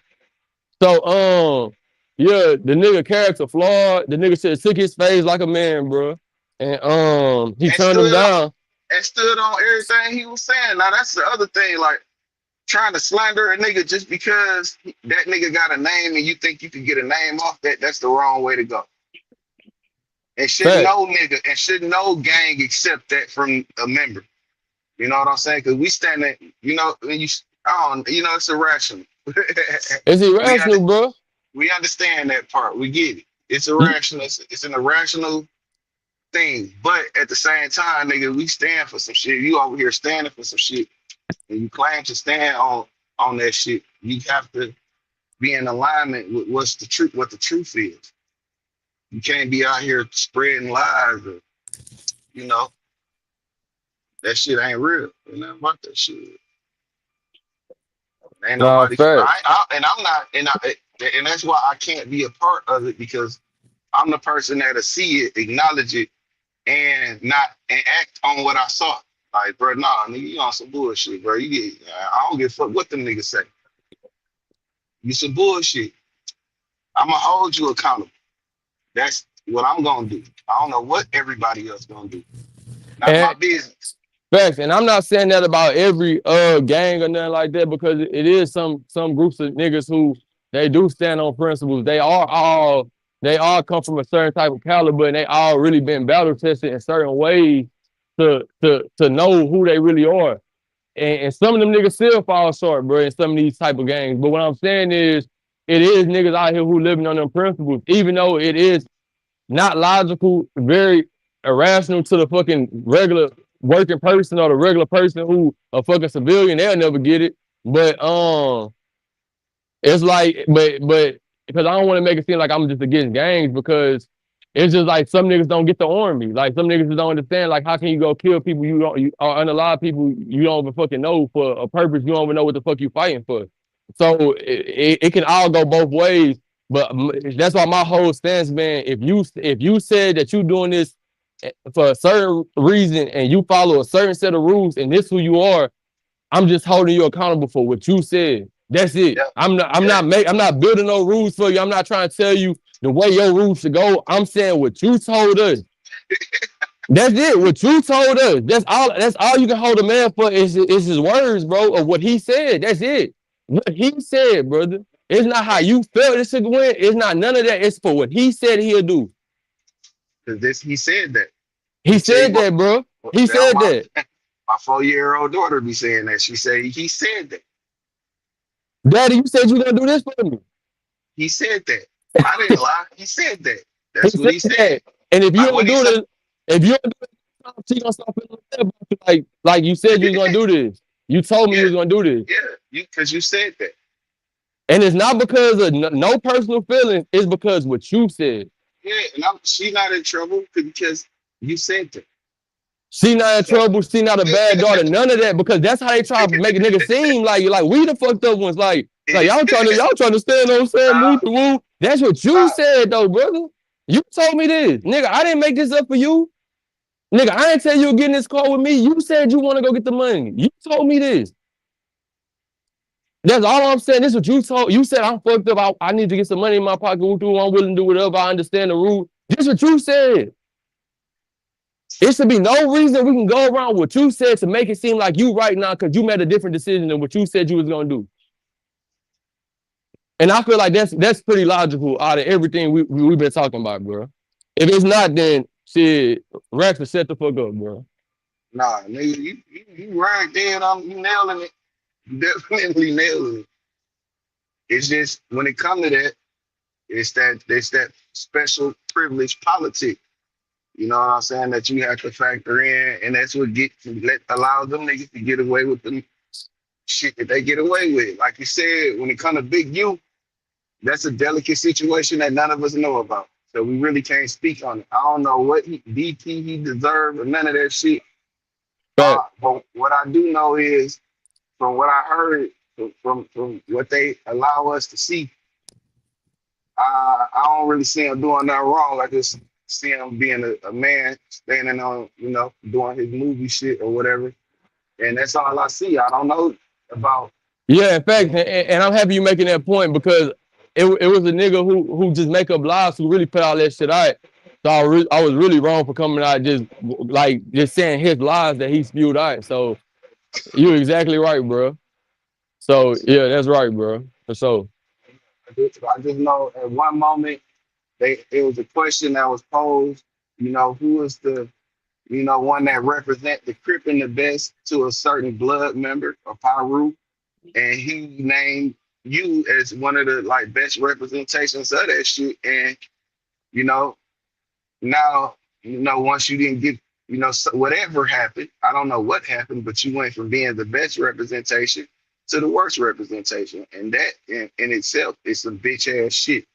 So yeah, the nigga character flawed. The nigga should have took his face like a man, bro. And he turned him down. And stood on everything he was saying. Now that's the other thing, like trying to slander a nigga just because that nigga got a name and you think you can get a name off that's the wrong way to go. And should no gang accept that from a member. You know what I'm saying? Because we stand there, you know, and it's irrational. It's irrational, bro. We understand that part. We get it. It's irrational. It's an irrational thing. But at the same time, nigga, we stand for some shit. You over here standing for some shit. And you claim to stand on that shit. You have to be in alignment with what the truth is. You can't be out here spreading lies or, you know, that shit ain't real. You know about that shit. Ain't nobody. And that's why I can't be a part of it because I'm the person that'll see it, acknowledge it, and act on what I saw. Like, bro, nah, nigga, you on some bullshit, bro. I don't give a fuck what them niggas say. You some bullshit. I'ma hold you accountable. That's what I'm gonna do. I don't know what everybody else gonna do. Not my business. Facts, and I'm not saying that about every gang or nothing like that because it is some groups of niggas who they do stand on principles. They all come from a certain type of caliber, and they all really been battle tested in certain ways to know who they really are. And some of them niggas still fall short, bro, in some of these type of gangs. But what I'm saying is, it is niggas out here who living on them principles, even though it is not logical, very irrational to the fucking regular working person or the regular person who a fucking civilian, they'll never get it. But it's like, but because I don't want to make it seem like I'm just against gangs because it's just like some niggas don't get the army. Like some niggas don't understand. Like how can you go kill people or unalive people you don't even fucking know for a purpose you don't even know what the fuck you fighting for. So it can all go both ways. But that's why my whole stance, man. If you said that you doing this for a certain reason and you follow a certain set of rules and this who you are, I'm just holding you accountable for what you said. That's it. Yeah. I'm not building no rules for you. I'm not trying to tell you the way your rules should go. I'm saying what you told us. That's it. What you told us. That's all you can hold a man for is his words, bro, of what he said. That's it. What he said, brother. It's not how you felt this should win. It's not none of that. It's for what he said he'll do. Because he said that. He said that, bro. He said that. My 4-year-old daughter be saying that. She said he said that. Daddy, you said you were gonna do this for me. He said that. I didn't lie. He said that. That's what he said. And if you don't do this, she gonna stop feeling like you said you was gonna do this. You told me you was gonna do this. Yeah, because you said that. And it's not because of no personal feelings. It's because what you said. Yeah, and she's not in trouble because you said that. She not in trouble. She not a bad daughter. None of that because that's how they try to make a nigga seem like we the fucked up ones. Like y'all trying to stand on saying woo. That's what you said though, brother. You told me this, nigga. I didn't make this up for you, nigga. I didn't tell you to get in this car with me. You said you want to go get the money. You told me this. That's all I'm saying. This is what you told. You said I'm fucked up. I need to get some money in my pocket. I'm willing to do whatever. I understand the rule. This is what you said. It should be no reason we can go around what you said to make it seem like you right now because you made a different decision than what you said you was gonna do. And I feel like that's pretty logical out of everything we've been talking about, bro. If it's not, then shit, Rex will shut the fuck up, bro. Nah, nigga, you right there. You nailing it. You definitely nailing it. It's just when it comes to that, it's that special privilege politic. You know what I'm saying? That you have to factor in, and that's what allows them niggas to get away with the shit that they get away with. Like you said, when it comes to Big U, that's a delicate situation that none of us know about. So we really can't speak on it. I don't know what DT he deserved or none of that shit. But But what I do know is, from what I heard, from what they allow us to see, I don't really see him doing nothing wrong. I just see him being a man standing on, doing his movie shit or whatever. And that's all I see. I don't know about. yeah, in fact, and I'm happy you making that point because it was a nigga who just make up lies who really put all that shit out. So I was really wrong for coming out just saying his lies that he spewed out. So you're exactly right, bro. So yeah, that's right, bro. So I just know at one moment it was a question that was posed. Who is the one that represent the Crippin the best to a certain blood member or Pyru, and he named you as one of the like best representations of that shit. And now once you didn't get whatever happened, I don't know what happened, but you went from being the best representation to the worst representation, and that in itself is some bitch ass shit.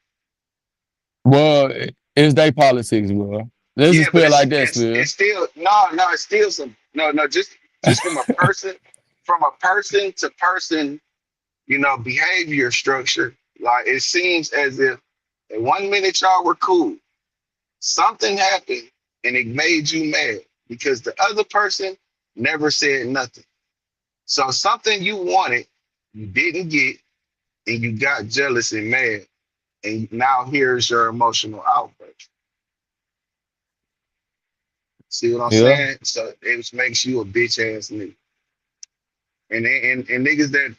well, it's their politics, bro. Let's Yeah, just but put it it's like that, it's Spill. it's still no, it's still some no, just from a person to person, behavior structure. Like it seems as if at 1 minute y'all were cool, something happened and it made you mad because the other person never said nothing. So something you wanted, you didn't get, and you got jealous and mad, and now here's your emotional outbreak. See what I'm Yeah. saying? So it makes you a bitch ass nigga. And niggas that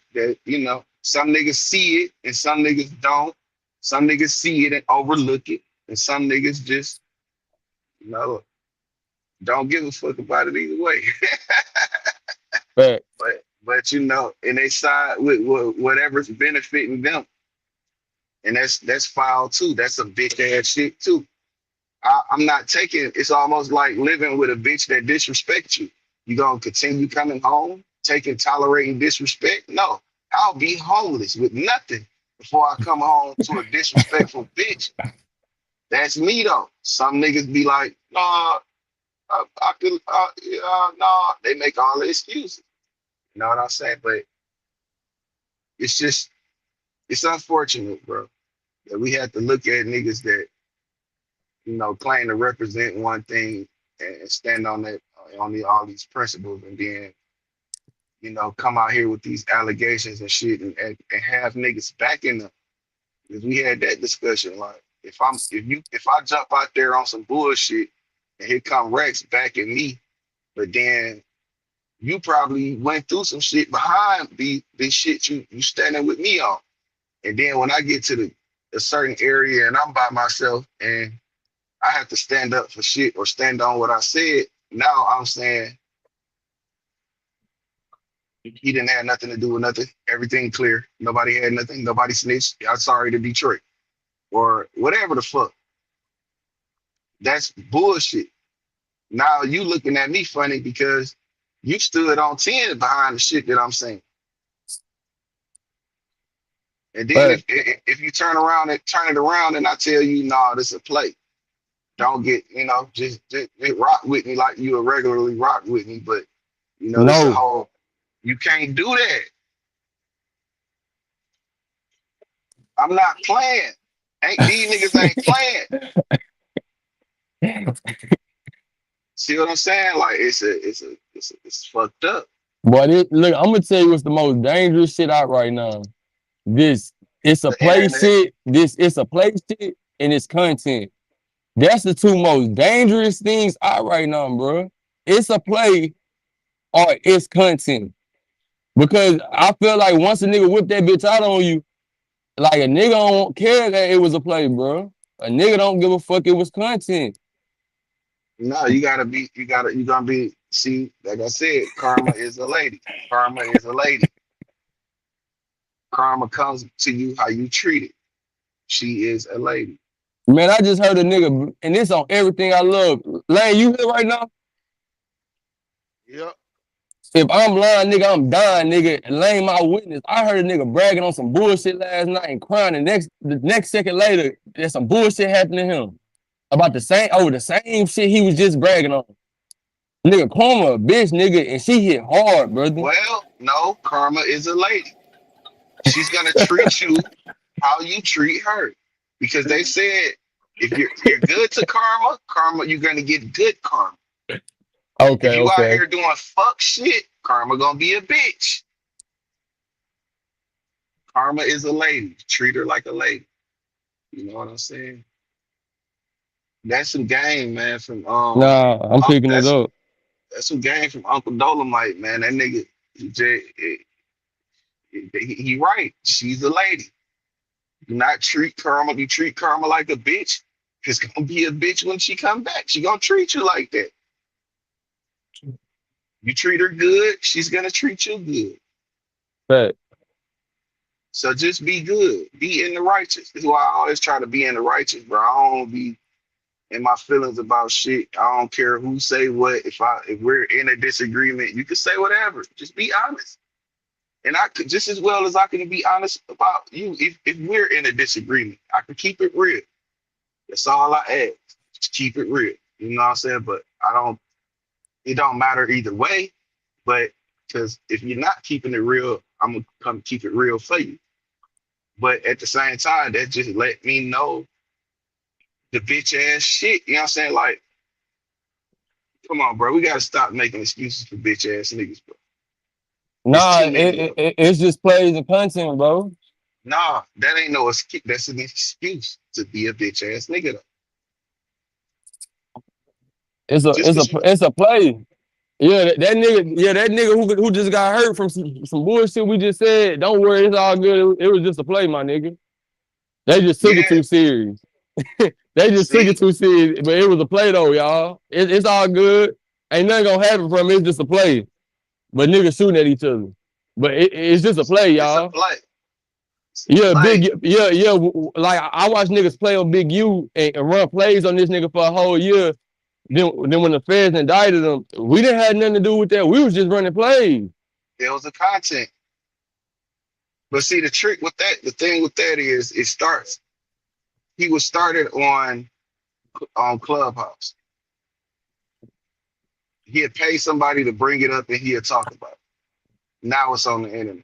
some niggas see it and some niggas don't. Some niggas see it and overlook it, and some niggas just you know don't give a fuck about it either way. But but and they side with whatever's benefiting them, and that's foul too. That's some bitch ass shit too. I'm not taking. It's almost like living with a bitch that disrespects you. You gonna continue coming home, tolerating disrespect? No, I'll be homeless with nothing before I come home to a disrespectful bitch. That's me though. Some niggas be like, nah, I could, nah. They make all the excuses. You know what I'm saying? But it's unfortunate, bro, that we have to look at niggas that claim to represent one thing and stand on that all these principles, and then come out here with these allegations and shit, and have niggas backing them. Because we had that discussion, like if I jump out there on some bullshit and here come Rex backing me, but then you probably went through some shit behind the shit you standing with me on, and then when I get to a certain area and I'm by myself and I have to stand up for shit or stand on what I said. Now I'm saying he didn't have nothing to do with nothing. Everything clear. Nobody had nothing. Nobody snitched. I'm sorry to Detroit or whatever the fuck. That's bullshit. Now you looking at me funny because you stood on 10 behind the shit that I'm saying. And then if you turn it around and I tell you, nah, this is a play. Don't get, just rock with me like you would regularly rock with me. But, it's a no, whole, you can't do that. I'm not playing. These niggas ain't playing. See what I'm saying? Like, it's fucked up. but look, I'm gonna tell you what's the most dangerous shit out right now. It's a The play internet. shit. It's a play shit and it's content. That's the two most dangerous things out right now, bro. It's a play or it's content. Because I feel like once a nigga whip that bitch out on you, like a nigga don't care that it was a play, bro. A nigga don't give a fuck it was content. No, you gonna be, see, like I said, karma is a lady. Karma is a lady. Karma comes to you how you treat it. She is a lady. Man, I just heard a nigga, and this on everything I love. Lane, you here right now? Yep. If I'm lying, nigga, I'm dying, nigga. Lane my witness. I heard a nigga bragging on some bullshit last night and crying. The next second later, there's some bullshit happening to him. About the same shit he was just bragging on. Nigga, Karma a bitch, nigga, and she hit hard, brother. Well, no, karma is a lady. She's gonna treat you how you treat her. Because they said if you're good to karma, you're gonna get good karma. If Okay, you out okay. here doing fuck shit, karma gonna be a bitch. Karma is a lady. Treat her like a lady. You know what I'm saying? That's some game, man. From Nah, I'm picking it that's up. some game from Uncle Dolomite, man. That nigga, he right. She's a lady. Do not treat karma. You treat karma like a bitch. It's gonna be a bitch when she come back. She gonna treat you like that. You treat her good, she's gonna treat you good. But So just be good. Be in the righteous. This is why I always try to be in the righteous, bro. I don't be in my feelings about shit. I don't care who say what. If we're in a disagreement, you can say whatever. Just be honest. And I could just as well as I can be honest about you. If we're in a disagreement, I can keep it real. That's all I ask. Just keep it real. You know what I'm saying? But it don't matter either way. But because if you're not keeping it real, I'm gonna come keep it real for you. But at the same time, that just let me know the bitch ass shit. You know what I'm saying? Like, come on, bro. We gotta stop making excuses for bitch ass niggas, bro. It's nah, too many of them. it's just plays and content, bro. Nah, that ain't no excuse. That's an excuse to be a bitch ass nigga. Though. It's a Just it's a cause you, it's a play. Yeah, that nigga who just got hurt from some bullshit we just said. Don't worry, it's all good. It was just a play, my nigga. They just took it yeah. too serious. They just took it See, too serious, but it was a play though, y'all. It's all good. Ain't nothing gonna happen from it. It's just a play. But niggas shooting at each other. But it's just a play, it's a y'all. play. It's a Yeah, play. yeah. Like I watch niggas play on Big U and run plays on this nigga for a whole year. Then when the feds indicted him, we didn't have nothing to do with that. We was just running plays. There was a content. But see, the trick with that, the thing with that is, it starts. He was started on Clubhouse. He'd pay somebody to bring it up and he'd talk about it. Now it's on the internet.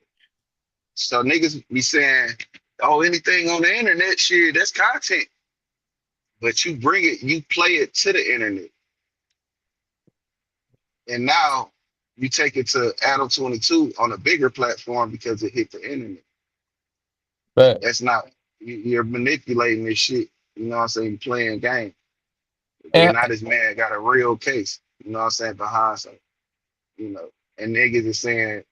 So niggas be saying, oh, anything on the internet, shit, that's content. But you bring it, you play it to the internet. And now you take it to Adam 22 on a bigger platform because it hit the internet. But That's not, you're manipulating this shit. You know what I'm saying? Playing game. Then and now this man got a real case, you know what I'm saying, behind some, and niggas is saying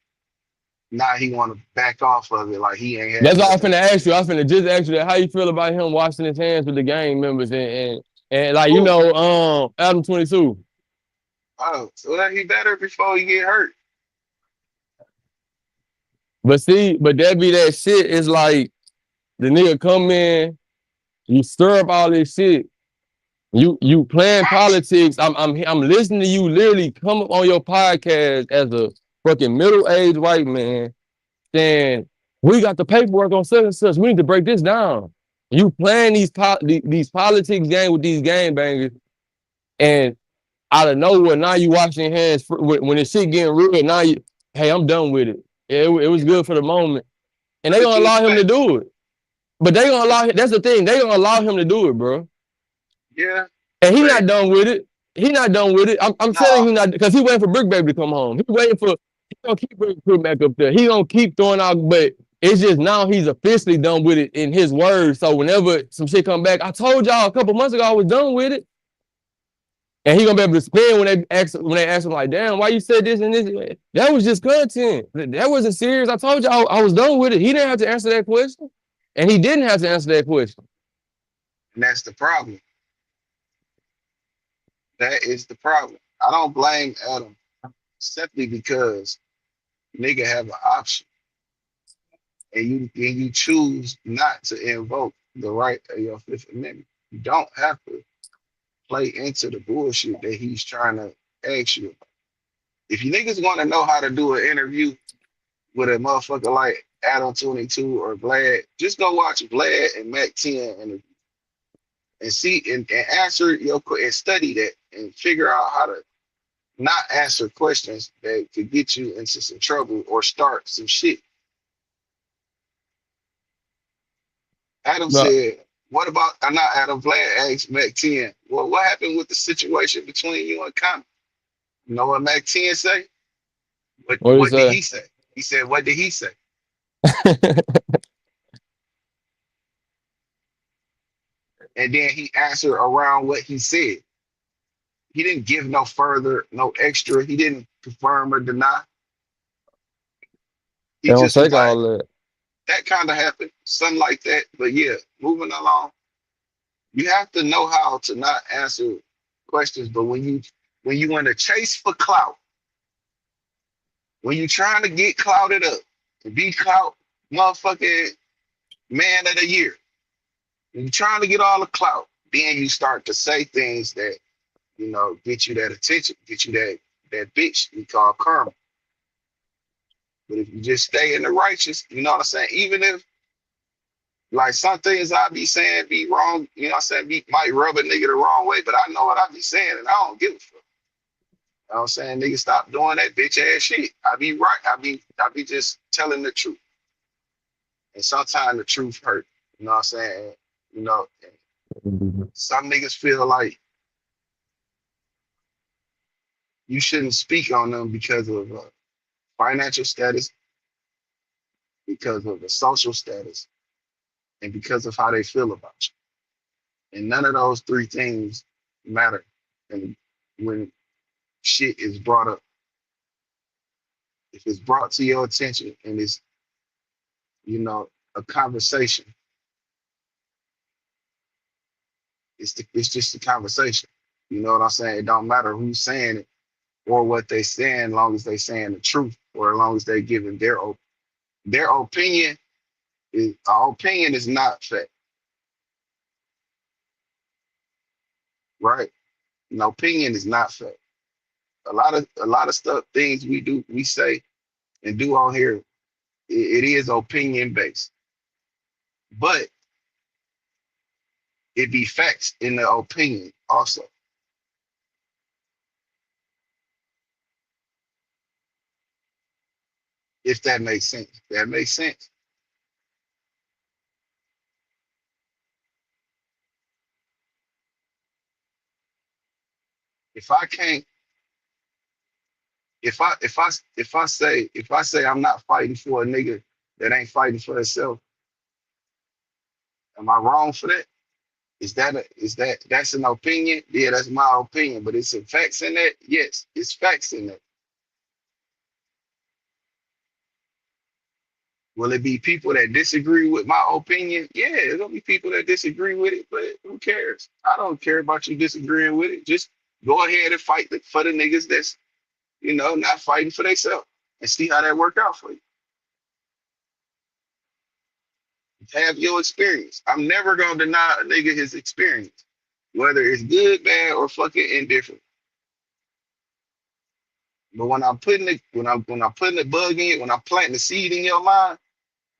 now he want to back off of it like he ain't had that's all I'm nothing finna to do ask with you. it. I'm finna just ask you that. How you feel about him washing his hands with the gang members and like Who? Adam 22. Oh, so he better before he get hurt. But see, but that be that shit. It's like the nigga come in, you stir up all this shit. You playing politics. I'm listening to you literally come up on your podcast as a fucking middle-aged white man saying we got the paperwork on such and such. We need to break this down. You playing these politics game with these game bangers, and out of nowhere now you washing your hands when the shit getting real. Now hey, I'm done with it. It was Yeah. good for the moment, and they Put gonna you in allow him to fact. do it. But they gonna allow. That's the thing. They gonna allow him to do it, bro. Yeah, And he but not done with it. He not done with it. I'm telling nah, you not because he waiting for Brick Baby to come home. He waiting for he gonna keep putting back up there. He gonna keep throwing out, but It's just now he's officially done with it in his words. So whenever some shit come back, I told y'all a couple months ago I was done with it. And he gonna be able to spin when they ask him like, damn, why you said this and this? That was just content. That wasn't serious. I told y'all I was done with it. He didn't have to answer that question. And he didn't have to answer that question. And that's the problem. That is the problem. I don't blame Adam simply because nigga have an option and you choose not to invoke the right of your Fifth Amendment. You don't have to play into the bullshit that he's trying to ask you about. If you niggas want to know how to do an interview with a motherfucker like Adam 22 or Vlad, just go watch Vlad and Mac 10 interview and see and answer and study that and figure out how to not answer questions that could get you into some trouble or start some shit. Adam No, said, what about, not Adam, Vlad asked Mac 10, well, what happened with the situation between you and Common? You know what Mac 10 say? what What is did that? he say? He said, what did he say? And then he answered around what he said. He didn't give no further, no extra. He didn't confirm or deny. They He don't just was take like, all that. that kind of happened, something like that. But yeah, moving along, you have to know how to not answer questions. But when you in a chase for clout, when you trying to get clouted up and be clout motherfucking man of the year, when you trying to get all the clout, then you start to say things that, get you that attention, get you that bitch we call karma. But if you just stay in the righteous, you know what I'm saying? Even if like some things I be saying be wrong, you know what I'm saying, might rub a nigga the wrong way, but I know what I be saying and I don't give a fuck. You know what I'm saying? Nigga, stop doing that bitch ass shit. I be right. I be just telling the truth. And sometimes the truth hurt. You know what I'm saying? You know, some niggas feel like you shouldn't speak on them because of financial status, because of the social status, and because of how they feel about you. And none of those three things matter. And when shit is brought up, if it's brought to your attention and it's, a conversation, it's just a conversation. You know what I'm saying? It don't matter who's saying it or what they saying, as long as they saying the truth or as long as they giving their opinion. Our opinion is not fact, right? An opinion is not fact. A lot of stuff, things we say and do on here, it is opinion based, but it be facts in the opinion also. If that makes sense, that makes sense. If I can't, if I say I'm not fighting for a nigga that ain't fighting for himself, am I wrong for that? That's an opinion? Yeah, that's my opinion, but it's some facts in that. Yes, it's facts in that. Will it be people that disagree with my opinion? Yeah, there's gonna be people that disagree with it, but who cares? I don't care about you disagreeing with it. Just go ahead and fight for the niggas that's not fighting for themselves and see how that work out for you. Have your experience. I'm never gonna deny a nigga his experience, whether it's good, bad, or fucking indifferent. But when I'm putting it, when I'm putting the bug in, when I'm planting the seed in your mind,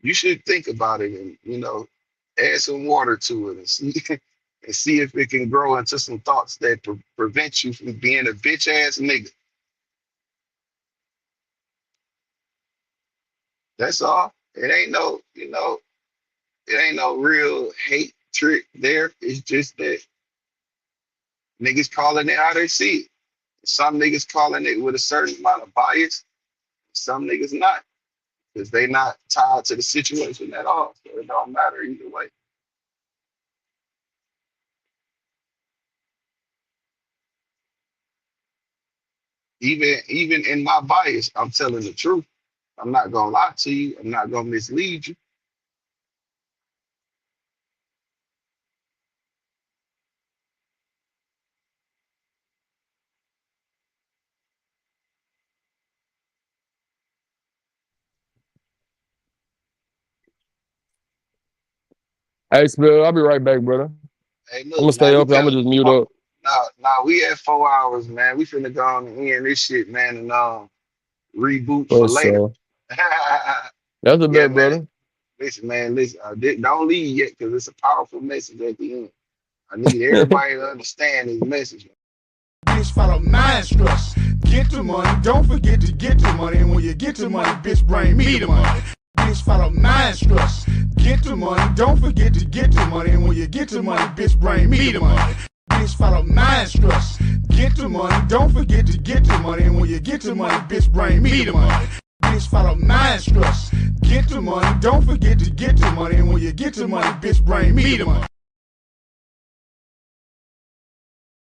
you should think about it and add some water to it and see and see if it can grow into some thoughts that prevent you from being a bitch ass nigga. That's all. It ain't no real hate trick there. It's just that niggas calling it how they see it. Some niggas calling it with a certain amount of bias. Some niggas not. because they not tied to the situation at all. So it don't matter either way. Even in my bias, I'm telling the truth. I'm not gonna lie to you. I'm not gonna mislead you. Hey, Spill, I'll be right back, brother. Hey, I'm look, gonna stay man, we up here. I'm got gonna just mute up. now we at 4 hours, man. We finna go on and end this shit, man, and reboot for For later. sure. That's a Yeah, bet, man. brother. Listen, man, listen. Don't leave yet because it's a powerful message at the end. I need everybody to understand this message. Bitch, follow my instructions. Get the money, don't forget to get the money. And when you get the money, bitch, bring me the money. Bitch, follow my instructions. Get the money, don't forget to get the money. And when you get the money, bitch, bring me the money. Bitch, follow my instructions. Get the money, don't forget to get the money. And when you get the money, bitch, bring me the money. Bitch, follow my instructions. Get the money, don't forget to get the money. And when you get the money, bitch, bring me the money.